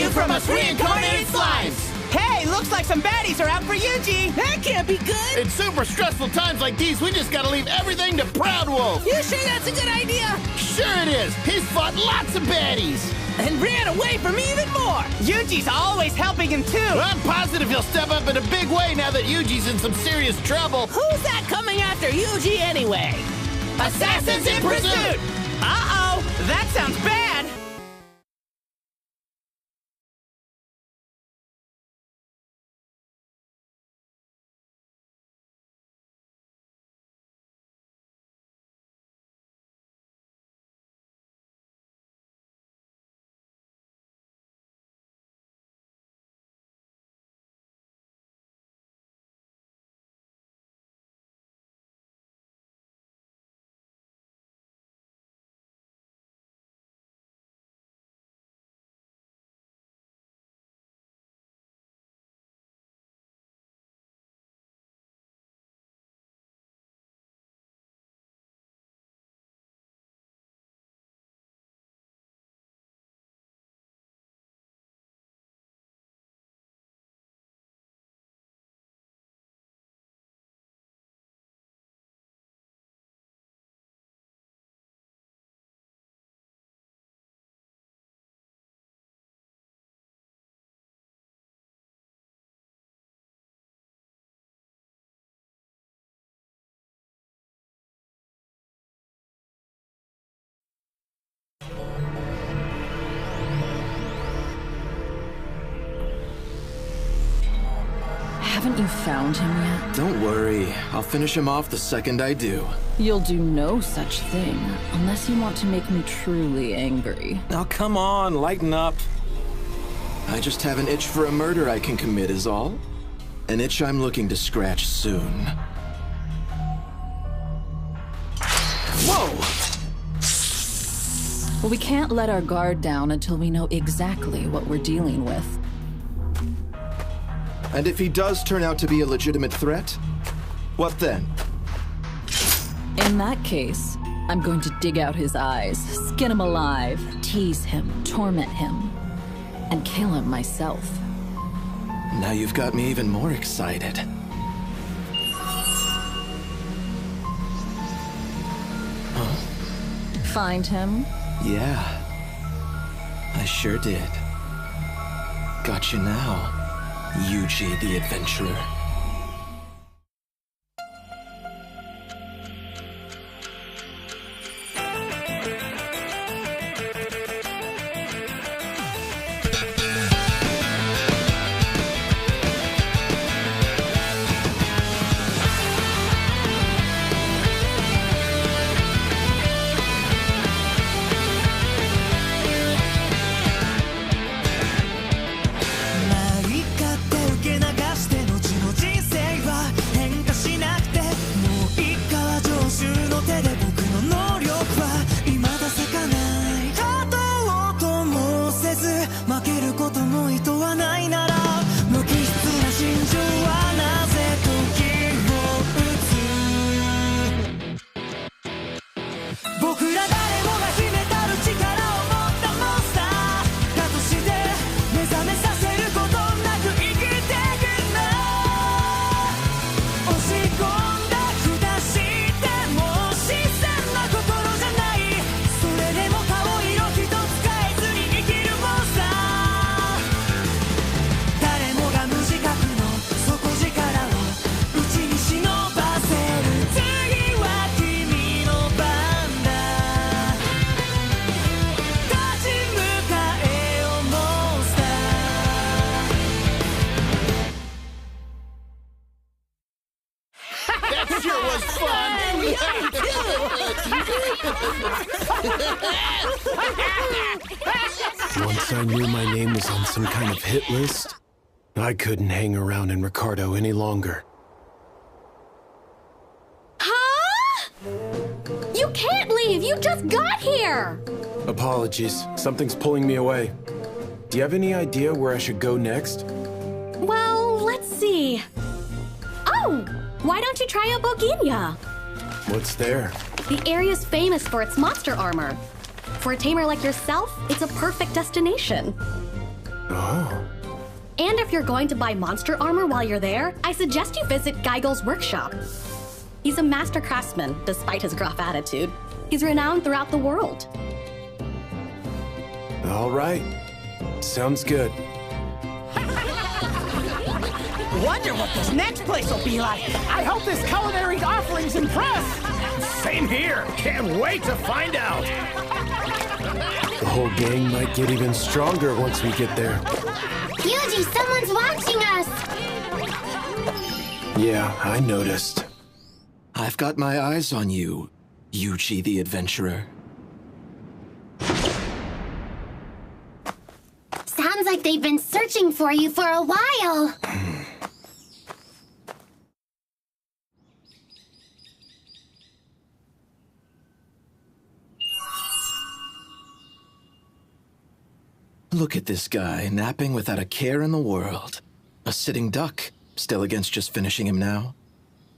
you from us reincarnated slimes! Hey, looks like some baddies are out for Yuji! That can't be good! In super stressful times like these, we just gotta leave everything to Proud Wolf! You sure that's a good idea? Sure it is! He's fought lots of baddies! And ran away from even more! Yuji's always helping him too! I'm positive he'll step up in a big way now that Yuji's in some serious trouble! Who's that coming after Yuji anyway? Assassins in pursuit! Uh-oh! That sounds bad! Haven't you found him yet? Don't worry. I'll finish him off the second I do. You'll do no such thing, unless you want to make me truly angry. Now come on, lighten up. I just have an itch for a murder I can commit is all. An itch I'm looking to scratch soon. Whoa! Well, we can't let our guard down until we know exactly what we're dealing with. And if he does turn out to be a legitimate threat, what then? In that case, I'm going to dig out his eyes, skin him alive, tease him, torment him, and kill him myself. Now you've got me even more excited. Huh? Find him? Yeah. I sure did. Got you now, Yuji the Adventurer. Once I knew my name was on some kind of hit list, I couldn't hang around in Ricardo any longer. Huh? You can't leave! You just got here! Apologies. Something's pulling me away. Do you have any idea where I should go next? Well, let's see. Oh! Why don't you try out Boginia? What's there? The area's famous for its monster armor. For a tamer like yourself, it's a perfect destination. Oh. And if you're going to buy monster armor while you're there, I suggest you visit Geigel's workshop. He's a master craftsman, despite his gruff attitude. He's renowned throughout the world. All right. Sounds good. Wonder what this next place will be like. I hope this culinary offerings impress. Same here. Can't wait to find out. The whole gang might get even stronger once we get there. Yuji, someone's watching us! Yeah, I noticed. I've got my eyes on you, Yuji the Adventurer. Sounds like they've been searching for you for a while. Look at this guy, napping without a care in the world. A sitting duck. Still against just finishing him now?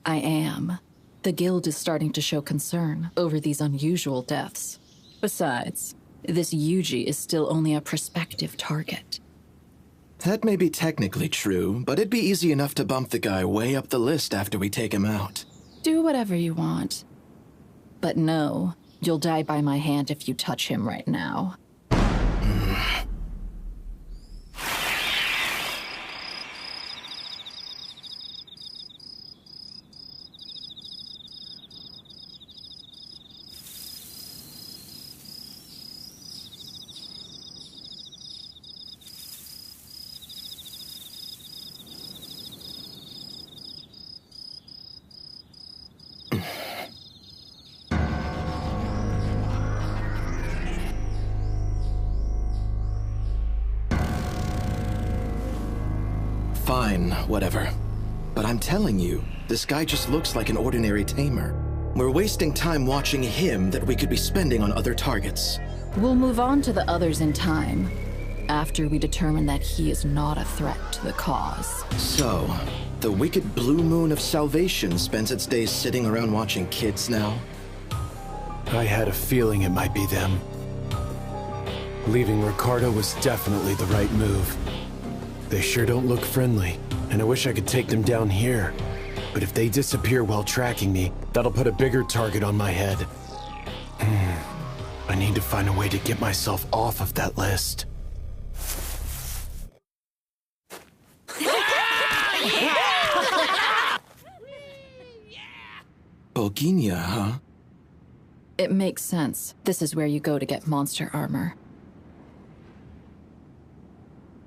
I am. The guild is starting to show concern over these unusual deaths. Besides, this Yuji is still only a prospective target. That may be technically true, but it'd be easy enough to bump the guy way up the list after we take him out. Do whatever you want. But no, you'll die by my hand if you touch him right now. Fine, whatever. But I'm telling you, this guy just looks like an ordinary tamer. We're wasting time watching him that we could be spending on other targets. We'll move on to the others in time, after we determine that he is not a threat to the cause. So, the wicked blue moon of salvation spends its days sitting around watching kids now? I had a feeling it might be them. Leaving Ricardo was definitely the right move. They sure don't look friendly, and I wish I could take them down here. But if they disappear while tracking me, that'll put a bigger target on my head. I need to find a way to get myself off of that list. Boginia, huh? It makes sense. This is where you go to get monster armor.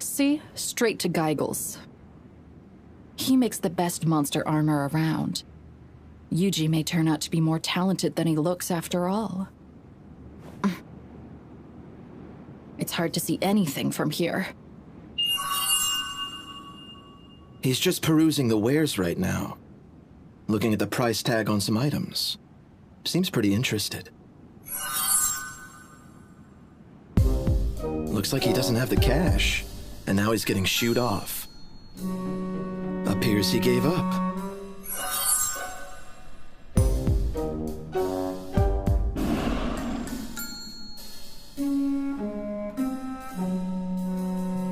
See? Straight to Geigel's. He makes the best monster armor around. Yuji may turn out to be more talented than he looks after all. It's hard to see anything from here. He's just perusing the wares right now. Looking at the price tag on some items. Seems pretty interested. Looks like he doesn't have the cash. And now he's getting shooed off. Appears he gave up.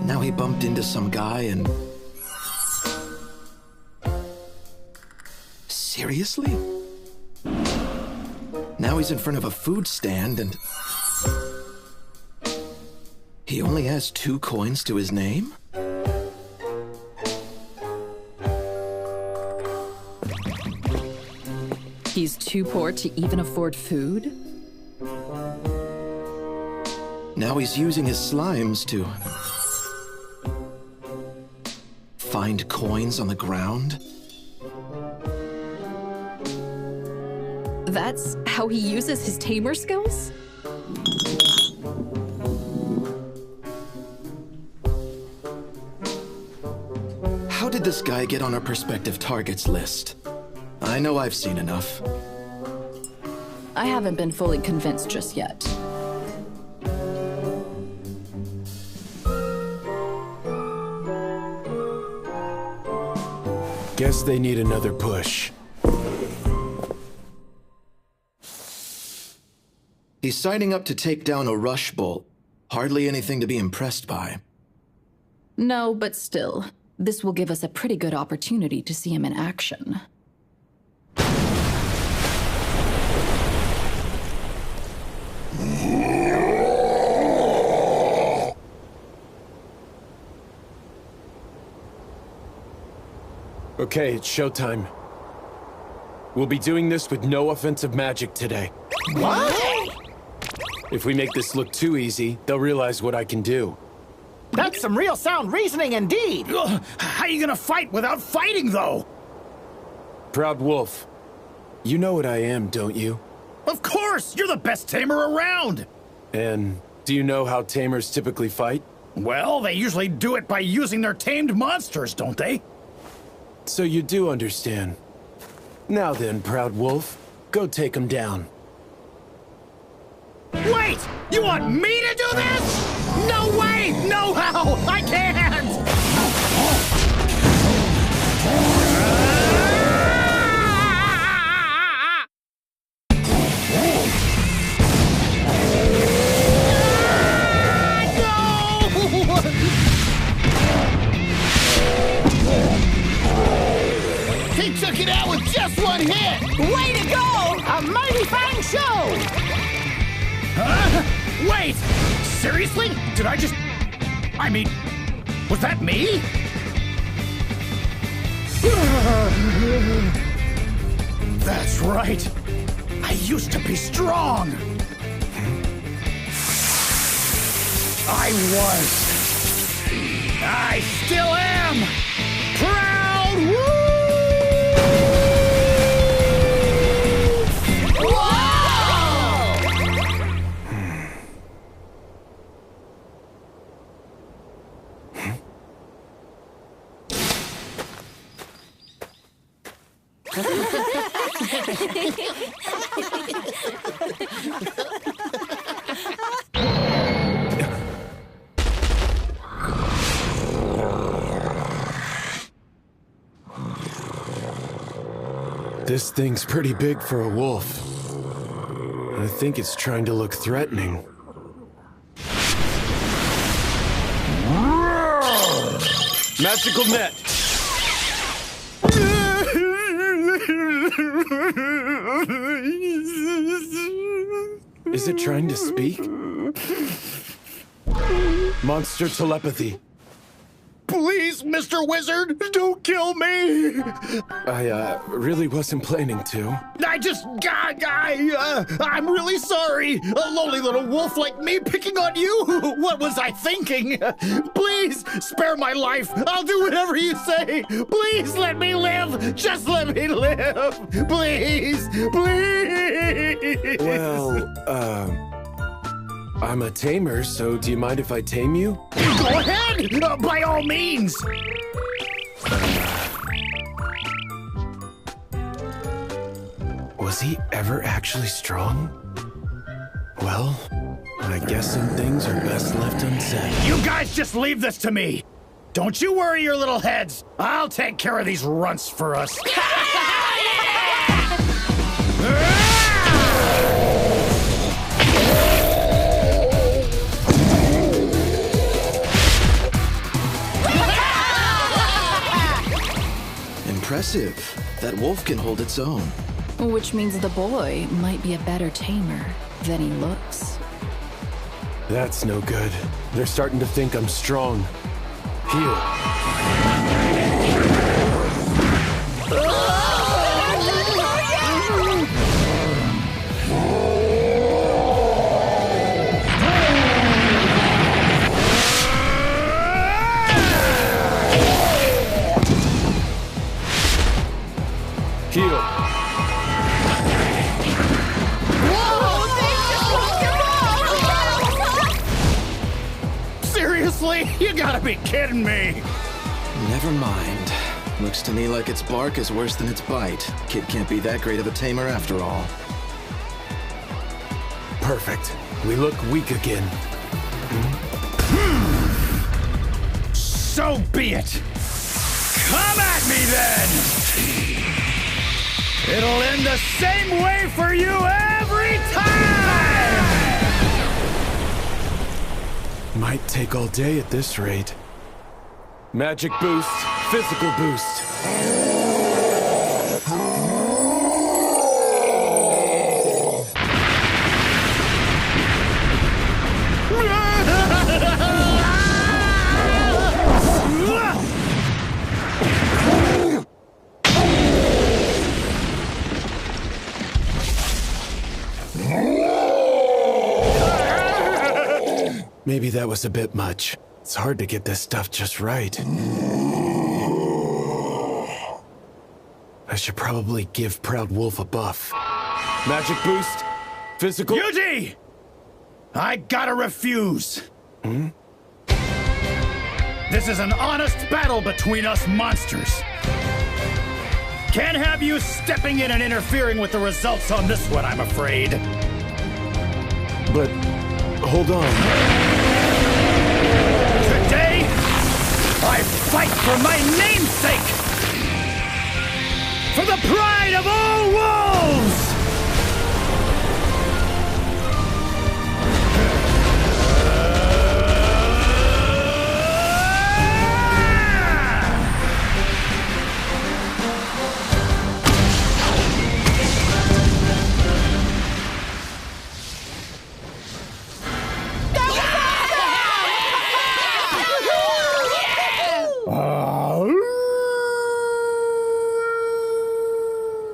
Now he bumped into some guy and... Seriously? Now he's in front of a food stand and... He only has 2 coins to his name? He's too poor to even afford food? Now he's using his slimes to... find coins on the ground? That's how he uses his tamer skills? How did this guy get on our prospective targets list? I know I've seen enough. I haven't been fully convinced just yet. Guess they need another push. He's signing up to take down a rush bolt. Hardly anything to be impressed by. No, but still, this will give us a pretty good opportunity to see him in action. Okay, it's showtime. We'll be doing this with no offensive magic today. What? If we make this look too easy, they'll realize what I can do. That's some real sound reasoning indeed. How are you gonna fight without fighting, though? Proud Wolf, you know what I am, don't you? Of course! You're the best tamer around! And do you know how tamers typically fight? Well, they usually do it by using their tamed monsters, don't they? So you do understand. Now then, Proud Wolf, go take him down. Wait! You want me to do this? No way! No how! I can't! He took it out with just one hit! Way to go! A mighty fine show! Wait! Seriously? Did I just... I mean, was that me? That's right. I used to be strong. I was. I still am. Proud Wolf! This thing's pretty big for a wolf. I think it's trying to look threatening. Magical net! Is it trying to speak? Monster telepathy. Please, Mr. Wizard, don't kill me! I, really wasn't planning to. I'm really sorry. A lonely little wolf like me picking on you? What was I thinking? Please, spare my life. I'll do whatever you say. Please let me live. Just let me live. Please, please. Well, I'm a tamer, so do you mind if I tame you? Go ahead! By all means! Was he ever actually strong? Well, I guess some things are best left unsaid. You guys just leave this to me! Don't you worry your little heads! I'll take care of these runts for us. Impressive. That wolf can hold its own. Which means the boy might be a better tamer than he looks. That's no good. They're starting to think I'm strong. Heal. Heal. Seriously? You gotta be kidding me! Never mind. Looks to me like its bark is worse than its bite. Kid can't be that great of a tamer after all. Perfect. We look weak again. So be it! Come at me then! It'll end the same way for you every time! Might take all day at this rate. Magic boost, physical boost. Maybe that was a bit much. It's hard to get this stuff just right. I should probably give Proud Wolf a buff. Magic boost, physical... Yuji! I gotta refuse. Hmm? This is an honest battle between us monsters. Can't have you stepping in and interfering with the results on this one, I'm afraid. But, hold on. Today, I fight for my namesake! For the pride of all wolves!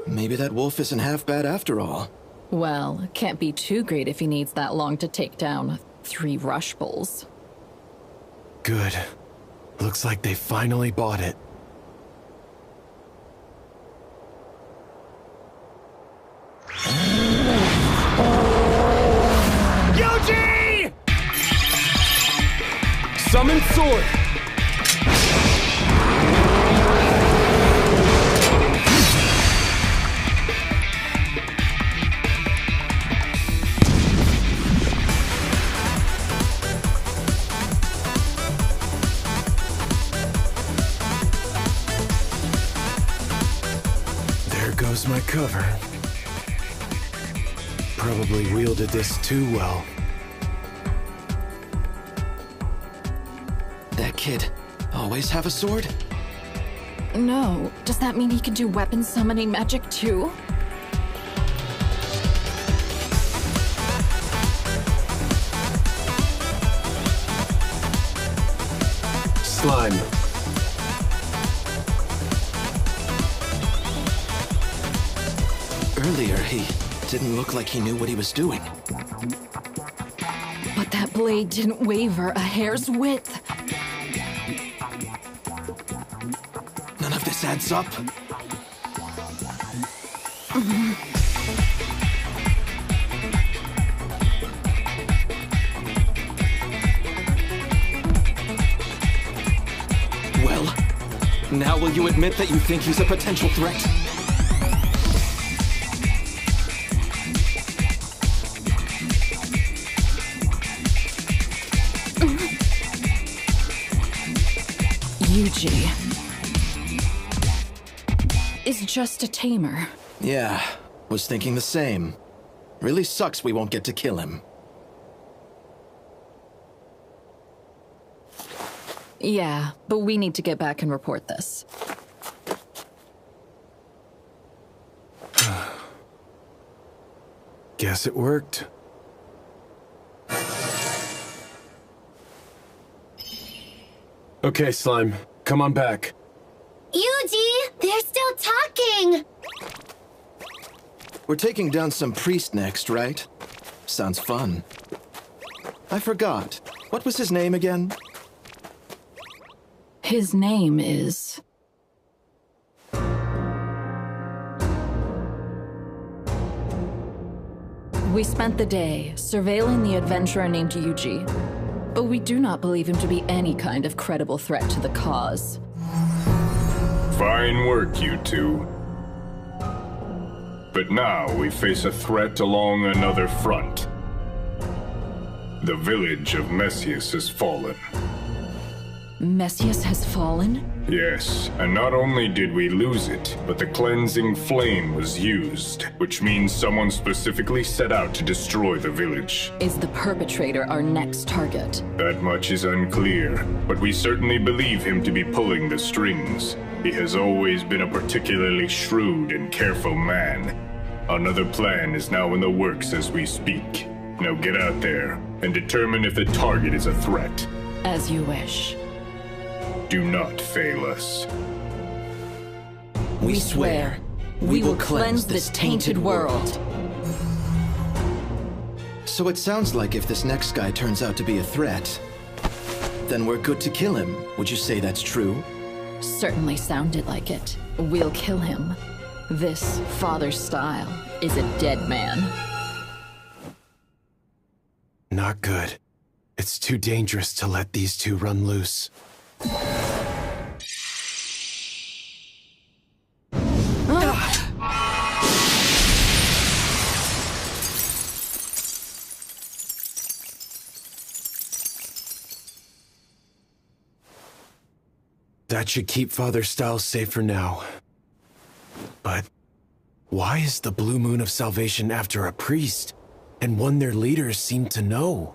Maybe that wolf isn't half bad after all. Well, it can't be too great if he needs that long to take down 3 rush bulls. Good. Looks like they finally bought it. Yuji! Summon sword! Goes my cover. Probably wielded this too well. That kid always have a sword? No. Does that mean he can do weapon summoning magic too? Slime. Earlier, he didn't look like he knew what he was doing. But that blade didn't waver a hair's width. None of this adds up. Well, now will you admit that you think he's a potential threat? Yuji is just a tamer. Yeah, was thinking the same. Really sucks we won't get to kill him. Yeah, but we need to get back and report this. Guess it worked. Okay, Slime. Come on back. Yuji! They're still talking! We're taking down some priest next, right? Sounds fun. I forgot. What was his name again? His name is... We spent the day surveilling the adventurer named Yuji, but we do not believe him to be any kind of credible threat to the cause. Fine work, you two. But now we face a threat along another front. The village of Messias has fallen. Messias has fallen? Yes, and not only did we lose it, but the cleansing flame was used, which means someone specifically set out to destroy the village. Is the perpetrator our next target? That much is unclear, but we certainly believe him to be pulling the strings. He has always been a particularly shrewd and careful man. Another plan is now in the works as we speak. Now get out there and determine if the target is a threat. As you wish. Do not fail us. We swear, we will cleanse this tainted world. So it sounds like if this next guy turns out to be a threat, then we're good to kill him. Would you say that's true? Certainly sounded like it. We'll kill him. This father style is a dead man. Not good. It's too dangerous to let these two run loose. That should keep Father Styles safe for now. But why is the Blue Moon of Salvation after a priest, and one their leaders seem to know?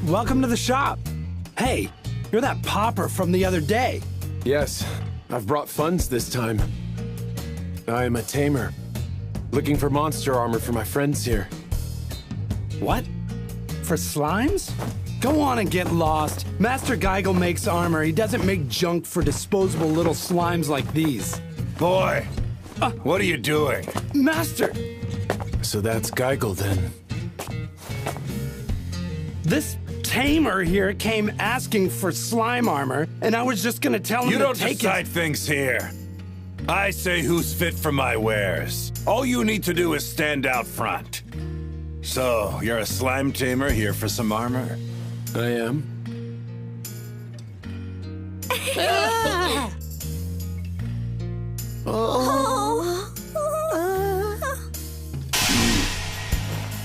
Welcome to the shop. Hey, you're that pauper from the other day. Yes, I've brought funds this time. I am a tamer, looking for monster armor for my friends here. What? For slimes? Go on and get lost. Master Geigel makes armor. He doesn't make junk for disposable little slimes like these. Boy, what are you doing? Master! So that's Geigel then. This tamer here came asking for slime armor, and I was just gonna tell him You to don't take decide things here. I say who's fit for my wares. All you need to do is stand out front. So, you're a slime tamer here for some armor? I am.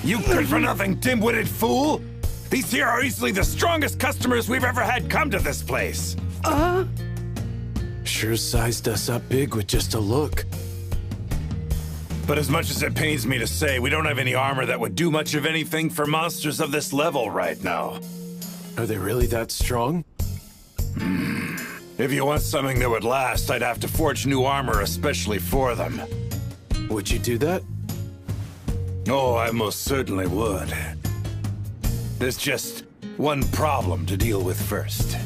You good-for-nothing, dim-witted fool! These here are easily the strongest customers we've ever had come to this place. Sure sized us up big with just a look. But as much as it pains me to say, we don't have any armor that would do much of anything for monsters of this level right now. Are they really that strong? If you want something that would last, I'd have to forge new armor especially for them. Would you do that? Oh, I most certainly would. There's just one problem to deal with first.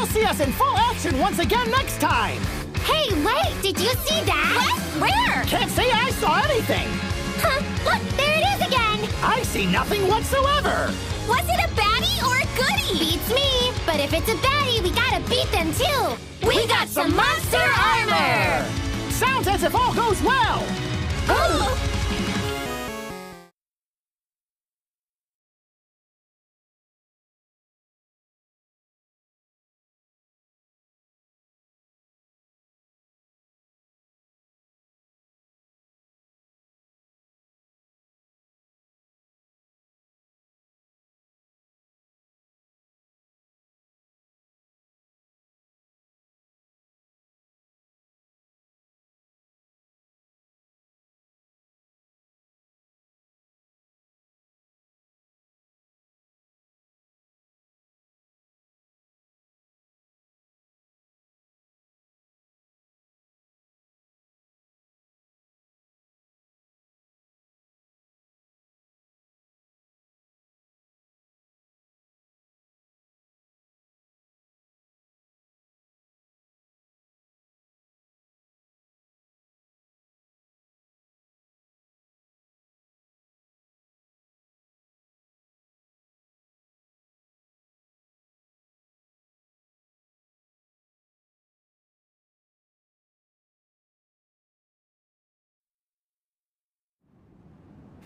see us in full action once again next time! Hey, wait! Did you see that? What? Where? Can't say I saw anything! Huh, look, there it is again! I see nothing whatsoever! Was it a baddie or a goodie? Beats me, but if it's a baddie, we gotta beat them too! We got some monster armor! Sounds as if all goes well! Oh!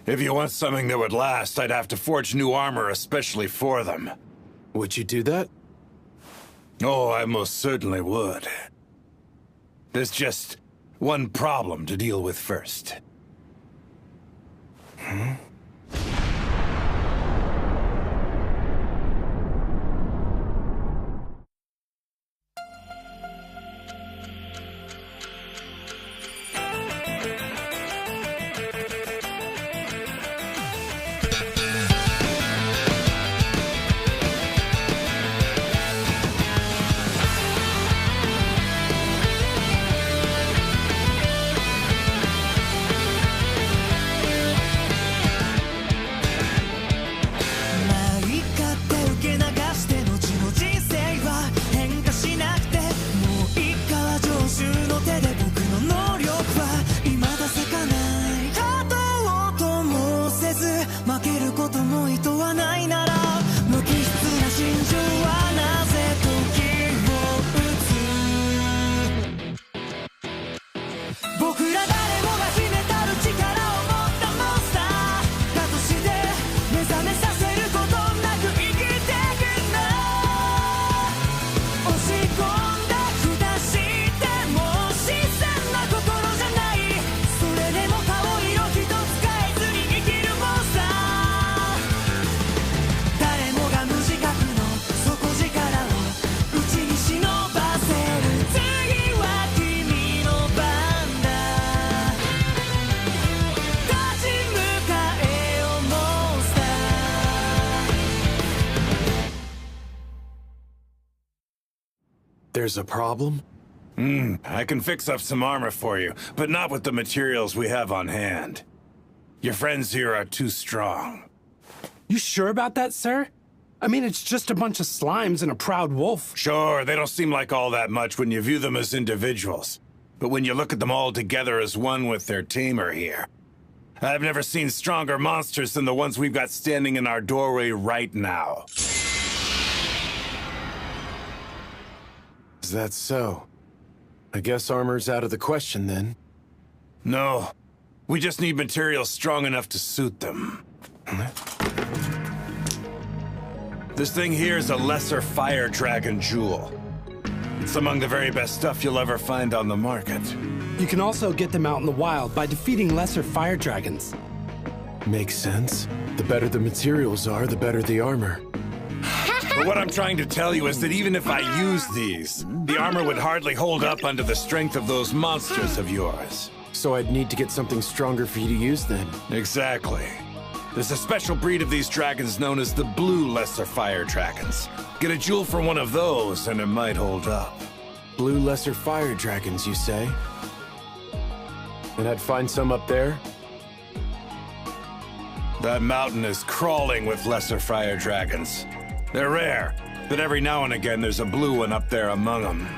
If you want something that would last, I'd have to forge new armor especially for them. Would you do that? Oh, I most certainly would. There's just one problem to deal with first. There's a problem? I can fix up some armor for you, but not with the materials we have on hand. Your friends here are too strong. You sure about that, sir? I mean, it's just a bunch of slimes and a proud wolf. Sure, they don't seem like all that much when you view them as individuals. But when you look at them all together as one with their tamer here, I've never seen stronger monsters than the ones we've got standing in our doorway right now. Is that so? I guess armor's out of the question then. No. We just need materials strong enough to suit them. This thing here is a lesser fire dragon jewel. It's among the very best stuff you'll ever find on the market. You can also get them out in the wild by defeating lesser fire dragons. Makes sense. The better the materials are, the better the armor. But what I'm trying to tell you is that even if I use these, the armor would hardly hold up under the strength of those monsters of yours. So I'd need to get something stronger for you to use then. Exactly. There's a special breed of these dragons known as the blue lesser fire dragons. Get a jewel for one of those and it might hold up. Blue lesser fire dragons, you say? And I'd find some up there? That mountain is crawling with lesser fire dragons. They're rare, But every now and again, there's a blue one up there among them.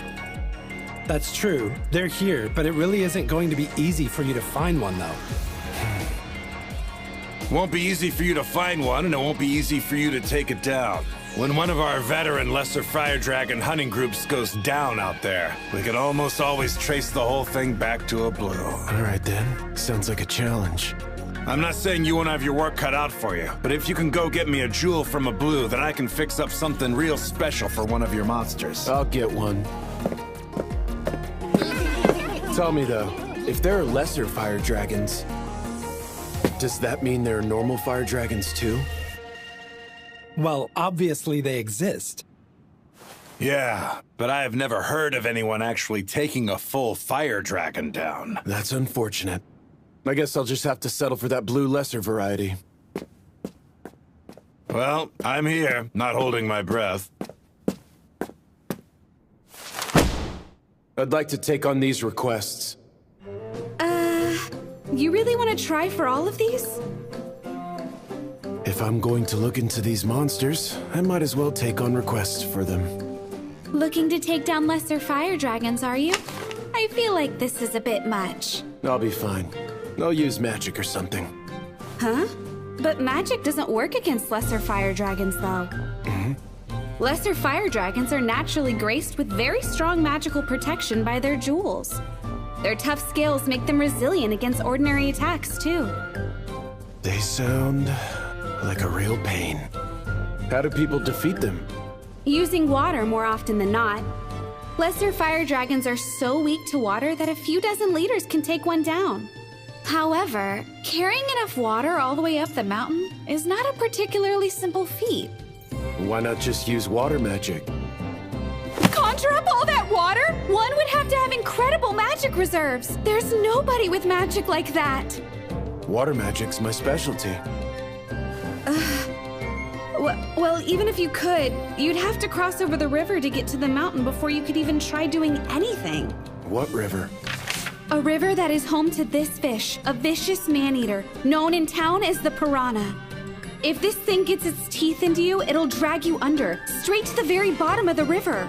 That's true. They're here, but it really isn't going to be easy for you to find one, though. Won't be easy for you to find one, and it won't be easy for you to take it down. When one of our veteran Lesser Fire Dragon hunting groups goes down out there, we can almost always trace the whole thing back to a blue. All right, then. Sounds like a challenge. I'm not saying you won't have your work cut out for you, but if you can go get me a jewel from a blue, then I can fix up something real special for one of your monsters. I'll get one. Tell me, though, if there are lesser fire dragons, does that mean there are normal fire dragons, too? Well, obviously they exist. Yeah, but I have never heard of anyone actually taking a full fire dragon down. That's unfortunate. I guess I'll just have to settle for that blue lesser variety. Well, I'm here, not holding my breath. I'd like to take on these requests. You really want to try for all of these? If I'm going to look into these monsters, I might as well take on requests for them. Looking to take down lesser fire dragons, are you? I feel like this is a bit much. I'll be fine. I'll use magic or something. Huh? But magic doesn't work against lesser fire dragons, though. Lesser fire dragons are naturally graced with very strong magical protection by their jewels. Their tough scales make them resilient against ordinary attacks, too. They sound like a real pain. How do people defeat them? Using water more often than not. Lesser fire dragons are so weak to water that a few dozen liters can take one down. However, carrying enough water all the way up the mountain is not a particularly simple feat. Why not just use water magic? Conjure up all that water? One would have to have incredible magic reserves. There's nobody with magic like that. Water magic's my specialty. Well, even if you could, you'd have to cross over the river to get to the mountain before you could even try doing anything. What river? A river that is home to this fish, a vicious man-eater, known in town as the piranha. If this thing gets its teeth into you, it'll drag you under, straight to the very bottom of the river.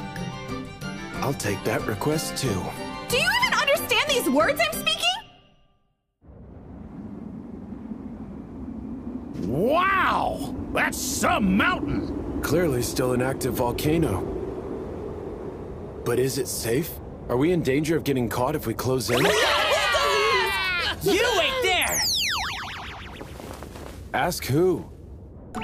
I'll take that request, too. Do you even understand these words I'm speaking? Wow! That's some mountain! Clearly still an active volcano. But is it safe? Are we in danger of getting caught if we close in? You wait there! Ask who? So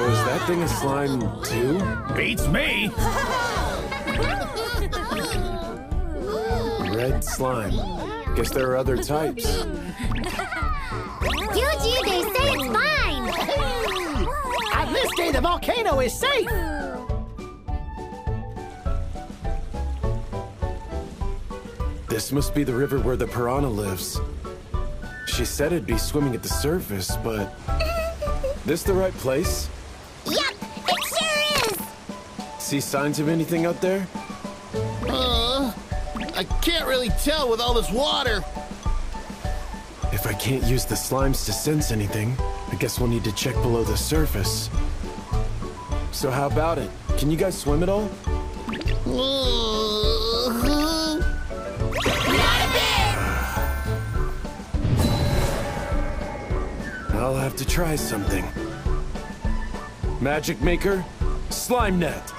is that thing a slime, too? Beats me! Red slime. Guess there are other types. Yuji, they say it's fine! On this day, the volcano is safe! This must be the river where the piranha lives. She said it'd be swimming at the surface, but... This the right place? Yep, it sure is! See signs of anything out there? I can't really tell with all this water. If I can't use the slimes to sense anything, I guess we'll need to check below the surface. So how about it? Can you guys swim at all? I'll have to try something. Magic Maker, Slime Net.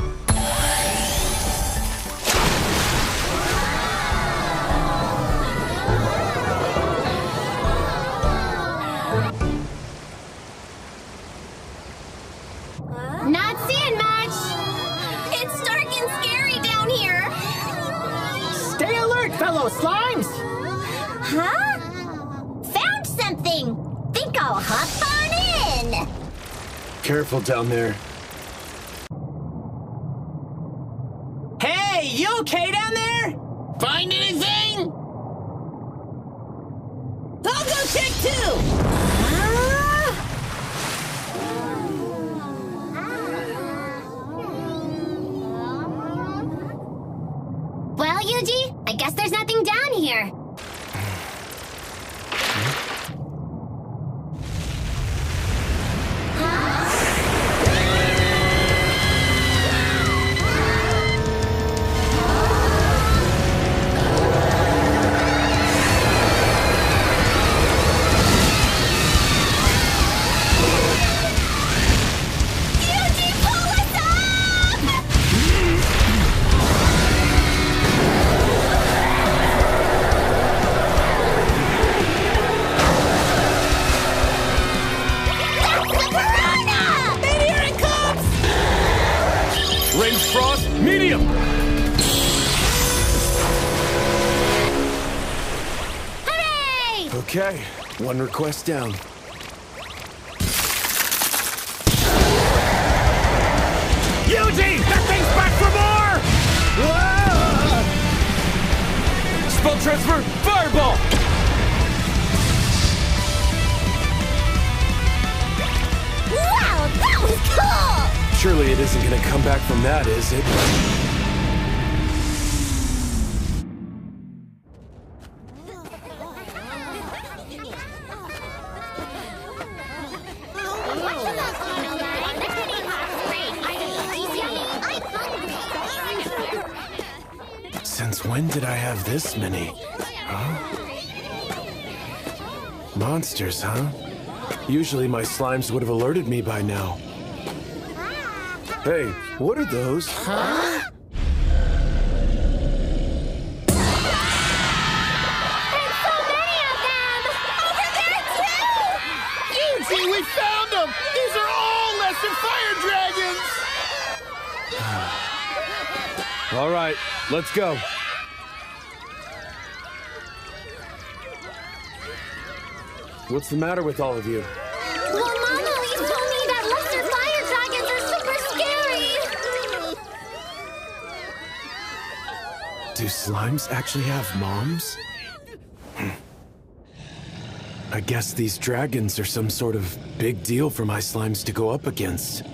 Not seeing much! It's dark and scary down here! Stay alert, fellow slimes! Huh? Found something! Think I'll hop on in! Careful down there. Hey, you okay down there? Find anything? I'll go check too! Well, Yuji, I guess there's nothing down here. Frost, medium! Hooray! Okay, one request down. Eugene, that thing's back for more! Spell transfer, fireball! Wow, that was cool! Surely it isn't gonna come back from that, is it? Since when did I have this many? Huh? Monsters, huh? Usually my slimes would have alerted me by now. Hey, what are those? Huh? Eugene, we found them! These are all lesser fire dragons! All right, let's go. What's the matter with all of you? Well, Mama Leaf told me that lesser fire dragons are super scary! Do slimes actually have moms? I guess these dragons are some sort of big deal for my slimes to go up against.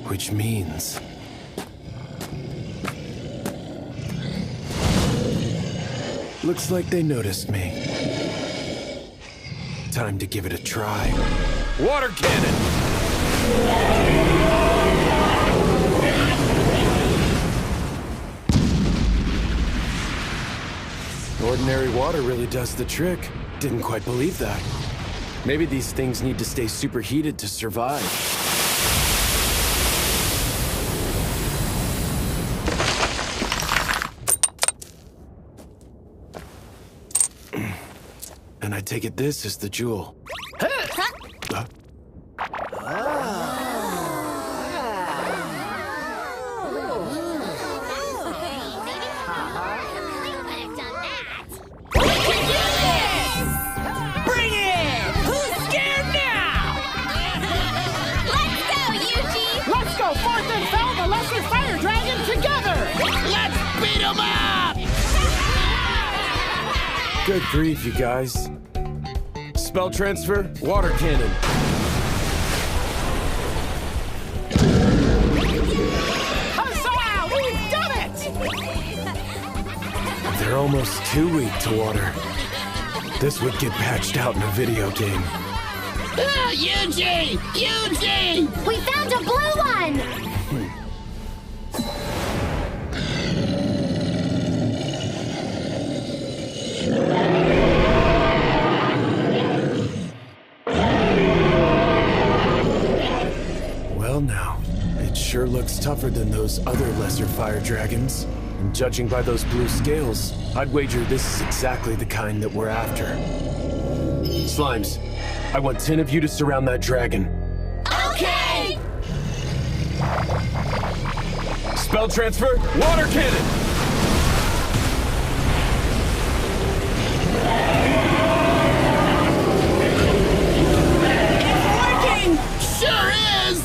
Which means... looks like they noticed me. Time to give it a try. Water cannon! Ordinary water really does the trick. Didn't quite believe that. Maybe these things need to stay superheated to survive. And I take it this is the jewel. Bring it! Who's scared now? Let's go, Eugene! Let's go forth and fell the lesser fire dragon together! Let's beat 'em up! Good grief, you guys. Spell transfer, water cannon. Huzzah! We've done it! They're almost too weak to water. This would get patched out in a video game. Ah, Eugene! Eugene! We found a blue one! Well now, it sure looks tougher than those other lesser fire dragons. And judging by those blue scales, I'd wager this is exactly the kind that we're after. Slimes, I want 10 of you to surround that dragon. Okay! Spell transfer, water cannon! Sure is!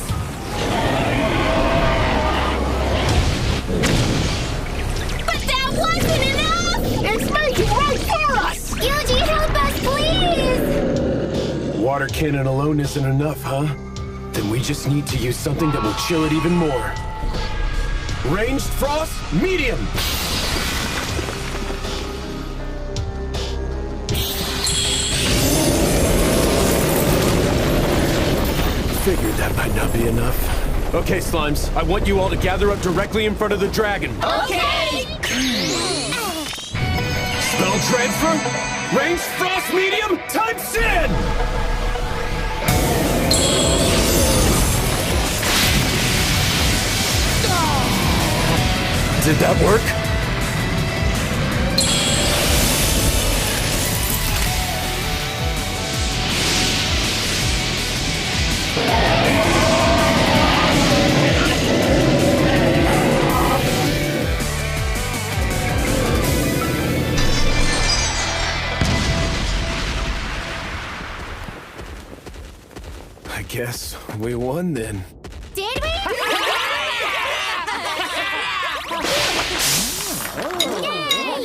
But that wasn't enough! It's making right for us! Eugene, help us, please! Water cannon alone isn't enough, huh? Then we just need to use something that will chill it even more. Ranged frost, medium! Figured that might not be enough. Okay, Slimes, I want you all to gather up directly in front of the dragon. Okay! Spell transfer, ranged frost medium, times 10! Did that work? We won then. Did we?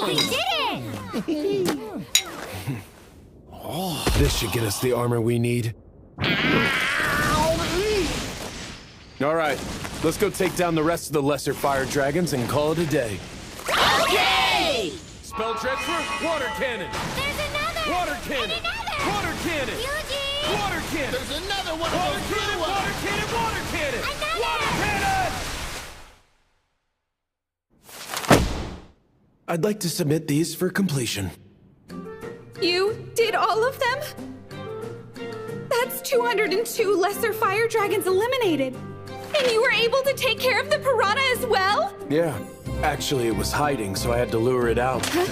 Yay! We did it! This should get us the armor we need. All right, let's go take down the rest of the lesser fire dragons and call it a day. Okay! Spell transfer, water cannon. There's another! Water cannon. And another! Water cannon. Yuji! Water cannon. There's another one of Water those cannon, blue ones. water cannon, water cannon. Another! Water cannon! I'd like to submit these for completion. You did all of them? That's 202 lesser fire dragons eliminated. And you were able to take care of the piranha as well? Yeah, actually it was hiding, so I had to lure it out. Huh?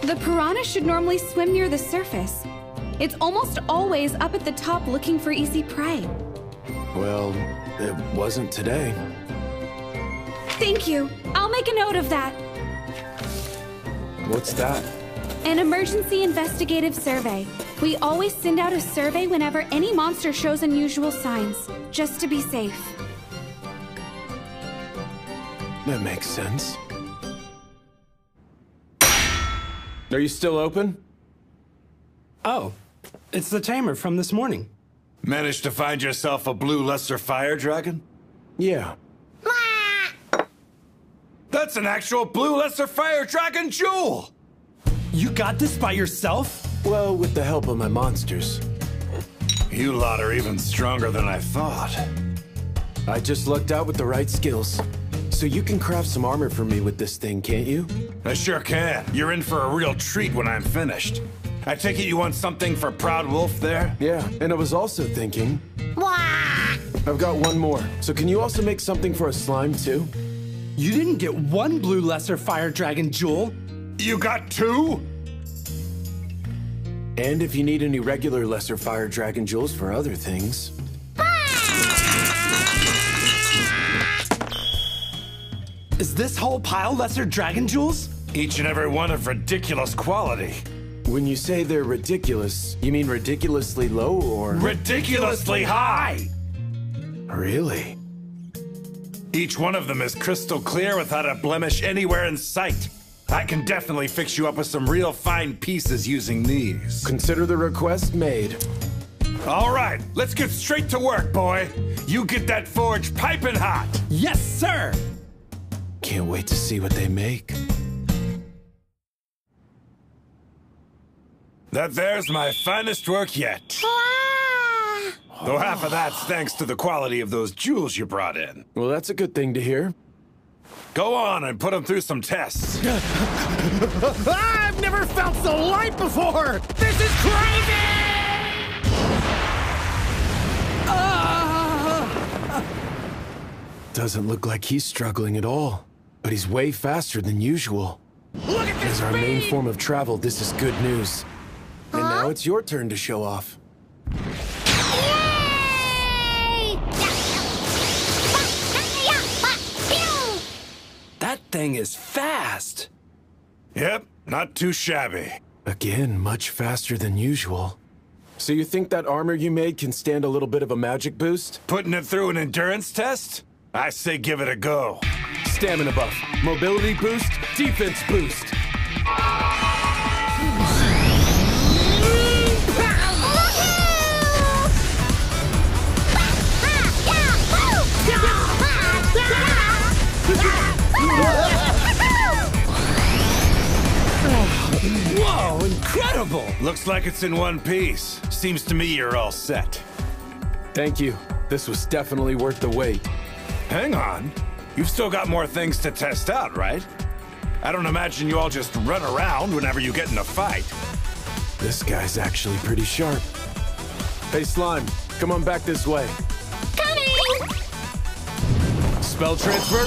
The piranha should normally swim near the surface. It's almost always up at the top looking for easy prey. Well, it wasn't today. Thank you. I'll make a note of that. What's that? An emergency investigative survey. We always send out a survey whenever any monster shows unusual signs, just to be safe. That makes sense. Are you still open? Oh, it's the tamer from this morning. Managed to find yourself a blue lesser fire dragon? Yeah. That's an actual blue lesser fire dragon jewel! You got this by yourself? Well, with the help of my monsters. You lot are even stronger than I thought. I just lucked out with the right skills. So you can craft some armor for me with this thing, can't you? I sure can. You're in for a real treat when I'm finished. I take it you want something for Proud Wolf there? Yeah, and I was also thinking... I've got one more. So can you also make something for a slime, too? You didn't get one blue lesser fire dragon jewel. You got two? And if you need any regular lesser fire dragon jewels for other things. Is this whole pile lesser dragon jewels? Each and every one of ridiculous quality. When you say they're ridiculous, you mean ridiculously low or... Ridiculously high! Really? Each one of them is crystal clear without a blemish anywhere in sight. I can definitely fix you up with some real fine pieces using these. Consider the request made. All right, let's get straight to work, boy. You get that forge piping hot. Yes, sir! Can't wait to see what they make. That there's my finest work yet. Though half of that's thanks to the quality of those jewels you brought in. Well, that's a good thing to hear. Go on and put them through some tests. I've never felt so light before! This is crazy! Doesn't look like he's struggling at all, but he's way faster than usual. Look at this As our main form of travel, this is good news. And now it's your turn to show off. That thing is fast. Yep, not too shabby. Again, much faster than usual. So you think that armor you made can stand a little bit of a magic boost? Putting it through an endurance test? I say give it a go. Stamina buff, mobility boost, defense boost. Whoa, incredible! Looks like it's in one piece. Seems to me you're all set. Thank you. This was definitely worth the wait. Hang on. You've still got more things to test out, right? I don't imagine you all just run around whenever you get in a fight. This guy's actually pretty sharp. Hey, Slime, come on back this way. Coming! Spell transfer.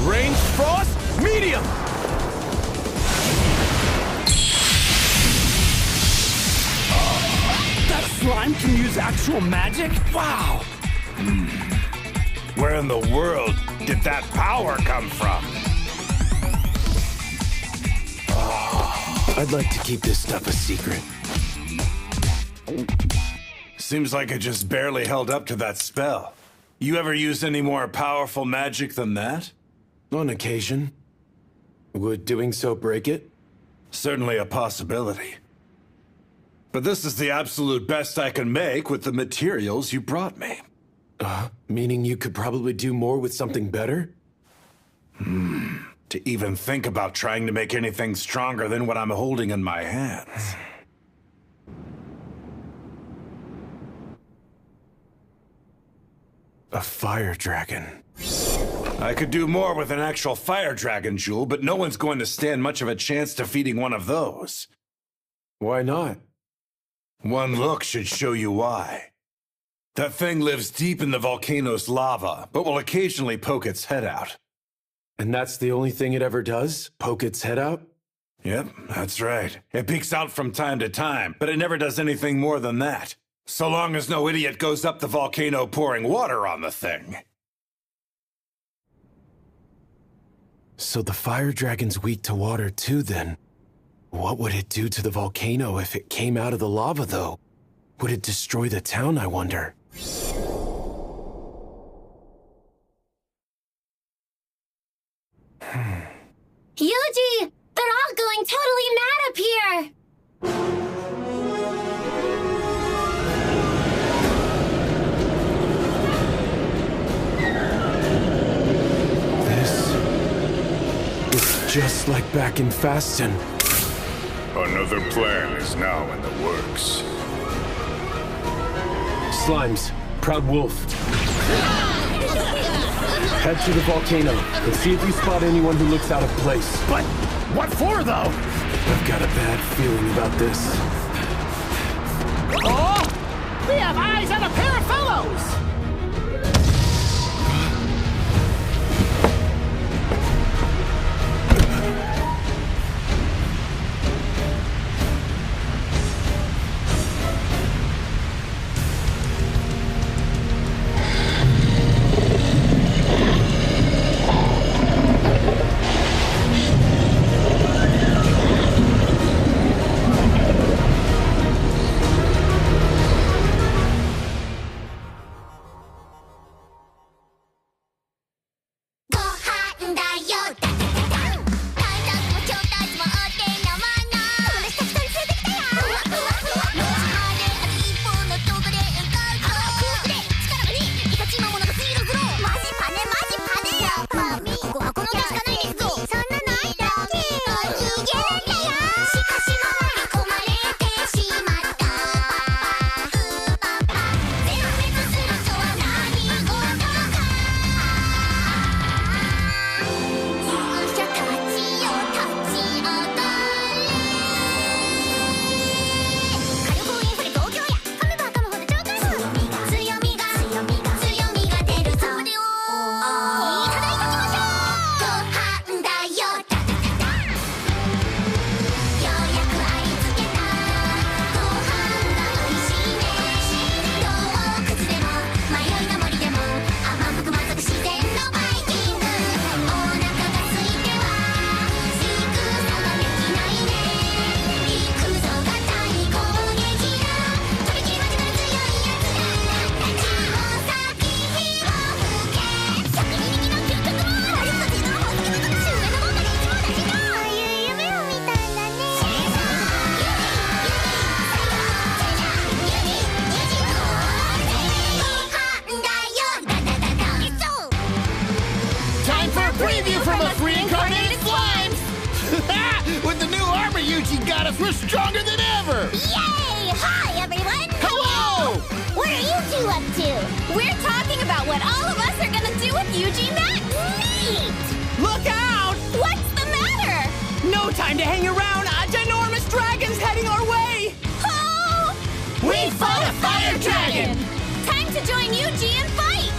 Range frost, medium! That slime can use actual magic? Wow! Where in the world did that power come from? I'd like to keep this stuff a secret. Seems like it just barely held up to that spell. You ever used any more powerful magic than that? On occasion. Would doing so break it? Certainly a possibility. But this is the absolute best I can make with the materials you brought me. Meaning you could probably do more with something better? To even think about trying to make anything stronger than what I'm holding in my hands. A fire dragon. I could do more with an actual fire dragon jewel, but no one's going to stand much of a chance defeating one of those. Why not? One look should show you why. That thing lives deep in the volcano's lava, but will occasionally poke its head out. And that's the only thing it ever does? Poke its head out? Yep, that's right. It peeks out from time to time, but it never does anything more than that. So long as no idiot goes up the volcano pouring water on the thing. So the fire dragon's weak to water too, then. What would it do to the volcano if it came out of the lava, though? Would it destroy the town, I wonder? Yuji! They're all going totally mad up here! It's just like back in Faston. Another plan is now in the works. Slimes, Proud Wolf. Head to the volcano and see if you spot anyone who looks out of place. But what for, though? I've got a bad feeling about this. Oh! We have eyes on a pair of fellows! We're stronger than ever! Yay! Hi, everyone! Hello! What are you two up to? We're talking about what all of us are gonna do with Yuji Max! Neat! Look out! What's the matter? No time to hang around! A ginormous dragon's heading our way! Oh! We fought a fire dragon! Time to join Yuji and fight!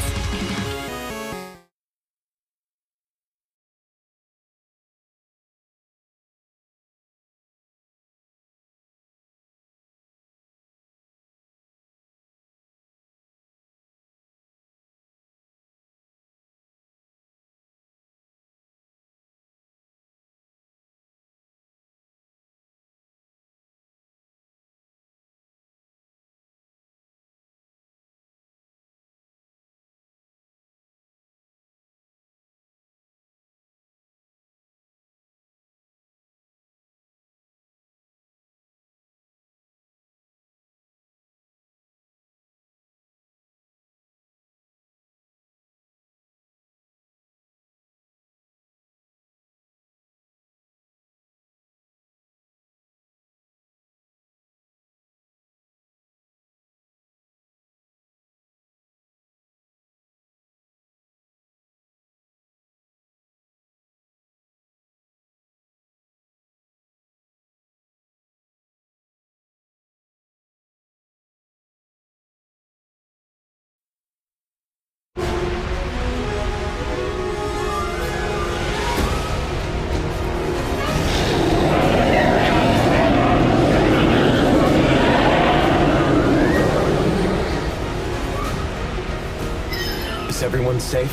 Is everyone safe?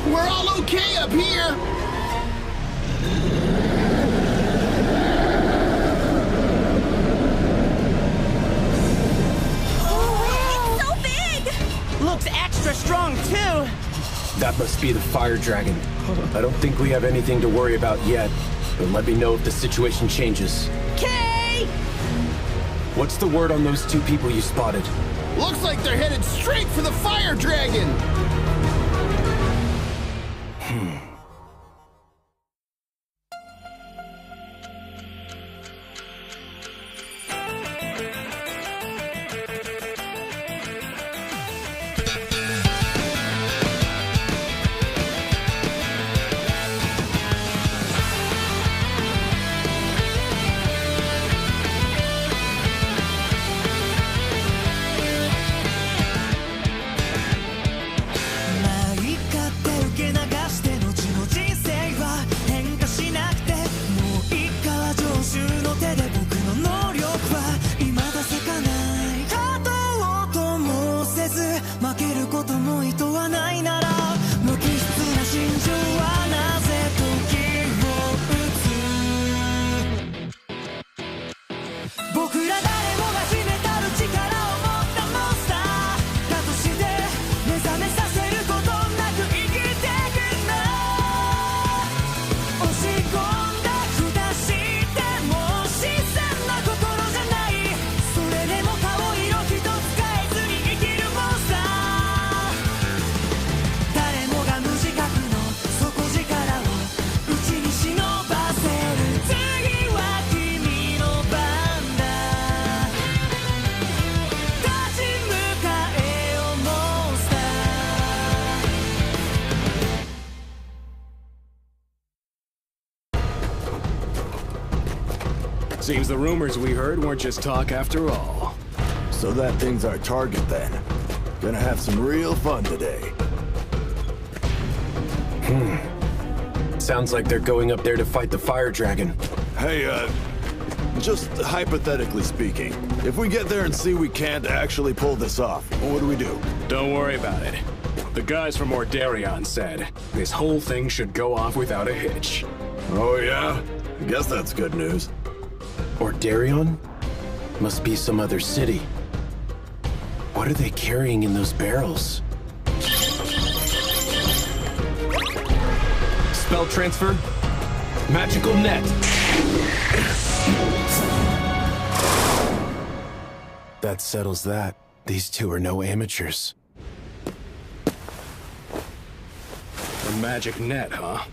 We're all okay up here! Oh, it's so big! Looks extra strong, too! That must be the fire dragon. I don't think we have anything to worry about yet, but let me know if the situation changes. Kay! What's the word on those two people you spotted? Looks like they're headed straight for the fire dragon! Seems the rumors we heard weren't just talk after all. So that thing's our target then. Gonna have some real fun today. Sounds like they're going up there to fight the fire dragon. Hey, just hypothetically speaking, if we get there and see we can't actually pull this off, what do we do? Don't worry about it. The guys from Ordarion said this whole thing should go off without a hitch. Oh yeah? I guess that's good news. Ordarion? Must be some other city. What are they carrying in those barrels? Spell transfer. Magical net. That settles that. These two are no amateurs. A magic net, huh?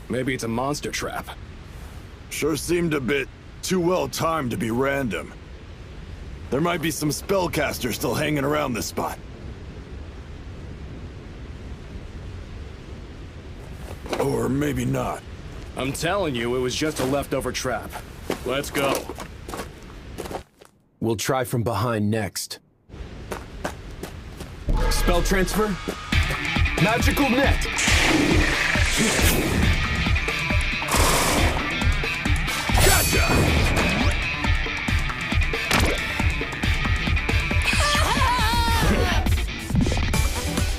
Maybe it's a monster trap. Sure seemed a bit too well timed to be random. There might be some spellcasters still hanging around this spot. Or maybe not. I'm telling you, it was just a leftover trap. Let's go. We'll try from behind next. Spell transfer. Magical net. Gotcha!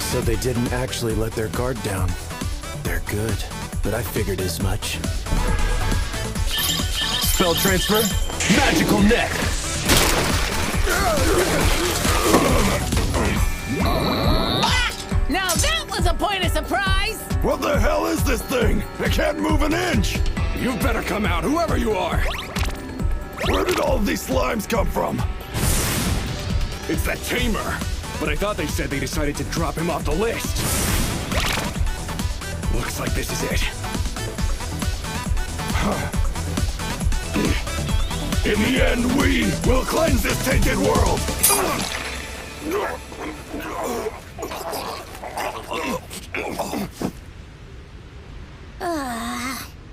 So they didn't actually let their guard down. They're good, but I figured as much. Spell transfer. Magical net. Now that was a point of surprise! What the hell is this thing? I can't move an inch! You better come out, whoever you are! Where did all of these slimes come from? It's that tamer. But I thought they said they decided to drop him off the list. Looks like this is it. In the end, we will cleanse this tainted world!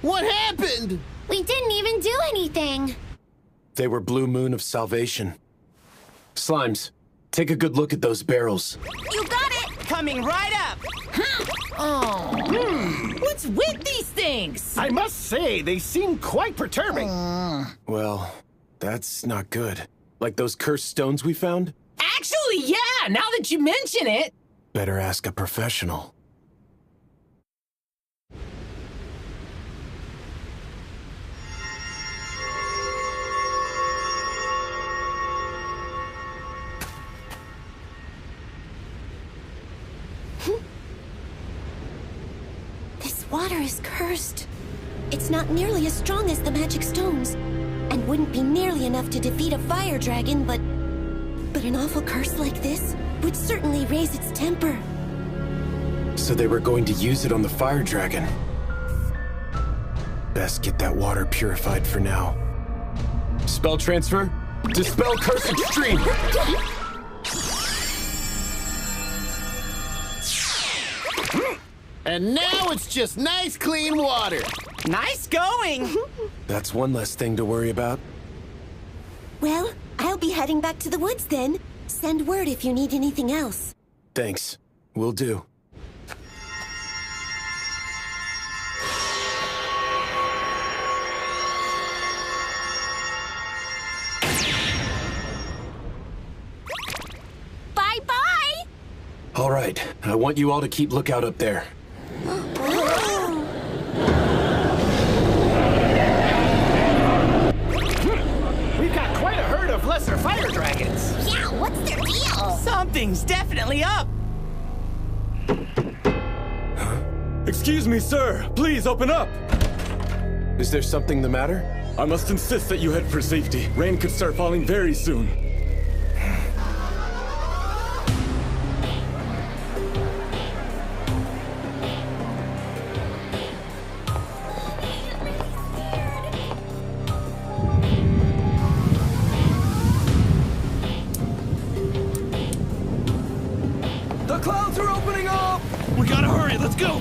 What happened? We didn't even do anything. They were Blue Moon of Salvation. Slimes, take a good look at those barrels. You got it! Coming right up! What's with these things? I must say, they seem quite perturbing. Well, that's not good. Like those cursed stones we found? Actually, yeah, now that you mention it. Better ask a professional. This water is cursed. It's not nearly as strong as the magic stones, and wouldn't be nearly enough to defeat a fire dragon, but an awful curse like this would certainly raise its temper. So they were going to use it on the fire dragon. Best get that water purified for now. Spell transfer? Dispel Curse Extreme! And now it's just nice, clean water. Nice going! That's one less thing to worry about. Well, I'll be heading back to the woods then. Send word if you need anything else. Thanks. Will do. Bye-bye! All right. I want you all to keep lookout up there. We've got quite a herd of lesser fire dragons. Yeah, what's their deal? Something's definitely up. Excuse me, sir. Please open up. Is there something the matter? I must insist that you head for safety. Rain could start falling very soon. The clouds are opening up! We gotta hurry, let's go!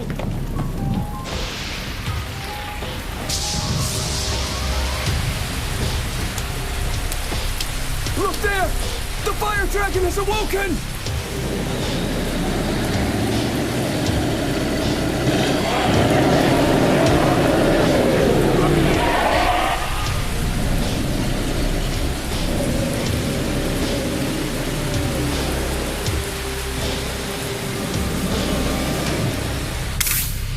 Look there! The fire dragon has awoken!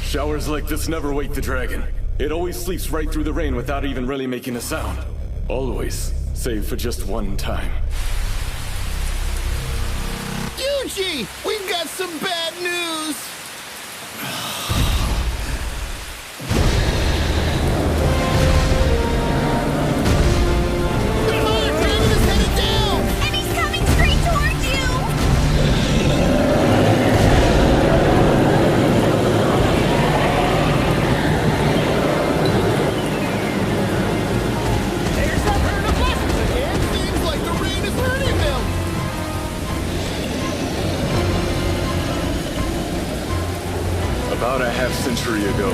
Showers like this never wake the dragon. It always sleeps right through the rain without even really making a sound. Always, save for just one time. Yuji, we've got some bad news. The fire dragon is headed down! And he's coming straight towards you! There's that herd of lessers again! Seems like the rain is hurting them! About a half-century ago,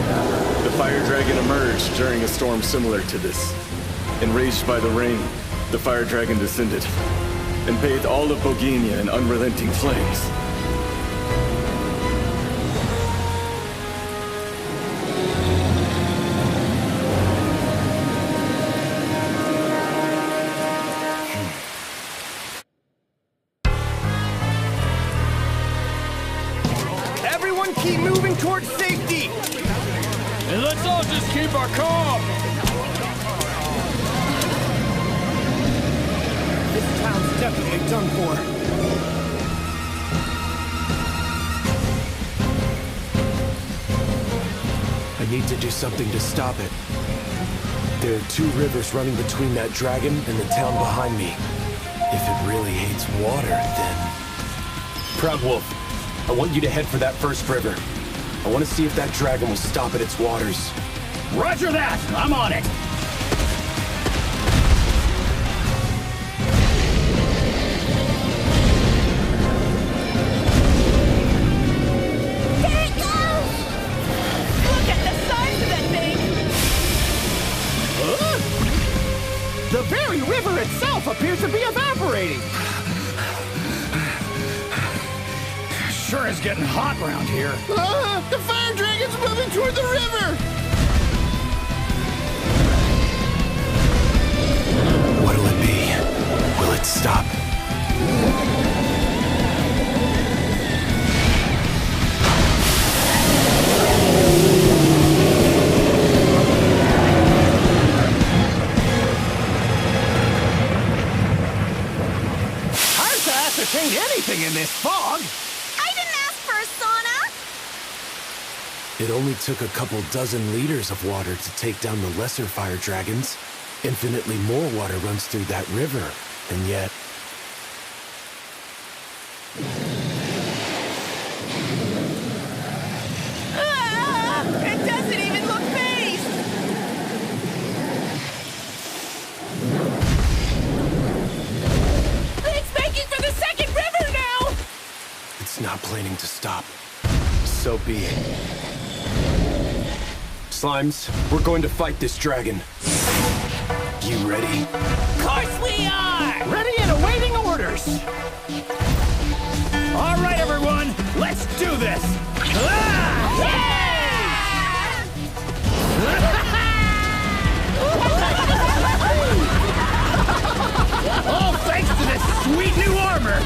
the fire dragon emerged during a storm similar to this. Enraged by the rain, the fire dragon descended and bathed all of Bohemia in unrelenting flames. Everyone keep moving towards safety! And let's all just keep our calm! This town's definitely done for. I need to do something to stop it. There are two rivers running between that dragon and the town behind me. If it really hates water, then... Proud Wolf, I want you to head for that first river. I want to see if that dragon will stop at its waters. Roger that! I'm on it! There it goes! Look at the size of that thing! The very river itself appears to be evaporating! Sure is getting hot around here. The fire dragon's moving toward the river! What'll it be? Will it stop? It only took a couple dozen liters of water to take down the lesser fire dragons. Infinitely more water runs through that river, and yet... It doesn't even look phased! It's making for the second river now! It's not planning to stop. So be it. Slimes, we're going to fight this dragon. You ready? Of course we are! Ready and awaiting orders! All right, everyone, let's do this! All thanks to this sweet new armor!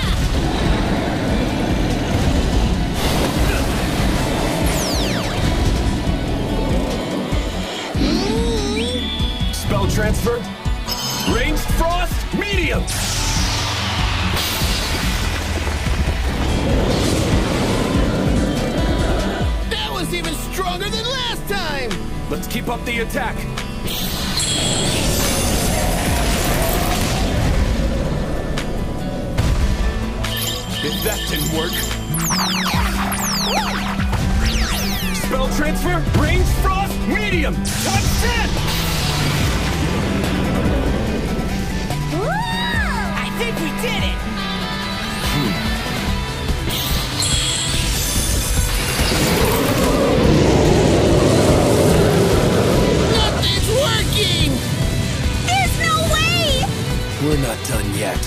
Spell transfer. Ranged frost, medium. That was even stronger than last time! Let's keep up the attack. If that didn't work... Spell transfer, ranged frost, medium. Touch 10! I think we did it! Nothing's working! There's no way! We're not done yet.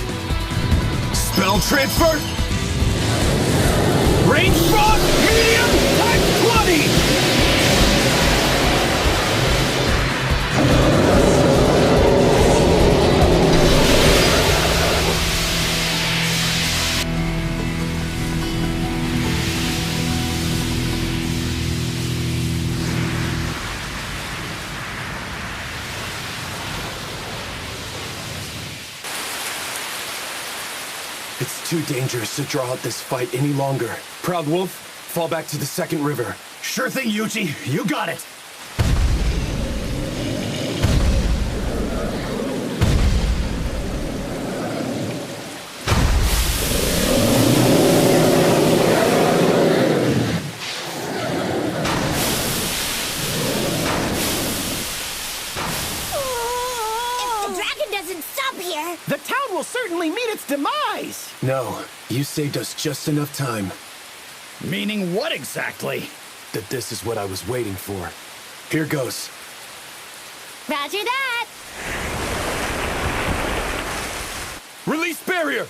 Spell transfer! Range frost, medium, type 20! It's too dangerous to draw out this fight any longer. Proud Wolf, fall back to the second river. Sure thing, Yuji. You got it. If the dragon doesn't stop here... The town will certainly meet its demise! No, you saved us just enough time. Meaning what exactly? That this is what I was waiting for. Here goes. Roger that! Release barrier!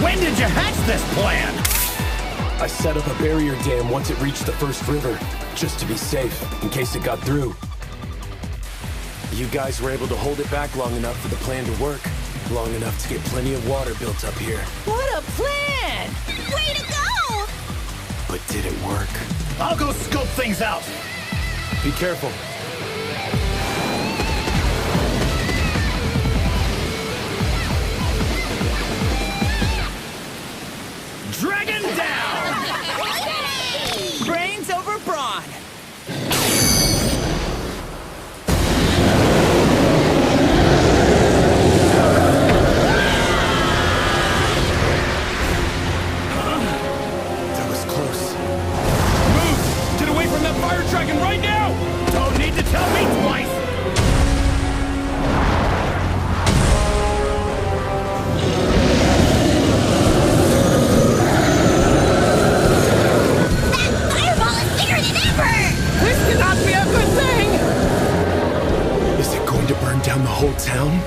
When did you hatch this plan? I set up a barrier dam once it reached the first river, just to be safe, in case it got through. You guys were able to hold it back long enough for the plan to work. Long enough to get plenty of water built up here. What a plan! Way to go! But did it work? I'll go scope things out. Be careful. Dragon down! Brains over brawn! That was close. Move! Get away from that fire dragon right now! Don't need to tell me twice! This cannot be a good thing! Is it going to burn down the whole town?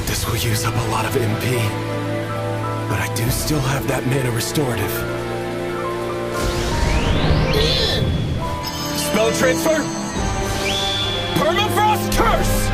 This will use up a lot of MP. But I do still have that mana restorative. Spell transfer! Permafrost Curse!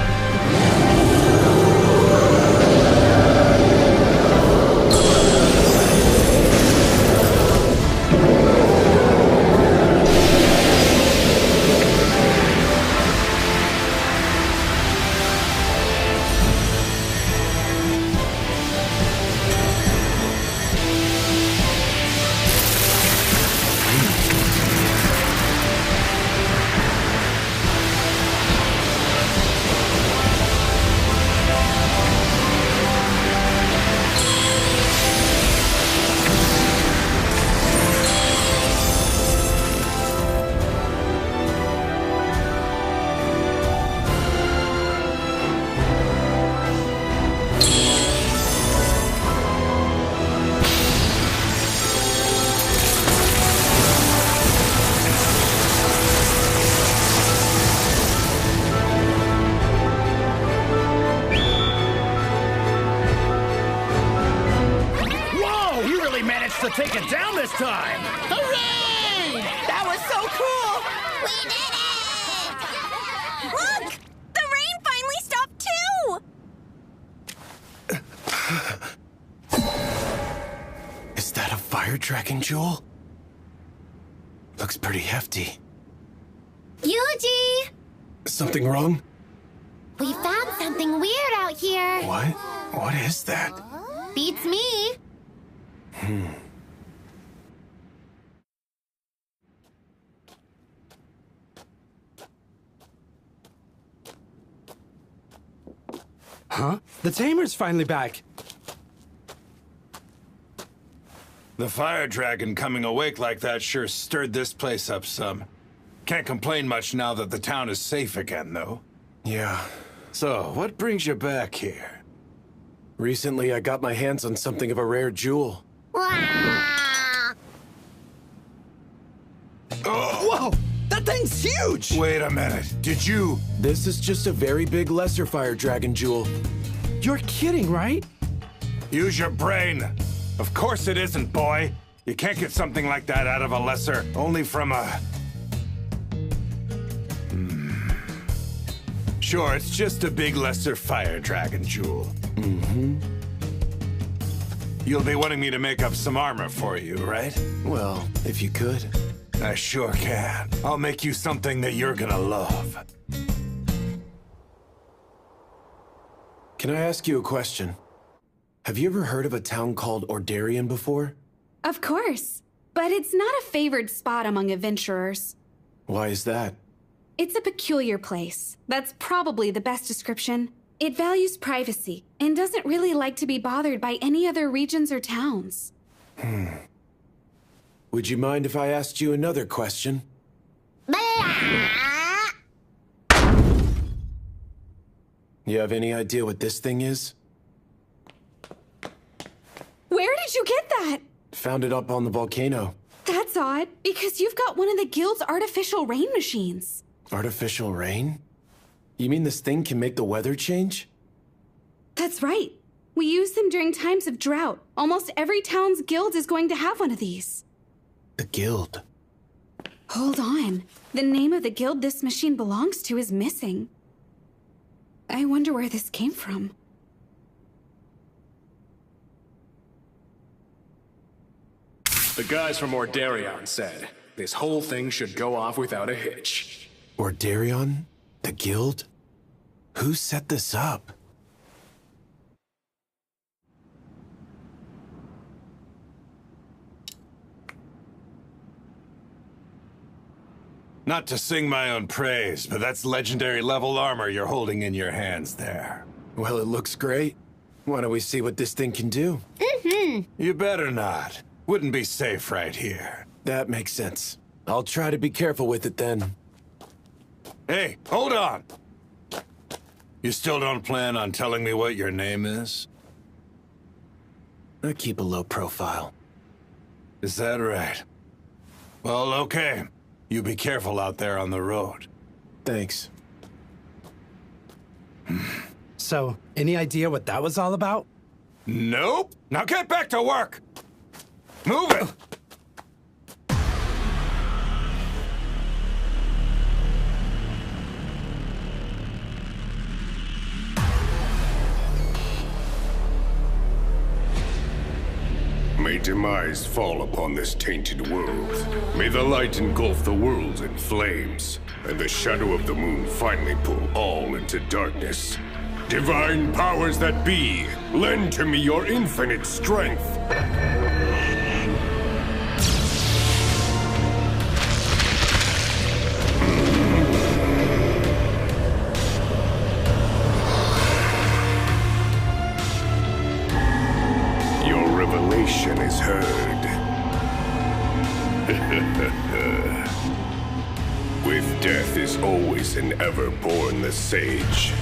it down this time! Hooray! That was so cool! We did it! Look! The rain finally stopped too! Is that a fire dragon jewel? Looks pretty hefty. Yuji! Something wrong? We found something weird out here. What? What is that? Beats me. Huh? The tamer's finally back. The fire dragon coming awake like that sure stirred this place up some. Can't complain much now that the town is safe again, though. Yeah. So, what brings you back here? Recently, I got my hands on something of a rare jewel. Oh. Whoa! That thing's huge! Wait a minute. Did you? This is just a very big lesser fire dragon jewel. You're kidding, right? Use your brain. Of course it isn't, boy. You can't get something like that out of a lesser, only from a... Sure, it's just a big lesser fire dragon jewel. Mm-hmm. You'll be wanting me to make up some armor for you, right? Well, if you could. I sure can. I'll make you something that you're gonna love. Can I ask you a question? Have you ever heard of a town called Ordarian before? Of course. But it's not a favored spot among adventurers. Why is that? It's a peculiar place. That's probably the best description. It values privacy and doesn't really like to be bothered by any other regions or towns. Would you mind if I asked you another question? You have any idea what this thing is? Where did you get that? Found it up on the volcano. That's odd, because you've got one of the guild's artificial rain machines. Artificial rain? You mean this thing can make the weather change? That's right. We use them during times of drought. Almost every town's guild is going to have one of these. The guild? Hold on. The name of the guild this machine belongs to is missing. I wonder where this came from. The guys from Ordarion said this whole thing should go off without a hitch. Ordarion? The guild? Who set this up? Not to sing my own praise, but that's legendary level armor you're holding in your hands there. Well, it looks great. Why don't we see what this thing can do? You better not. Wouldn't be safe right here. That makes sense. I'll try to be careful with it then. Hey, hold on! You still don't plan on telling me what your name is? I keep a low profile. Is that right? Well, okay. You be careful out there on the road. Thanks. So, any idea what that was all about? Nope. Now get back to work! Move it! May demise fall upon this tainted world. May the light engulf the worlds in flames, and the shadow of the moon finally pull all into darkness. Divine powers that be, lend to me your infinite strength. Your revelation is heard. With death is always and ever born the sage.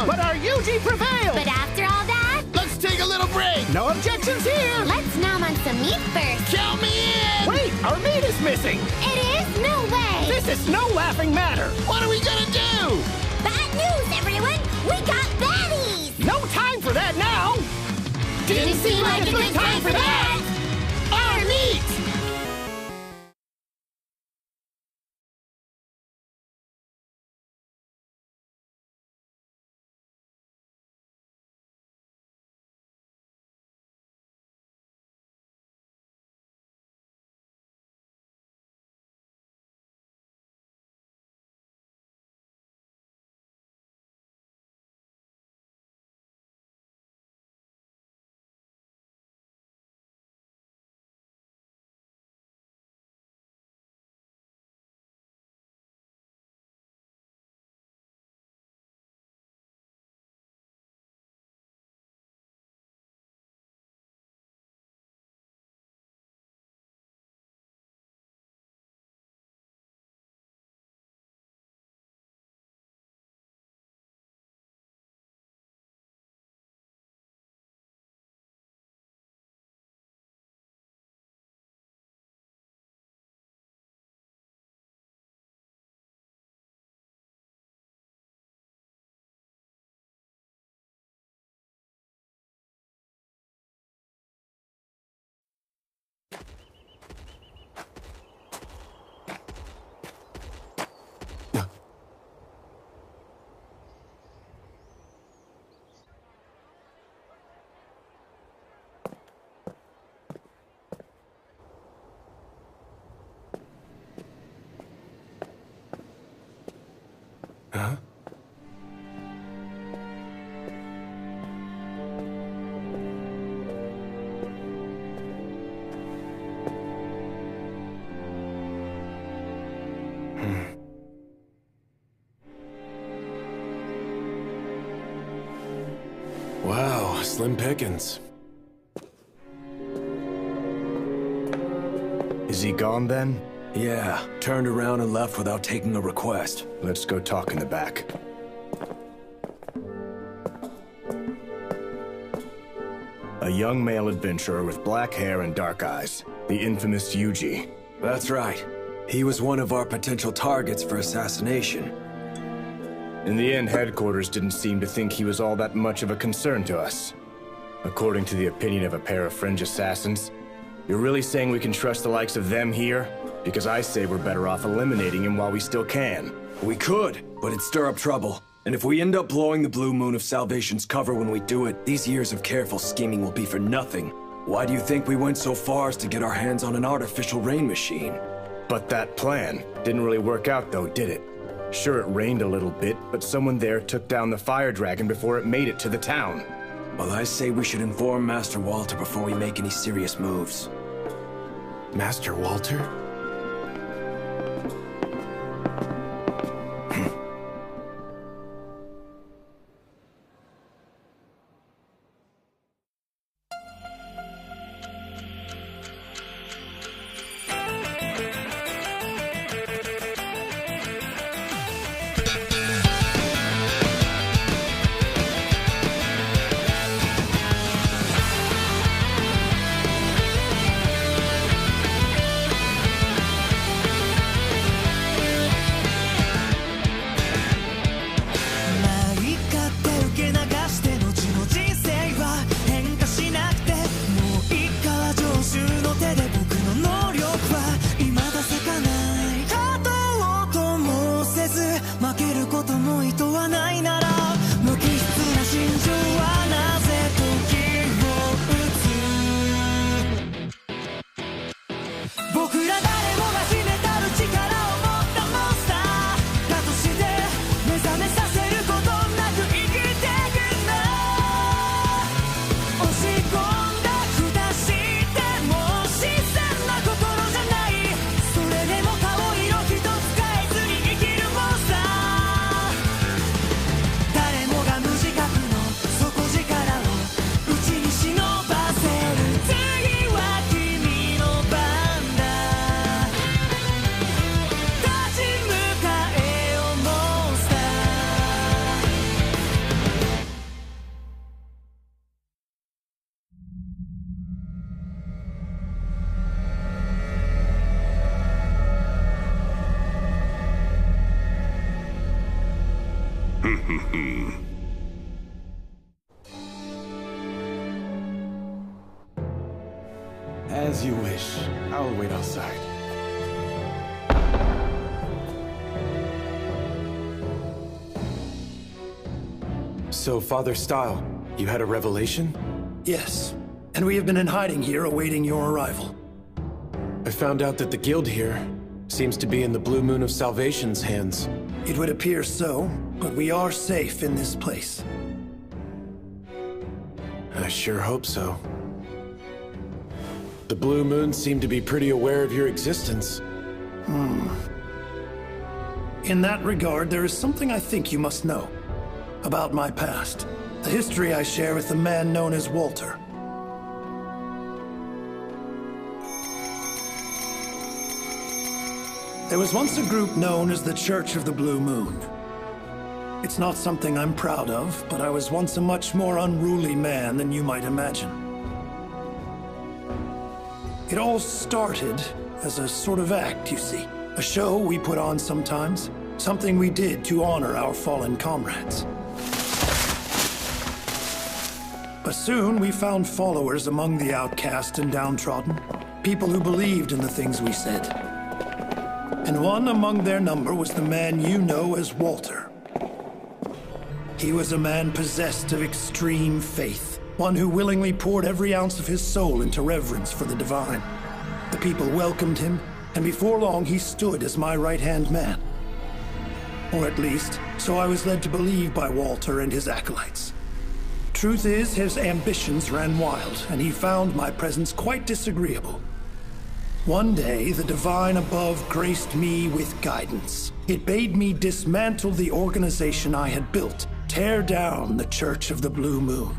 But our Yuji prevailed! But after all that... Let's take a little break! No objections here! Let's nom on some meat first. Count me in! Wait, our meat is missing! It is? No way! This is no laughing matter! What are we gonna do? Bad news, everyone! We got baddies! No time for that now! Didn't seem like a good time for that! Our meat! Huh? Wow, slim pickings. Is he gone then? Yeah, turned around and left without taking a request. Let's go talk in the back. A young male adventurer with black hair and dark eyes. The infamous Yuji. That's right. He was one of our potential targets for assassination. In the end, headquarters didn't seem to think he was all that much of a concern to us. According to the opinion of a pair of fringe assassins, you're really saying we can trust the likes of them here? Because I say we're better off eliminating him while we still can. We could, but it'd stir up trouble. And if we end up blowing the Blue Moon of Salvation's cover when we do it, these years of careful scheming will be for nothing. Why do you think we went so far as to get our hands on an artificial rain machine? But that plan didn't really work out though, did it? Sure, it rained a little bit, but someone there took down the fire dragon before it made it to the town. Well, I say we should inform Master Walter before we make any serious moves. Master Walter? As you wish. I'll wait outside. So, Father Style, you had a revelation? Yes, and we have been in hiding here awaiting your arrival. I found out that the guild here seems to be in the Blue Moon of Salvation's hands. It would appear so, but we are safe in this place. I sure hope so. The Blue Moon seemed to be pretty aware of your existence. In that regard, there is something I think you must know. About my past. The history I share with a man known as Walter. There was once a group known as the Church of the Blue Moon. It's not something I'm proud of, but I was once a much more unruly man than you might imagine. It all started as a sort of act, you see. A show we put on sometimes. Something we did to honor our fallen comrades. But soon we found followers among the outcast and downtrodden. People who believed in the things we said. And one among their number was the man you know as Walter. He was a man possessed of extreme faith. One who willingly poured every ounce of his soul into reverence for the divine. The people welcomed him, and before long he stood as my right-hand man. Or at least, so I was led to believe by Walter and his acolytes. Truth is, his ambitions ran wild, and he found my presence quite disagreeable. One day, the divine above graced me with guidance. It bade me dismantle the organization I had built, tear down the Church of the Blue Moon.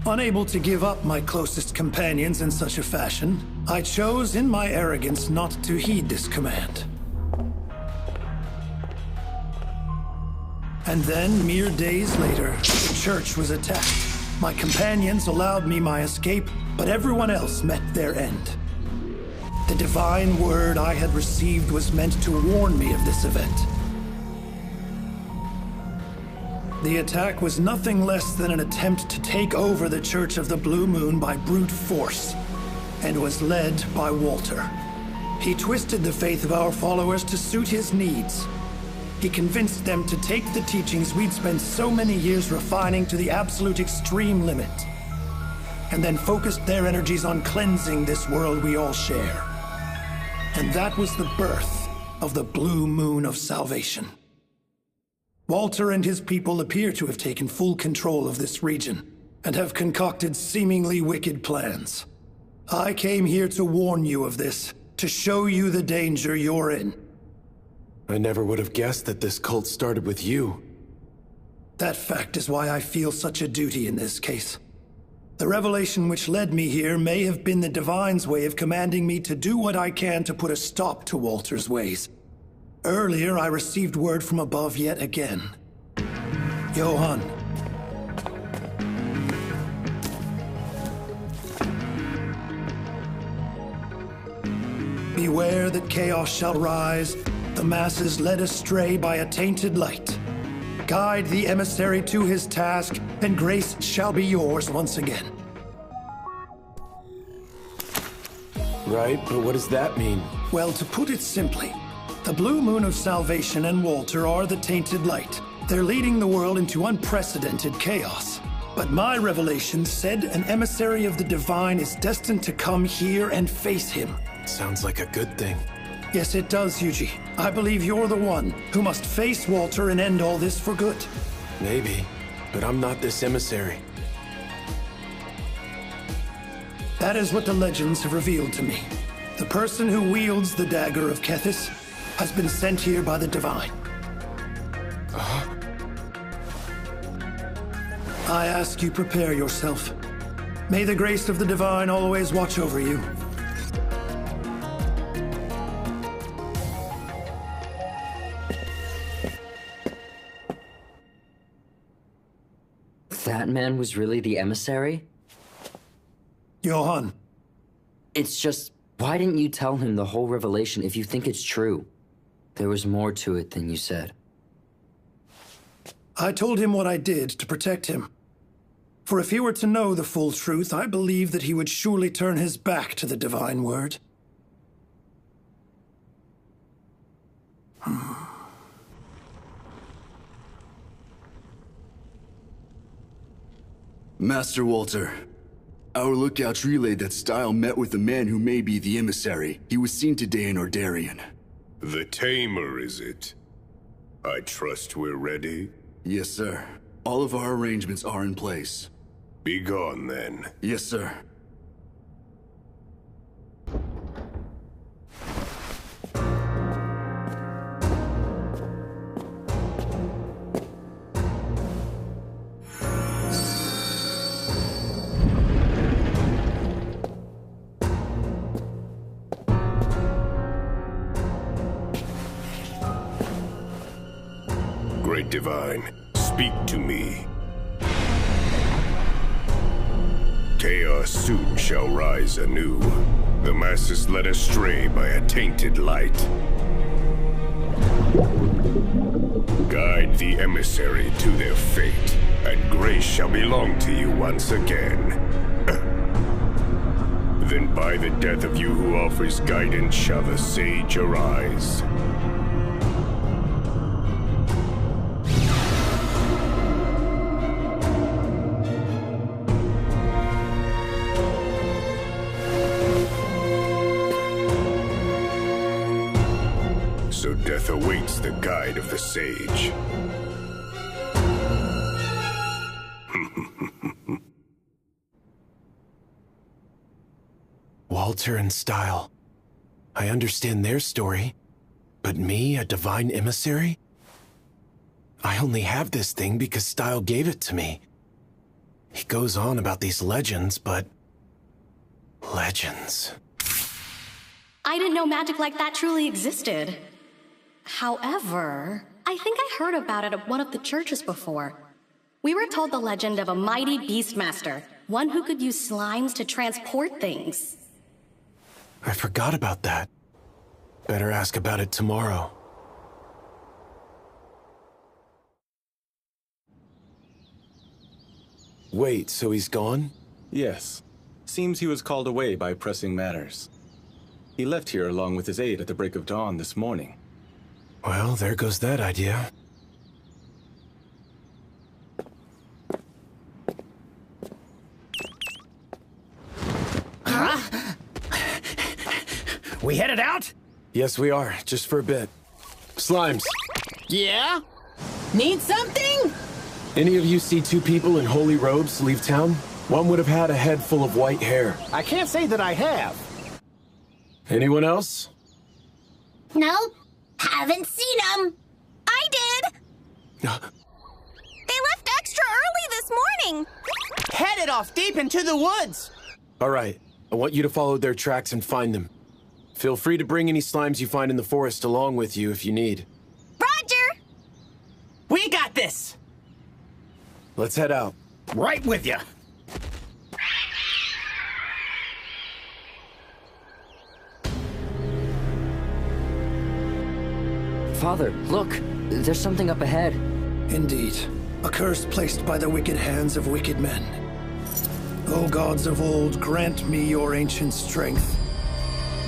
Unable to give up my closest companions in such a fashion, I chose in my arrogance not to heed this command. And then, mere days later, the church was attacked. My companions allowed me my escape, but everyone else met their end. The divine word I had received was meant to warn me of this event. The attack was nothing less than an attempt to take over the Church of the Blue Moon by brute force, and was led by Walter. He twisted the faith of our followers to suit his needs. He convinced them to take the teachings we'd spent so many years refining to the absolute extreme limit, and then focused their energies on cleansing this world we all share. And that was the birth of the Blue Moon of Salvation. Walter and his people appear to have taken full control of this region, and have concocted seemingly wicked plans. I came here to warn you of this, to show you the danger you're in. I never would have guessed that this cult started with you. That fact is why I feel such a duty in this case. The revelation which led me here may have been the Divine's way of commanding me to do what I can to put a stop to Walter's ways. Earlier, I received word from above yet again. Johann. Beware that chaos shall rise, the masses led astray by a tainted light. Guide the emissary to his task, and grace shall be yours once again. Right, but what does that mean? Well, to put it simply, the Blue Moon of Salvation and Walter are the tainted light. They're leading the world into unprecedented chaos. But my revelation said an emissary of the divine is destined to come here and face him. Sounds like a good thing. Yes, it does, Yuji. I believe you're the one who must face Walter and end all this for good. Maybe, but I'm not this emissary. That is what the legends have revealed to me. The person who wields the dagger of Kethis has been sent here by the divine. I ask you prepare yourself. May the grace of the divine always watch over you. That man was really the emissary? Johann. It's just, why didn't you tell him the whole revelation if you think it's true? There was more to it than you said. I told him what I did to protect him. For if he were to know the full truth, I believe that he would surely turn his back to the divine word. Master Walter, our lookouts relayed that Style met with the man who may be the emissary. He was seen today in Ordarian. The Tamer, is it? I trust we're ready? Yes, sir. All of our arrangements are in place. Be gone, then. Yes, sir. Great Divine, speak to me. Chaos soon shall rise anew. The masses led astray by a tainted light. Guide the emissary to their fate, and grace shall belong to you once again. Then by the death of you who offers guidance shall the sage arise. So death awaits the guide of the sage. Walter and Style. I understand their story. But me, a divine emissary? I only have this thing because Style gave it to me. He goes on about these legends, but... legends. I didn't know magic like that truly existed. However, I think I heard about it at one of the churches before. We were told the legend of a mighty beastmaster, one who could use slimes to transport things. I forgot about that. Better ask about it tomorrow. Wait, so he's gone? Yes. Seems he was called away by pressing matters. He left here along with his aide at the break of dawn this morning. Well, there goes that idea. Huh? We headed out? Yes, we are. Just for a bit. Slimes. Yeah? Need something? Any of you see two people in holy robes leave town? One would have had a head full of white hair. I can't say that I have. Anyone else? Nope. Haven't seen them. I did! They left extra early this morning! Headed off deep into the woods! All right. I want you to follow their tracks and find them. Feel free to bring any slimes you find in the forest along with you if you need. Roger! We got this! Let's head out. Right with you. Father, look! There's something up ahead. Indeed. A curse placed by the wicked hands of wicked men. O gods of old, grant me your ancient strength.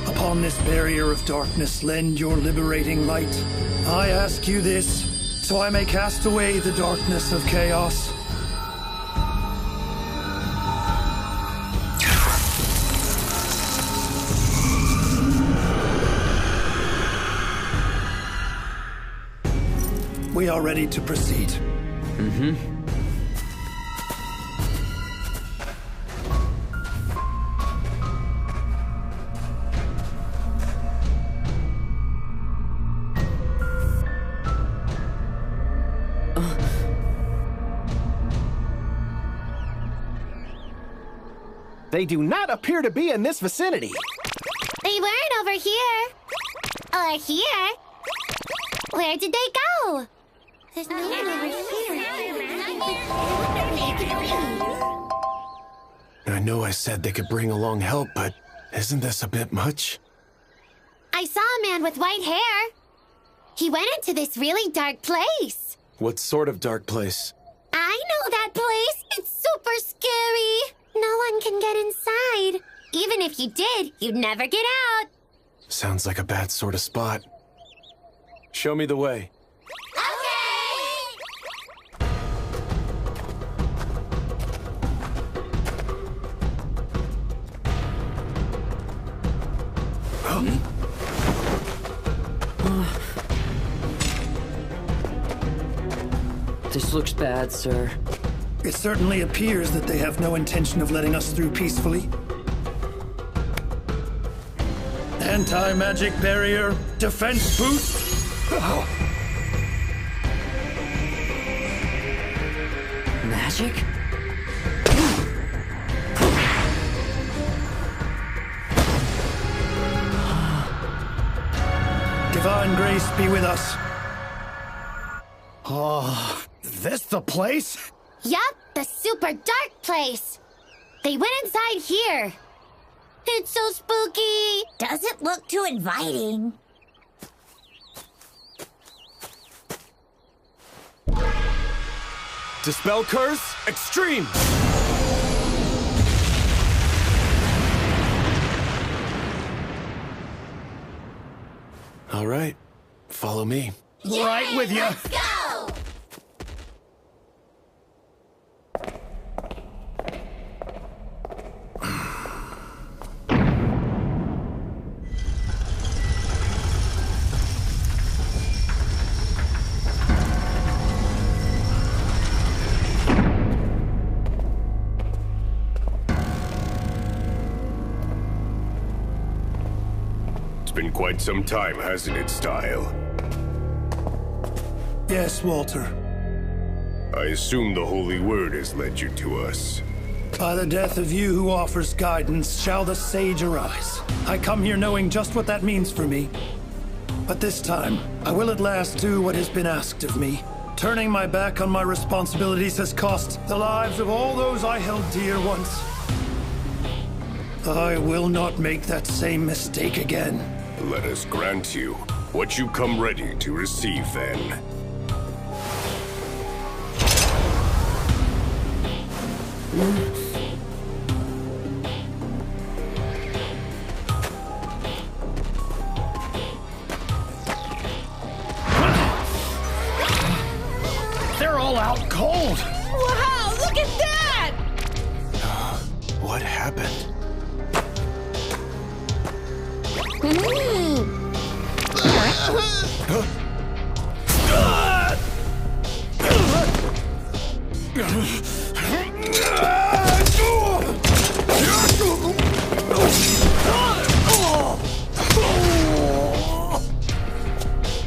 Upon this barrier of darkness, lend your liberating light. I ask you this, so I may cast away the darkness of chaos. We are ready to proceed. Mm-hmm. They do not appear to be in this vicinity. They weren't over here. Or here. Where did they go? There's no one over here. I know I said they could bring along help, but isn't this a bit much? I saw a man with white hair. He went into this really dark place. What sort of dark place? I know that place. It's super scary. No one can get inside. Even if you did, you'd never get out. Sounds like a bad sort of spot. Show me the way. This looks bad, sir. It certainly appears that they have no intention of letting us through peacefully. Anti-magic barrier, defense boost. Oh. Magic? Divine grace be with us. Oh, this the place? Yup, the super dark place. They went inside here. It's so spooky. Doesn't look too inviting. Dispel curse, extreme! All right, follow me. Yay, right with you. Let's go! It's been quite some time, hasn't it, Style? Yes, Walter. I assume the Holy Word has led you to us. By the death of you who offers guidance, shall the sage arise. I come here knowing just what that means for me. But this time, I will at last do what has been asked of me. Turning my back on my responsibilities has cost the lives of all those I held dear once. I will not make that same mistake again. Let us grant you what you come ready to receive, then. They're all out cold. Wow, look at that! What happened?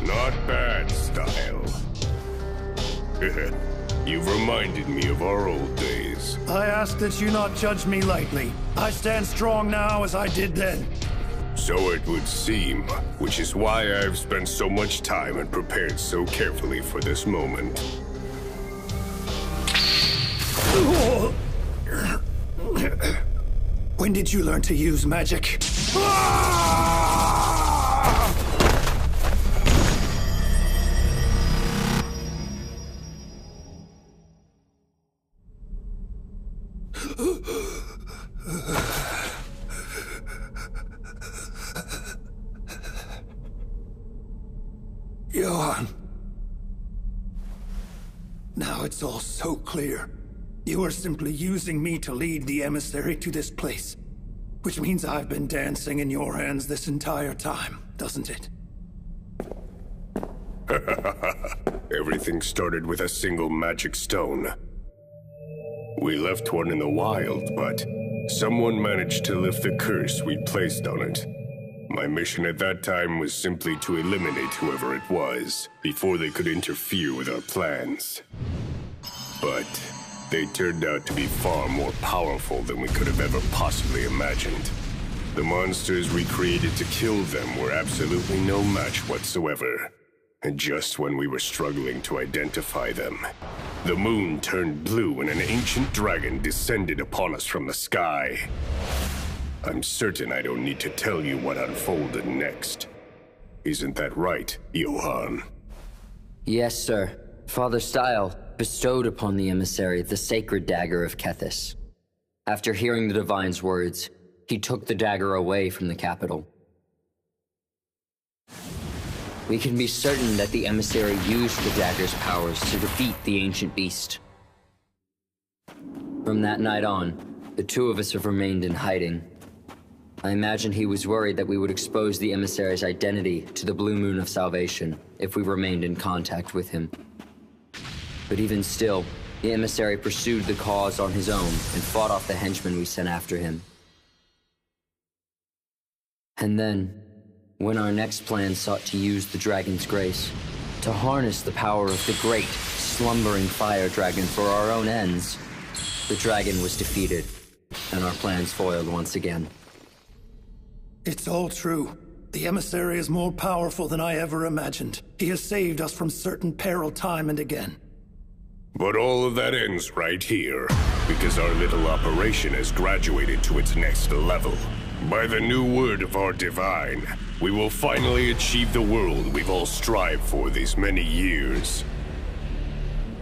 Not bad, Style. You've reminded me of our old days. I ask that you not judge me lightly. I stand strong now as I did then. So it would seem, which is why I've spent so much time and prepared so carefully for this moment. When did you learn to use magic? Johan. Now it's all so clear. You are simply using me to lead the emissary to this place. Which means I've been dancing in your hands this entire time, doesn't it? Everything started with a single magic stone. We left one in the wild, but someone managed to lift the curse we'd placed on it. My mission at that time was simply to eliminate whoever it was, before they could interfere with our plans. But they turned out to be far more powerful than we could have ever possibly imagined. The monsters we created to kill them were absolutely no match whatsoever. And just when we were struggling to identify them, the moon turned blue and an ancient dragon descended upon us from the sky. I'm certain I don't need to tell you what unfolded next. Isn't that right, Johan? Yes, sir. Father Style bestowed upon the emissary the sacred dagger of Kethis. After hearing the Divine's words, he took the dagger away from the capital. We can be certain that the emissary used the dagger's powers to defeat the ancient beast. From that night on, the two of us have remained in hiding. I imagine he was worried that we would expose the emissary's identity to the Blue Moon of Salvation if we remained in contact with him. But even still, the emissary pursued the cause on his own and fought off the henchmen we sent after him. And then, when our next plan sought to use the Dragon's Grace, to harness the power of the great, slumbering fire dragon for our own ends, the dragon was defeated, and our plans foiled once again. It's all true. The emissary is more powerful than I ever imagined. He has saved us from certain peril time and again. But all of that ends right here, because our little operation has graduated to its next level. By the new word of our Divine, we will finally achieve the world we've all strived for these many years.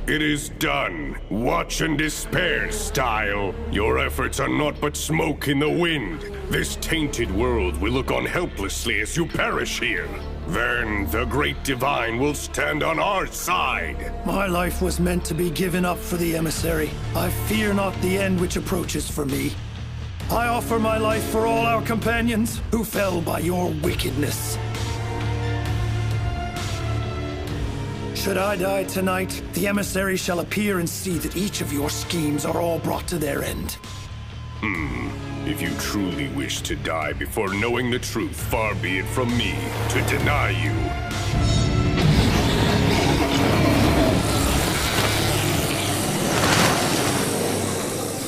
It is done. Watch and despair, Style. Your efforts are naught but smoke in the wind. This tainted world will look on helplessly as you perish here. Then the great Divine will stand on our side. My life was meant to be given up for the emissary. I fear not the end which approaches for me. I offer my life for all our companions who fell by your wickedness. Should I die tonight, the emissary shall appear and see that each of your schemes are all brought to their end. If you truly wish to die before knowing the truth, far be it from me to deny you.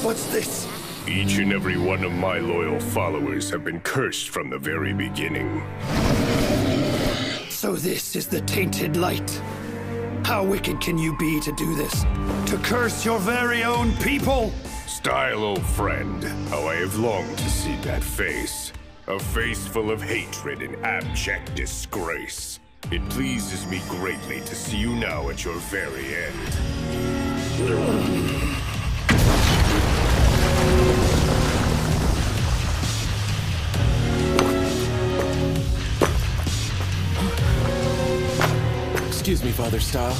What's this? Each and every one of my loyal followers have been cursed from the very beginning. So this is the tainted light. How wicked can you be to do this? To curse your very own people? Style, old friend, how I have longed to see that face. A face full of hatred and abject disgrace. It pleases me greatly to see you now at your very end. Excuse me, Father Style.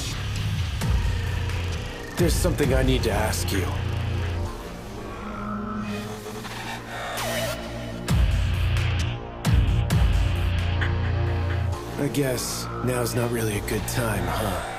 There's something I need to ask you. I guess now's not really a good time, huh?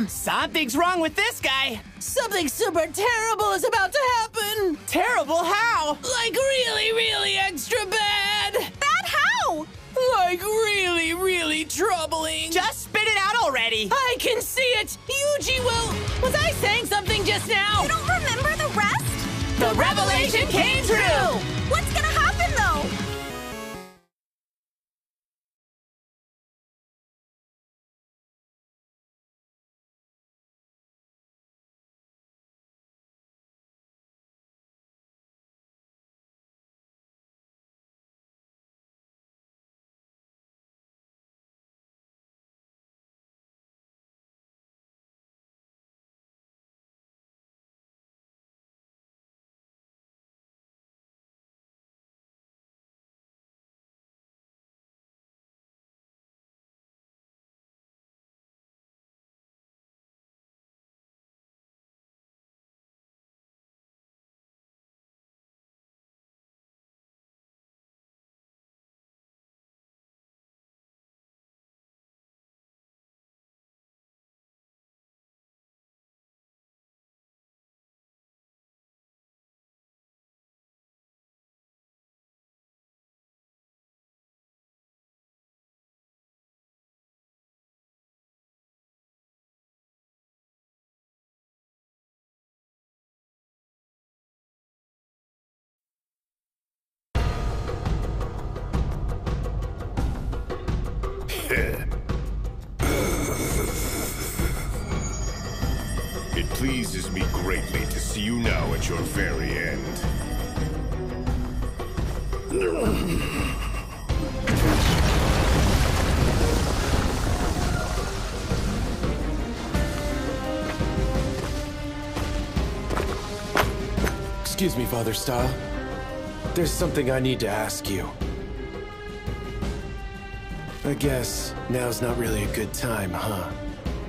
Something's wrong with this guy. Something super terrible is about to happen. Terrible how? Like really, really extra bad. Bad how? Like really, really troubling. Just spit it out already. I can see it. Yuji will... Was I saying something just now? You don't remember the rest? The revelation came true! What's gonna happen, though? It pleases me greatly to see you now at your very end. Excuse me, Father Style. There's something I need to ask you. I guess now's not really a good time, huh?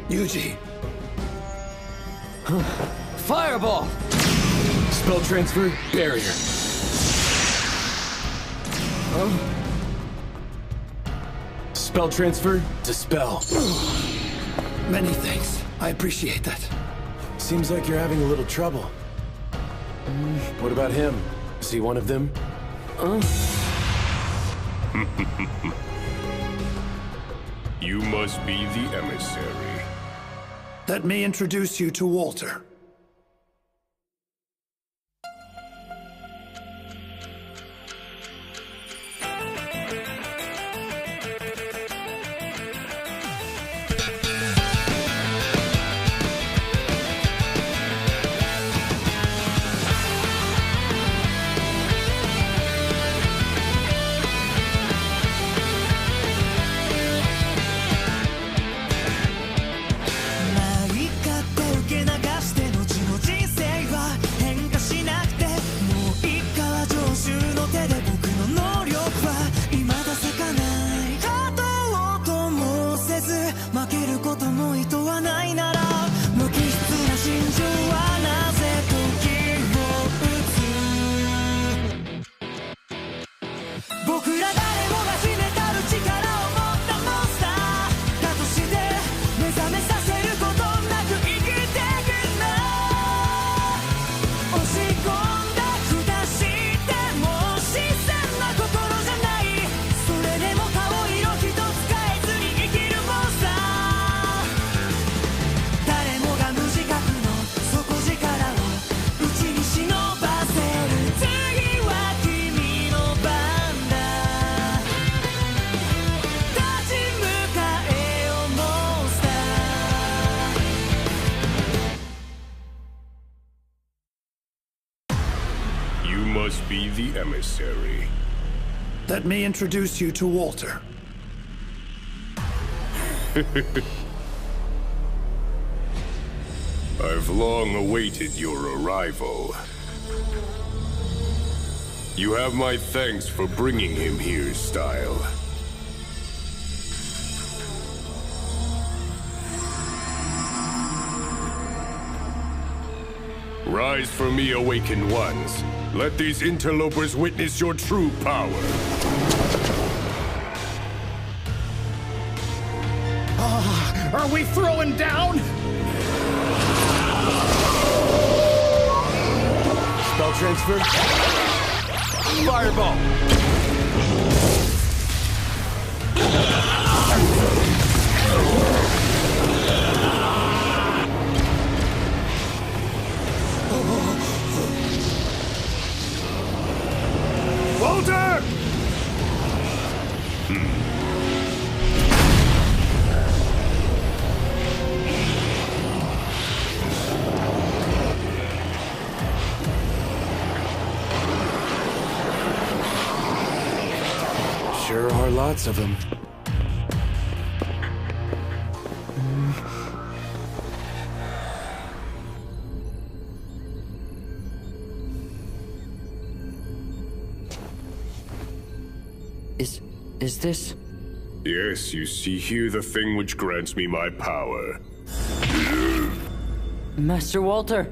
Yuji. Fireball! Spell transfer, barrier. Spell transfer, dispel. Many thanks. I appreciate that. Seems like you're having a little trouble. What about him? Is he one of them? You must be the emissary. Let me introduce you to Walter. Be the emissary. Let me introduce you to Walter. I've long awaited your arrival. You have my thanks for bringing him here, Style. Rise for me, awakened ones. Let these interlopers witness your true power. Are we throwing down? Spell transfer. Fireball. Walter! Sure are lots of them. Is this? Yes, you see here the thing which grants me my power. Master Walter!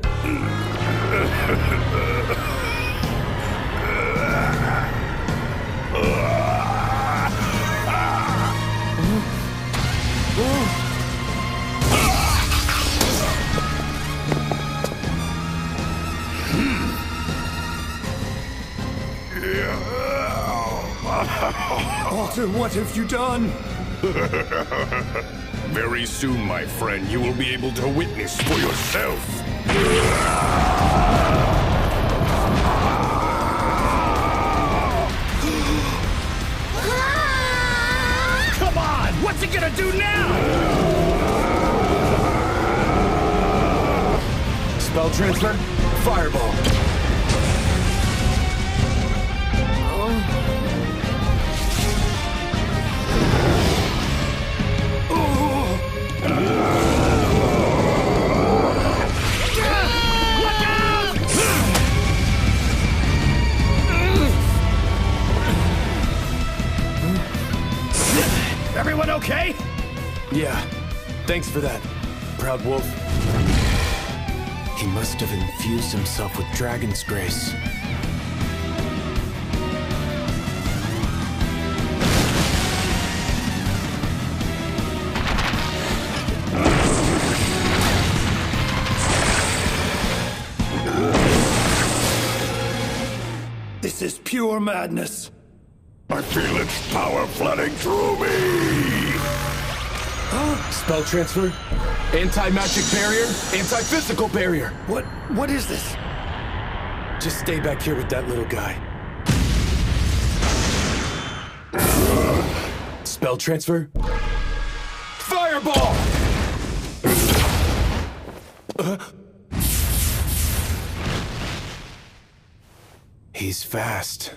Walter, what have you done? Very soon, my friend, you will be able to witness for yourself. Come on! What's it gonna do now? Spell transfer, fireball. Everyone okay? Yeah, thanks for that, Proud Wolf. He must have infused himself with Dragon's Grace. This is pure madness. I feel its power flooding through me! Spell transfer, anti-magic barrier, anti-physical barrier. What is this? Just stay back here with that little guy. Spell transfer, fireball! He's fast.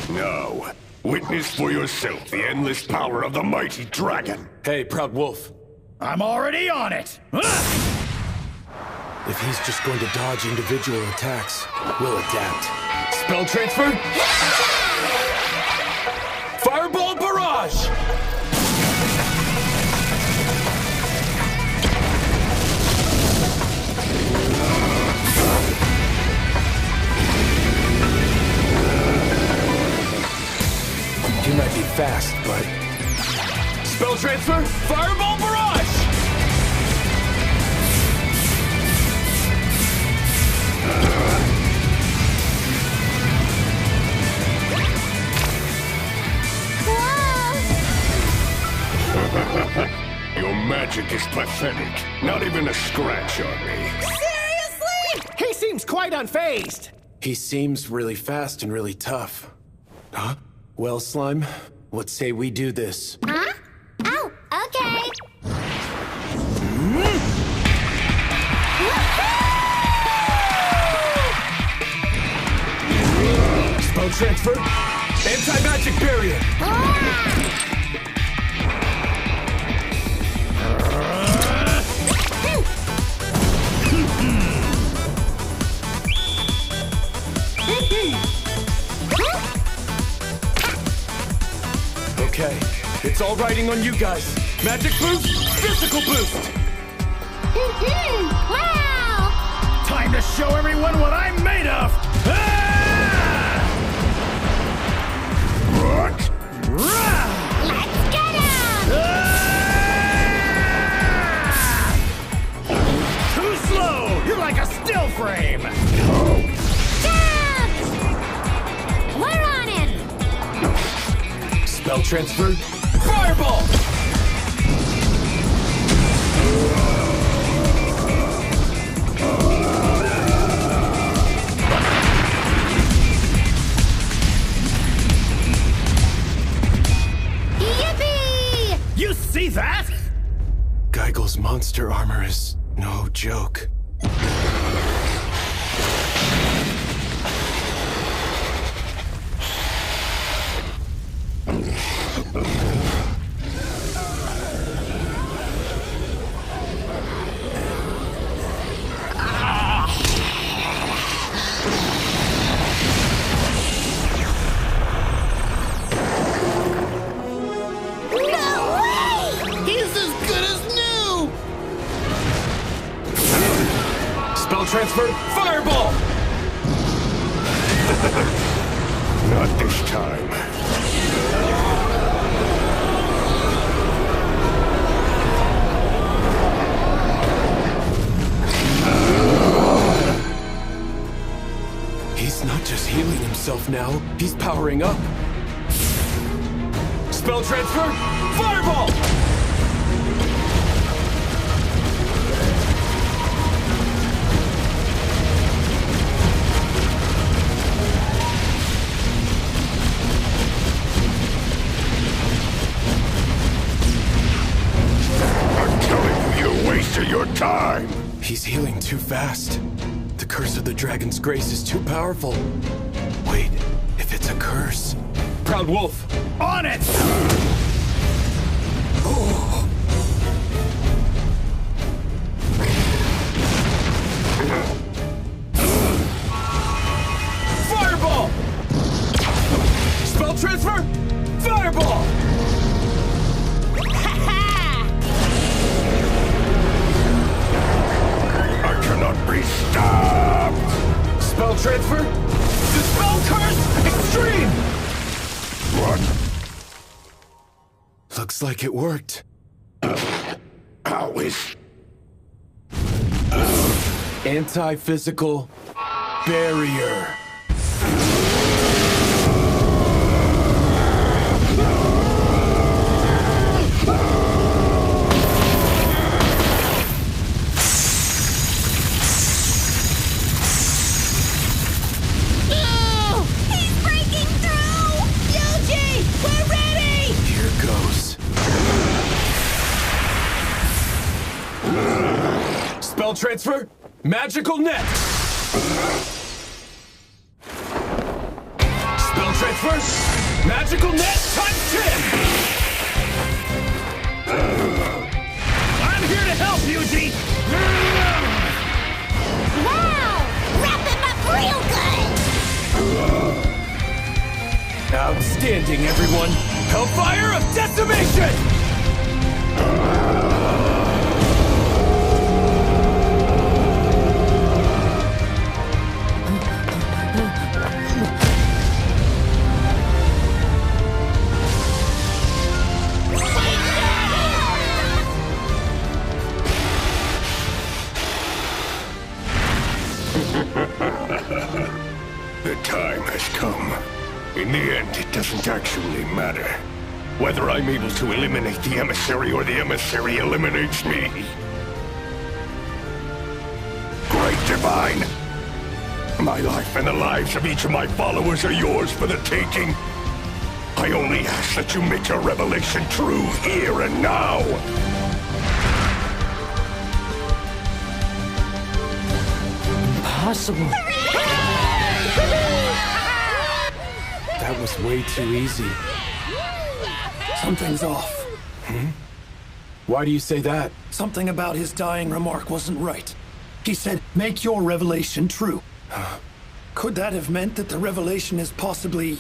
Now, witness for yourself the endless power of the mighty dragon. Hey, Proud Wolf. I'm already on it! If he's just going to dodge individual attacks, we'll adapt. Spell transfer? Fireball barrage! He might be fast, but... Spell transfer, fireball barrage! Your magic is pathetic. Not even a scratch on me. Seriously? He seems quite unfazed. He seems really fast and really tough. Huh? Well, Slime, what say we do this? Huh? Oh, okay. Spell transfer, anti-magic barrier. Okay, it's all riding on you guys. Magic boost, physical boost. Wow! Time to show everyone what I'm made of! What? Let's get him! Too slow! You're like a still frame! Jump! We're on it! Spell transfer, fireball! monster armor is no joke. Transfer, fireball! Not this time. He's not just healing himself now, he's powering up. Spell transfer, fireball! Your time! He's healing too fast. The curse of the dragon's grace is too powerful. Wait, if it's a curse... Proud Wolf, on it! Oh. Fireball! Spell transfer, fireball! Cannot be stopped! Spell transfer? Dispel curse! Extreme! What? Looks like it worked. How is... Anti-physical barrier. Spell transfer, magical net! Spell transfer, magical net times 10! I'm here to help, Yuji! Wow! Wrap him up real good! Outstanding, everyone! Hellfire of decimation! The time has come. In the end, it doesn't actually matter whether I'm able to eliminate the emissary or the emissary eliminates me. Great Divine! My life and the lives of each of my followers are yours for the taking. I only ask that you make your revelation true here and now. Impossible. That was way too easy. Something's off. Hmm? Why do you say that? Something about his dying remark wasn't right. He said, make your revelation true. Could that have meant that the revelation is possibly...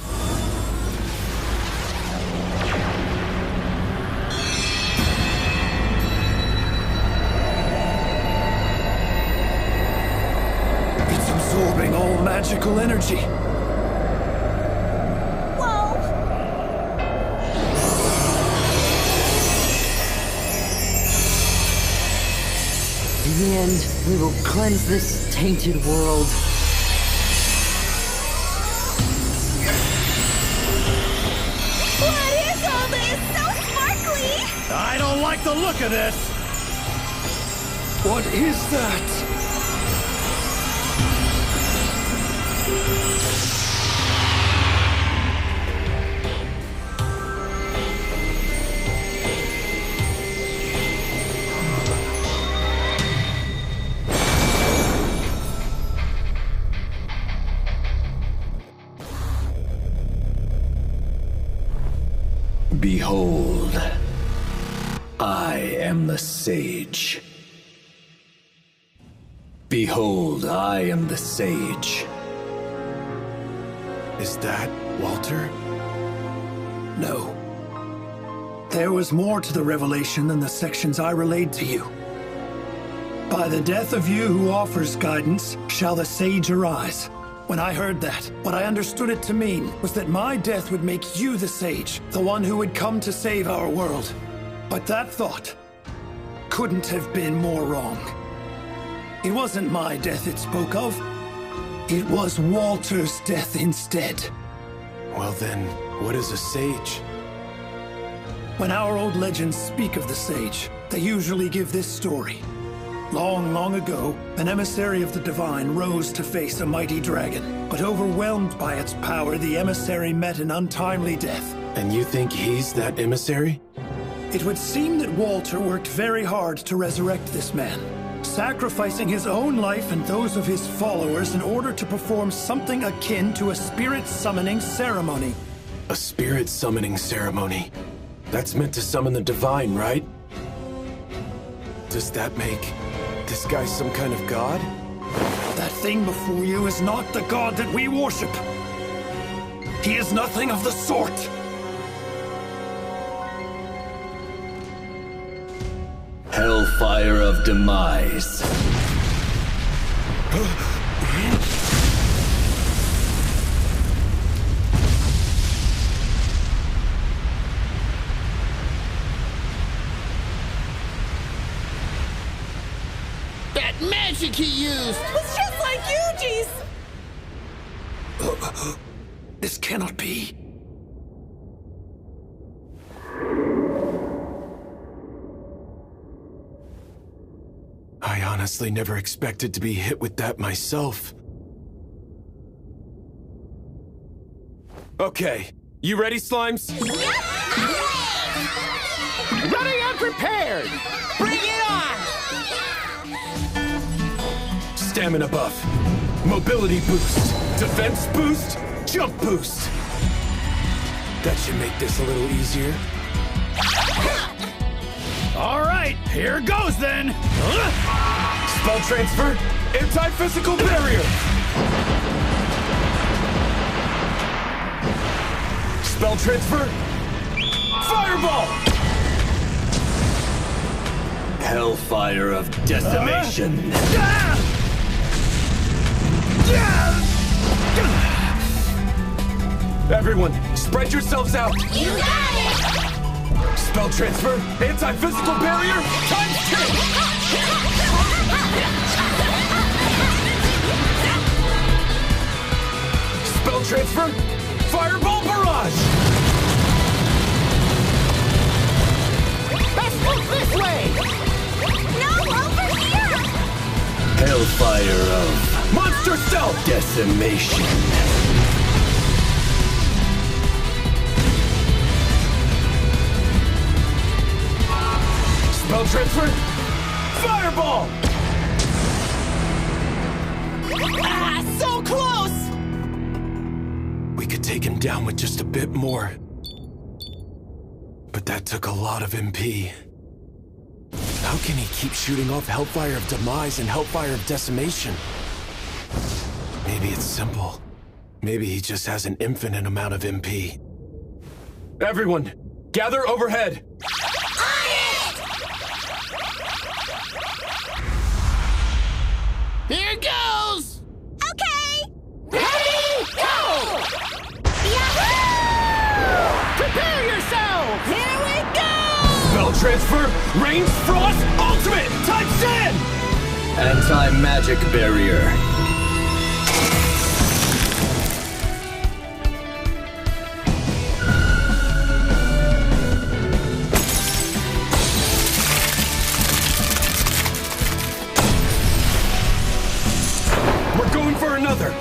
It's absorbing all magical energy. In the end, we will cleanse this tainted world. What is all this? So sparkly! I don't like the look of this! What is that? Behold, I am the sage. Behold, I am the sage. Is that Walter? No. There was more to the revelation than the sections I relayed to you. By the death of you who offers guidance, shall the sage arise. When I heard that, what I understood it to mean was that my death would make you the sage, the one who would come to save our world. But that thought couldn't have been more wrong. It wasn't my death it spoke of. It was Walter's death instead. Well then, what is a sage? When our old legends speak of the sage, they usually give this story. Long, long ago, an emissary of the divine rose to face a mighty dragon, but overwhelmed by its power, the emissary met an untimely death. And you think he's that emissary? It would seem that Walter worked very hard to resurrect this man, sacrificing his own life and those of his followers in order to perform something akin to a spirit summoning ceremony. A spirit summoning ceremony? That's meant to summon the divine, right? Does that make this guy some kind of god? That thing before you is not the god that we worship. He is nothing of the sort. Hellfire of Demise. That magic he used! It's just like Yuji's! This cannot be. I honestly never expected to be hit with that myself. Okay, you ready, Slimes? Ready and prepared! Bring it on! Stamina buff, mobility boost, defense boost, jump boost. That should make this a little easier. All right, here goes then. Spell transfer, anti-physical barrier. Spell transfer, fireball. Hellfire of Decimation. Everyone, spread yourselves out. You got it! Spell transfer, anti-physical barrier, times 10! Spell transfer, fireball barrage! Let's move this way! No, over here! Hellfire of Monster stealth! Decimation. Spell transfer, fireball! Ah, so close! We could take him down with just a bit more. But that took a lot of MP. How can he keep shooting off Hellfire of Demise and Hellfire of Decimation? Maybe it's simple. Maybe he just has an infinite amount of MP. Everyone, gather overhead! Here goes! Okay! Ready, go! Yahoo! Prepare yourself! Here we go! Spell transfer, range frost, ultimate, times 10! Anti-magic barrier. We're going for another!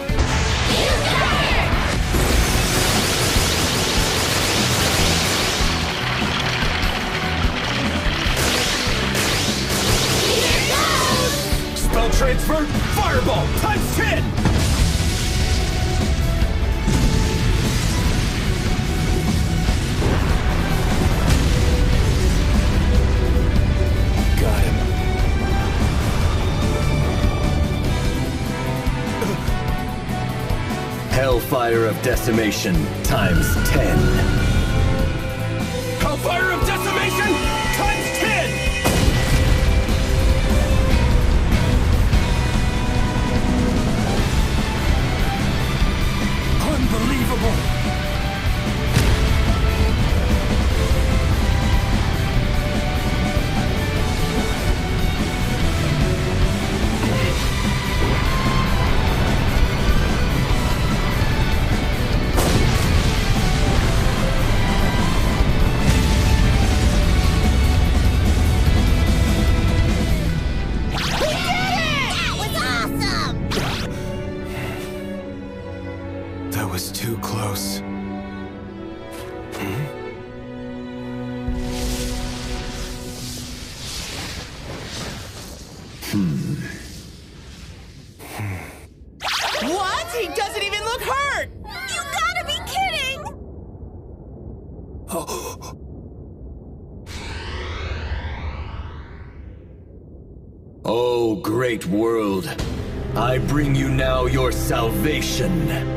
Spell transfer, fireball, Hellfire of Decimation times 10. Hellfire of Decimation times 10! Unbelievable! That was too close. What? He doesn't even look hurt! You gotta be kidding! Oh, great world, I bring you now your salvation.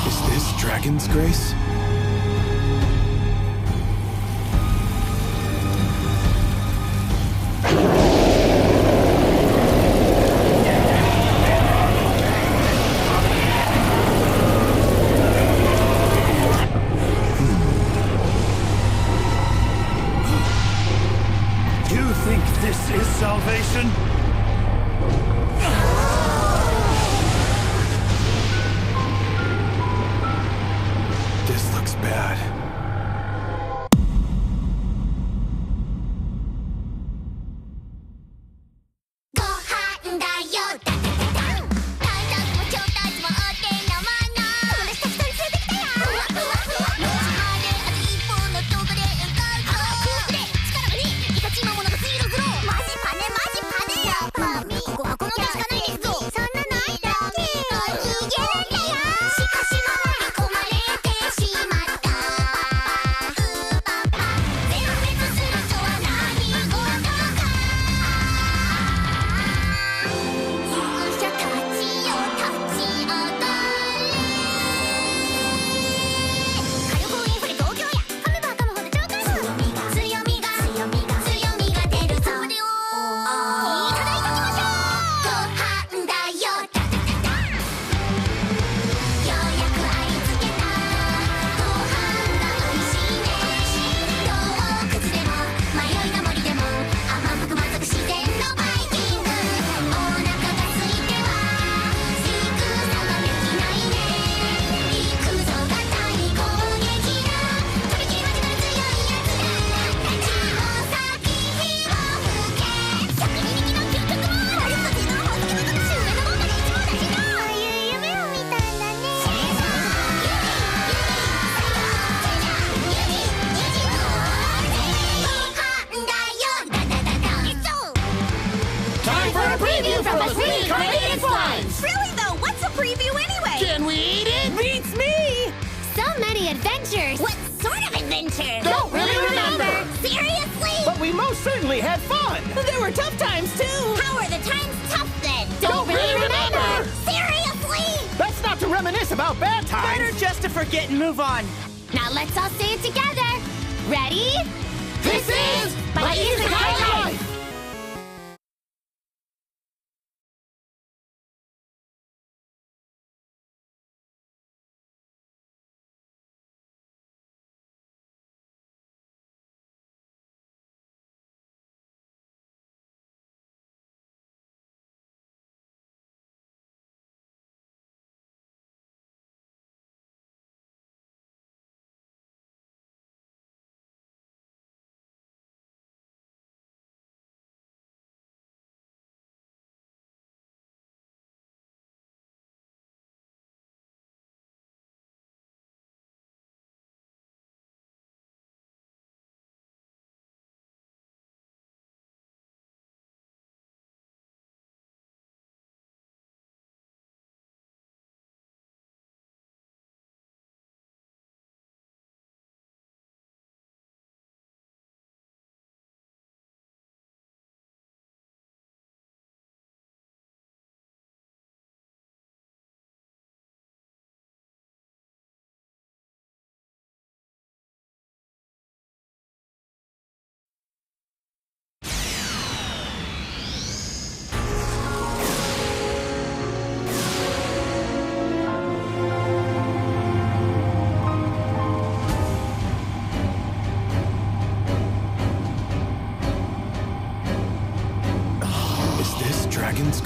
Is this Dragon's Grace? You think this is salvation? This looks bad. Time for a preview from the Sweet Caribbean Slimes! Really though, what's a preview anyway? Can we eat it? Beats me! So many adventures. What sort of adventure? Don't really remember. Seriously? But we most certainly had fun! There were tough times too! How are the times tough then? Don't really remember. Seriously? That's not to reminisce about bad times! Better just to forget and move on. Now let's all say it together. Ready? This is my Isekai life.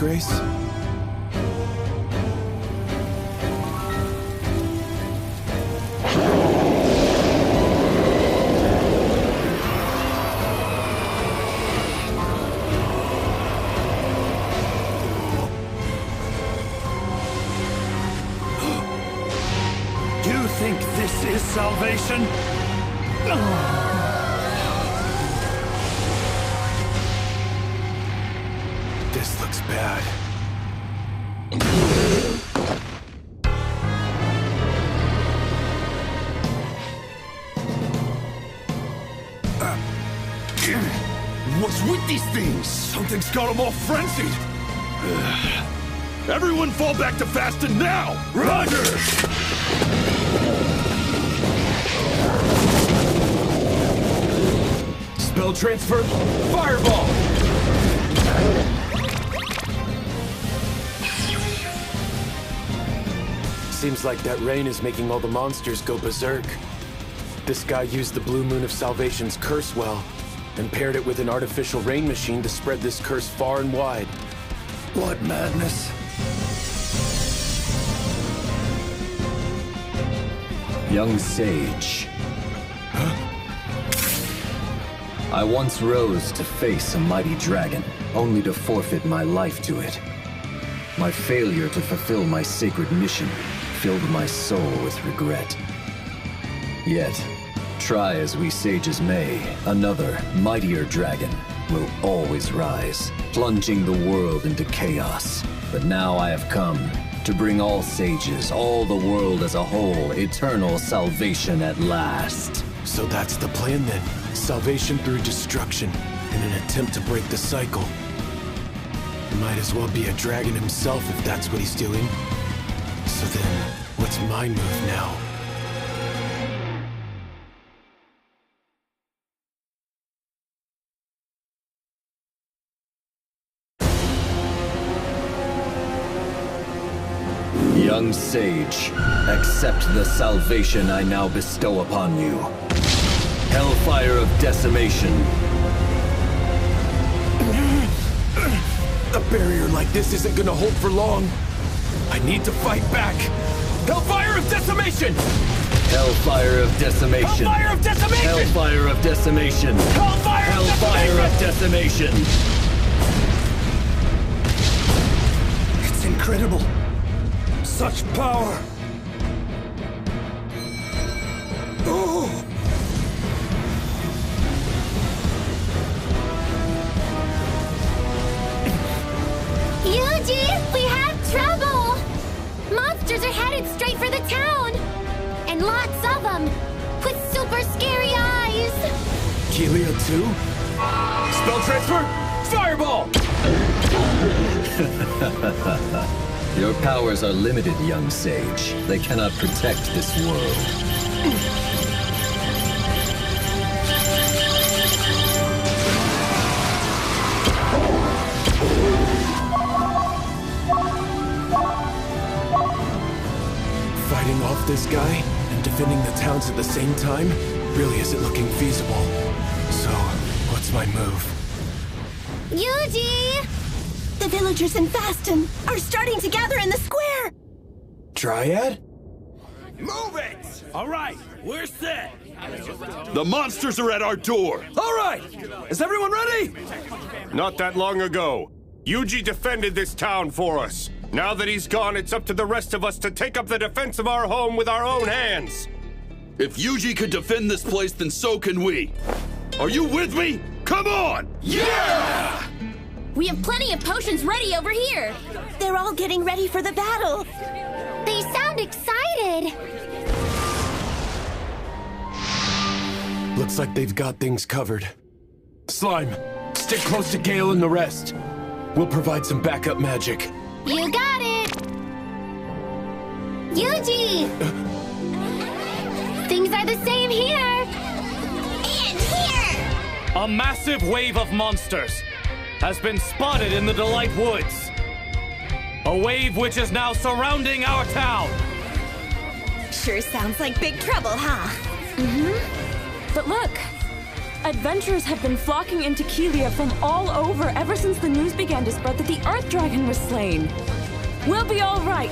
Grace? You think this is salvation? This looks bad. What's with these things? Something's got them all frenzied. Everyone fall back to Faston now! Roger! Spell transfer, fireball! Seems like that rain is making all the monsters go berserk. This guy used the Blue Moon of Salvation's curse well, and paired it with an artificial rain machine to spread this curse far and wide. What madness. Young sage. I once rose to face a mighty dragon, only to forfeit my life to it. My failure to fulfill my sacred mission filled my soul with regret. Yet, try as we sages may, another, mightier dragon will always rise, plunging the world into chaos. But now I have come to bring all sages, all the world as a whole, eternal salvation at last. So that's the plan then. Salvation through destruction, in an attempt to break the cycle. He might as well be a dragon himself if that's what he's doing. So then, what's my move now? Young sage, accept the salvation I now bestow upon you. Hellfire of decimation. A barrier like this isn't gonna hold for long. I need to fight back. Hellfire of decimation! Hellfire of decimation. Hellfire of decimation! Hellfire of decimation. Hellfire of decimation. It's incredible. Such power. Oh! Yuji, we have trouble! Monsters are headed straight for the town! And lots of them, with super scary eyes! Kelia too? Spell transfer, fireball! Your powers are limited, young sage. They cannot protect this world. Fighting off this guy and defending the towns at the same time really isn't looking feasible. So, what's my move? Yuji! The villagers in Faston are starting to gather in the square! Dryad? Move it! All right, we're set. The monsters are at our door! All right, is everyone ready? Not that long ago, Yuji defended this town for us. Now that he's gone, it's up to the rest of us to take up the defense of our home with our own hands. If Yuji could defend this place, then so can we. Are you with me? Come on! Yeah! We have plenty of potions ready over here. They're all getting ready for the battle. They sound excited. Looks like they've got things covered. Slime, stick close to Gale and the rest. We'll provide some backup magic. You got it! Yuji! Things are the same here! And here! A massive wave of monsters has been spotted in the Delight Woods. A wave which is now surrounding our town. Sure sounds like big trouble, huh? Mm-hmm. But look, Adventurers have been flocking into Kelia from all over ever since the news began to spread that the Earth Dragon was slain. We'll be all right.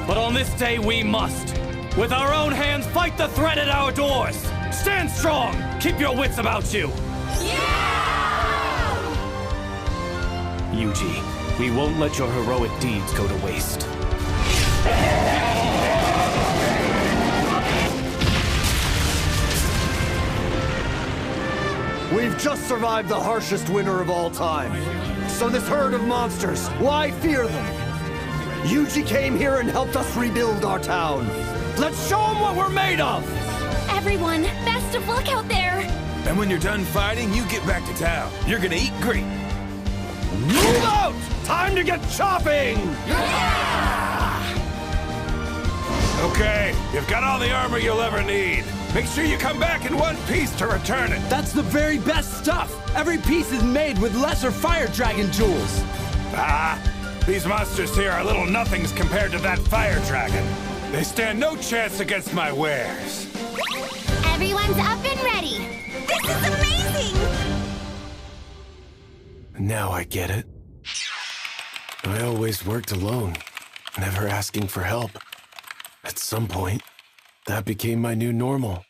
But on this day, we must. With our own hands, fight the threat at our doors. Stand strong. Keep your wits about you. Yeah! Yuji, we won't let your heroic deeds go to waste. We've just survived the harshest winter of all time. So this herd of monsters, why fear them? Yuji came here and helped us rebuild our town. Let's show them what we're made of! Everyone, best of luck out there! And when you're done fighting, you get back to town. You're gonna eat great. Move out! Time to get chopping! Okay, you've got all the armor you'll ever need. Make sure you come back in one piece to return it. That's the very best stuff. Every piece is made with lesser fire dragon jewels. Ah, these monsters here are little nothings compared to that fire dragon. They stand no chance against my wares. Everyone's up and ready! This is amazing! Now I get it. I always worked alone, never asking for help. At some point, that became my new normal.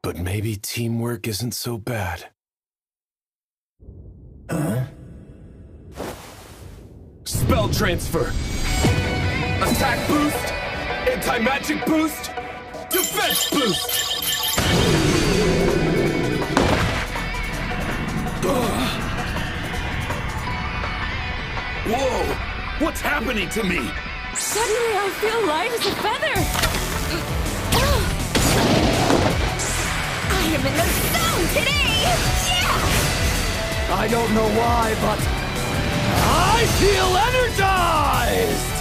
But maybe teamwork isn't so bad. Huh? Spell transfer! Attack boost! Anti-magic boost! Defense boost! Whoa! What's happening to me? Suddenly I feel light as a feather! I am in the zone today! Yeah! I don't know why, but I feel energized!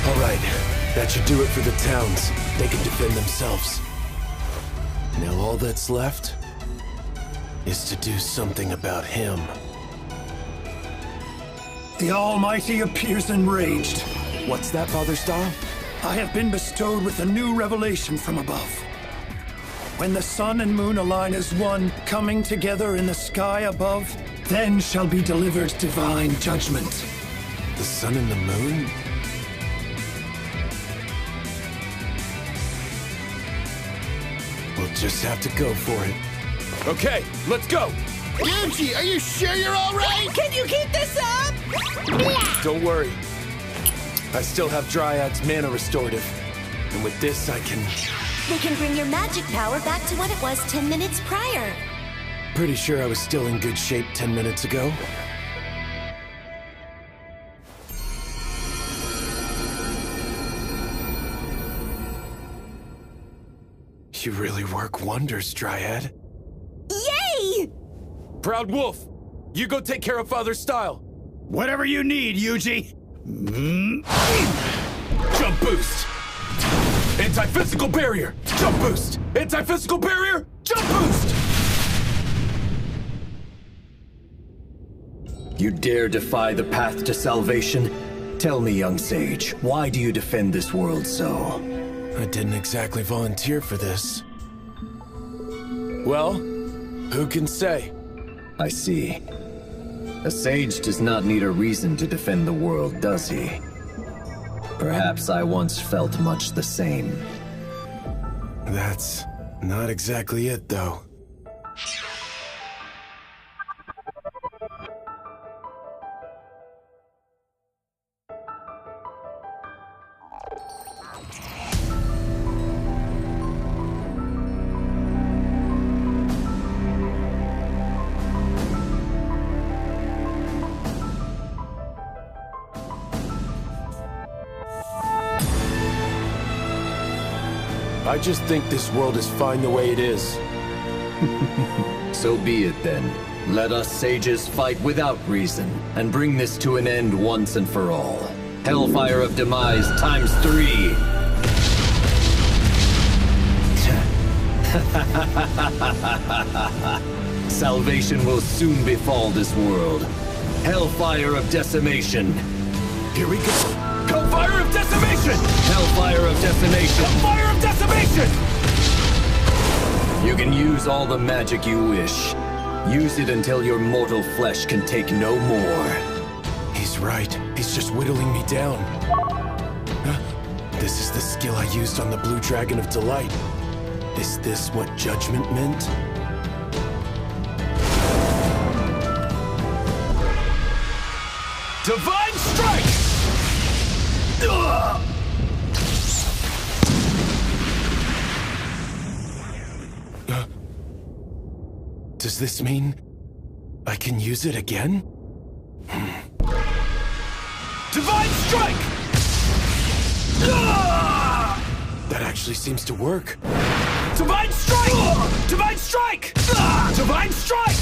All right, that should do it for the towns. They can defend themselves. Now all that's left is to do something about him. The Almighty appears enraged. What's that, Father Style? I have been bestowed with a new revelation from above. When the sun and moon align as one, coming together in the sky above, then shall be delivered divine judgment. The sun and the moon? We'll just have to go for it. Okay, let's go! Yuji, are you sure you're all right? Can you keep this up? Don't worry. I still have Dryad's mana restorative. And with this, I can... We can bring your magic power back to what it was 10 minutes prior. Pretty sure I was still in good shape 10 minutes ago. You really work wonders, Dryad. Yay! Proud Wolf, you go take care of Father Style. Whatever you need, Yuji. Jump boost. Anti-physical barrier. Jump boost. Anti-physical barrier. Jump boost. You dare defy the path to salvation? Tell me, young sage, why do you defend this world so? I didn't exactly volunteer for this. Well, who can say? I see. A sage does not need a reason to defend the world, does he? Perhaps I once felt much the same. That's not exactly it, though. I just think this world is fine the way it is. So be it then. Let us sages fight without reason, and bring this to an end once and for all. Hellfire of Demise ×3. Salvation will soon befall this world. Hellfire of Decimation. Here we go. Hellfire of Decimation! Hellfire of Decimation. Hellfire of Decimation! You can use all the magic you wish. Use it until your mortal flesh can take no more. He's right. He's just whittling me down. Huh? This is the skill I used on the Blue Dragon of Delight. Is this what judgment meant? Divine Strike! Ugh! Does this mean I can use it again? Divine Strike! Ugh! That actually seems to work. Divine Strike! Divine Strike! Divine Strike!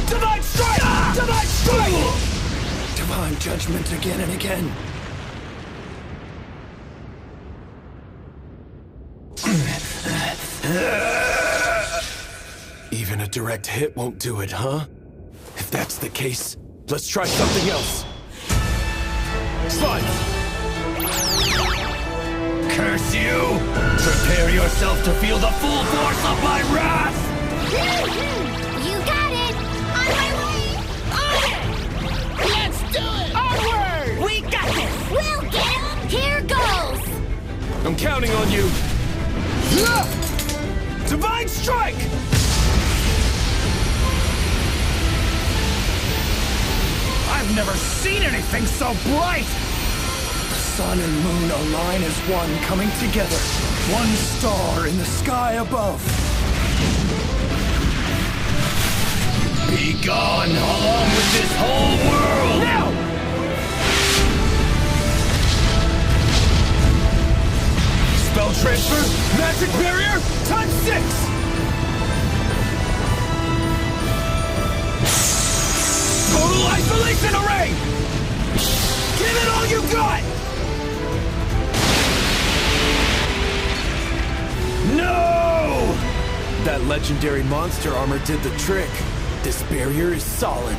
Divine Strike! Divine Strike! Divine judgment again and again. Even a direct hit won't do it, huh? If that's the case, let's try something else. Slime! Curse you! Prepare yourself to feel the full force of my wrath! You got it! On my way! Let's do it! Onward! We got this! We'll get him! Here goes! I'm counting on you! Divine Strike! I've never seen anything so bright! The sun and moon align as one, coming together. One star in the sky above. Be gone along with this whole world! Now! Spell transfer, magic barrier, ×6! Total isolation array! Give it all you got! No! That legendary monster armor did the trick. This barrier is solid.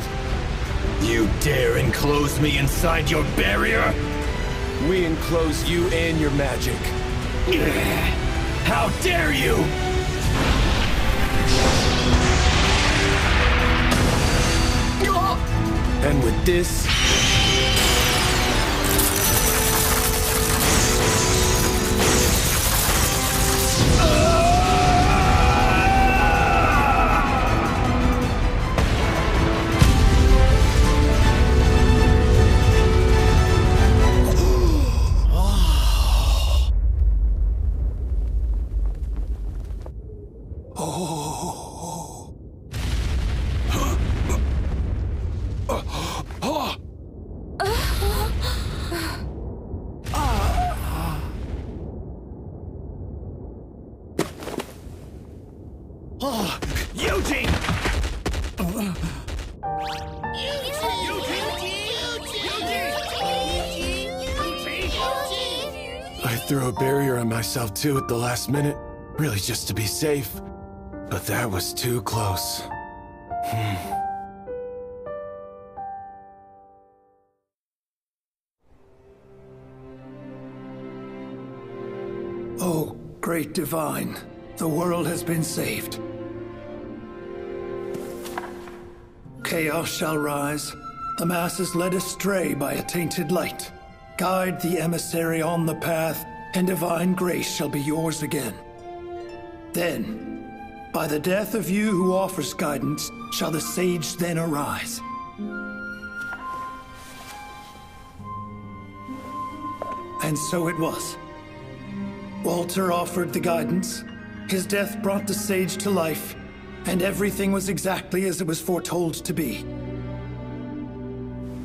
You dare enclose me inside your barrier? We enclose you and your magic. How dare you! And with this... I threw a barrier on myself too at the last minute, really just to be safe. But that was too close. Oh, great divine, the world has been saved. Chaos shall rise, the masses led astray by a tainted light. Guide the emissary on the path, and divine grace shall be yours again. Then, by the death of you who offers guidance, shall the sage then arise. And so it was. Walter offered the guidance, his death brought the sage to life, and everything was exactly as it was foretold to be.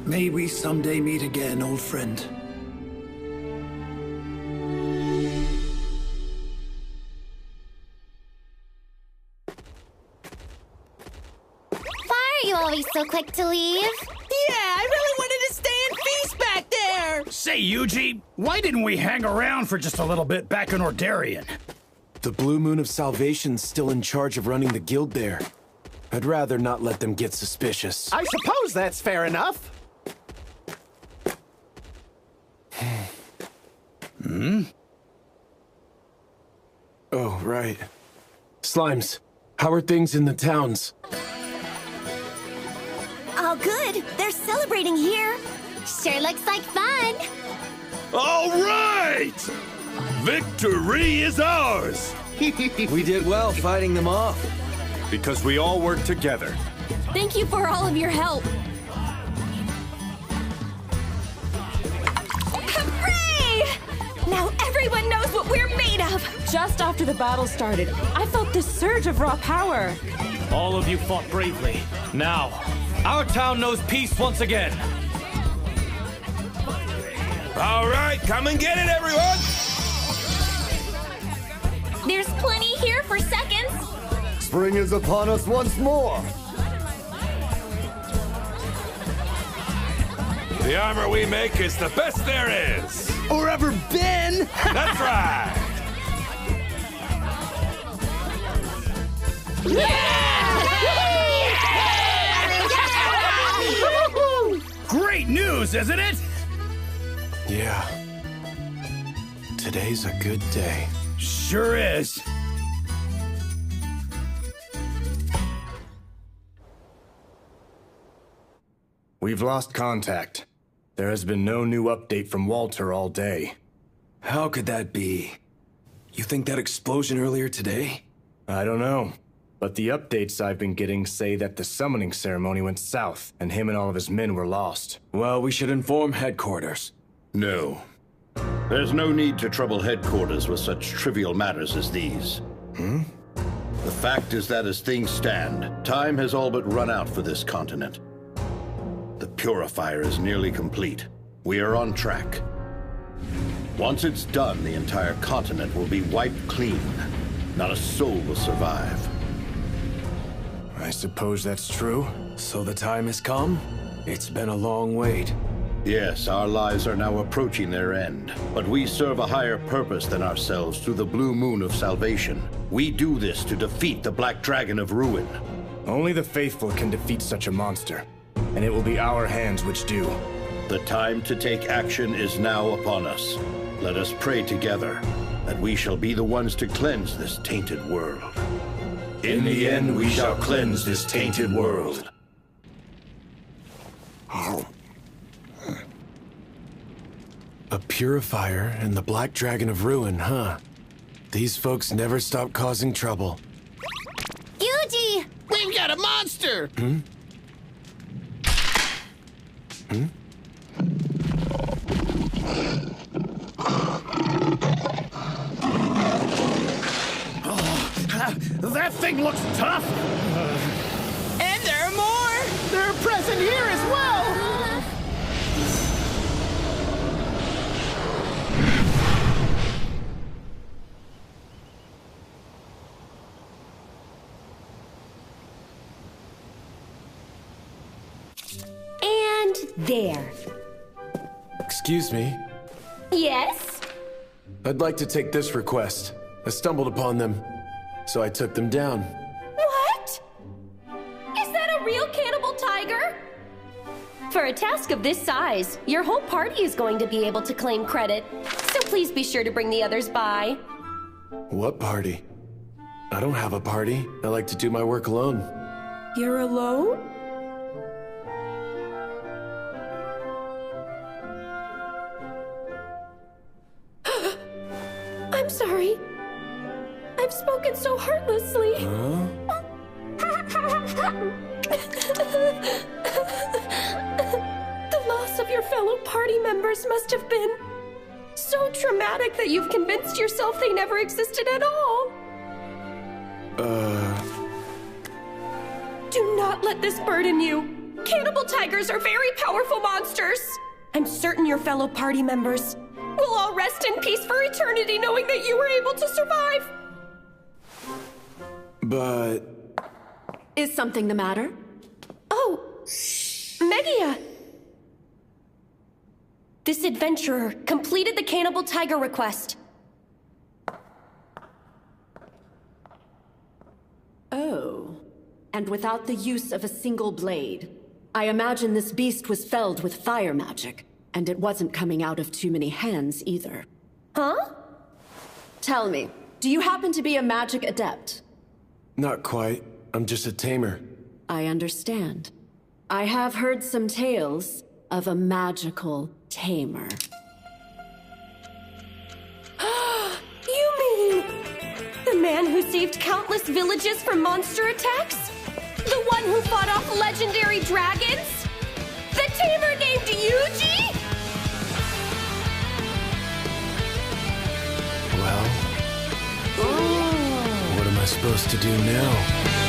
May we someday meet again, old friend. Why are you always so quick to leave? Yeah, I really wanted to stay and feast back there! Say, Yuji, why didn't we hang around for just a little bit back in Ordarian? The Blue Moon of Salvation's still in charge of running the guild there. I'd rather not let them get suspicious. I suppose that's fair enough. Oh, right. Slimes, how are things in the towns? All good. They're celebrating here. Sure looks like fun. All right! Victory is ours! We did well fighting them off. Because we all work together. Thank you for all of your help. Hooray! Now everyone knows what we're made of. Just after the battle started, I felt this surge of raw power. All of you fought bravely. Now, our town knows peace once again. All right, come and get it, everyone! There's plenty here for seconds. Spring is upon us once more. The armor we make is the best there is. Or ever been. That's right. Great news, isn't it? Yeah. Today's a good day. Sure is. We've lost contact. There has been no new update from Walter all day. How could that be? You think that explosion earlier today? I don't know. But the updates I've been getting say that the summoning ceremony went south, and him and all of his men were lost. Well, we should inform headquarters. No. There's no need to trouble headquarters with such trivial matters as these. The fact is that as things stand, time has all but run out for this continent. The purifier is nearly complete. We are on track. Once it's done, the entire continent will be wiped clean. Not a soul will survive. I suppose that's true. So the time has come? It's been a long wait. Yes, our lives are now approaching their end. But we serve a higher purpose than ourselves through the Blue Moon of Salvation. We do this to defeat the Black Dragon of Ruin. Only the faithful can defeat such a monster, and it will be our hands which do. The time to take action is now upon us. Let us pray together that we shall be the ones to cleanse this tainted world. In the end, we shall cleanse this tainted world. A purifier and the Black Dragon of Ruin, huh? These folks never stop causing trouble. Yuji! We've got a monster! That thing looks tough! And there are more! They're present here as well! And there. Excuse me. Yes? I'd like to take this request. I stumbled upon them, so I took them down. What? Is that a real cannibal tiger? For a task of this size, your whole party is going to be able to claim credit. So please be sure to bring the others by. What party? I don't have a party. I like to do my work alone. You're alone? I'm sorry. I've spoken so heartlessly. The loss of your fellow party members must have been so traumatic that you've convinced yourself they never existed at all. Do not let this burden you. Cannibal tigers are very powerful monsters. I'm certain your fellow party members will all rest in peace for eternity knowing that you were able to survive. But... Is something the matter? Oh, Megia. This adventurer completed the Cannibal Tiger request. Oh. And without the use of a single blade. I imagine this beast was felled with fire magic, and it wasn't coming out of too many hands either. Huh? Tell me, do you happen to be a magic adept? Not quite. I'm just a tamer. I understand. I have heard some tales of a magical tamer. You mean the man who saved countless villages from monster attacks? The one who fought off legendary dragons? The tamer named Yuji? Well, what am I supposed to do now?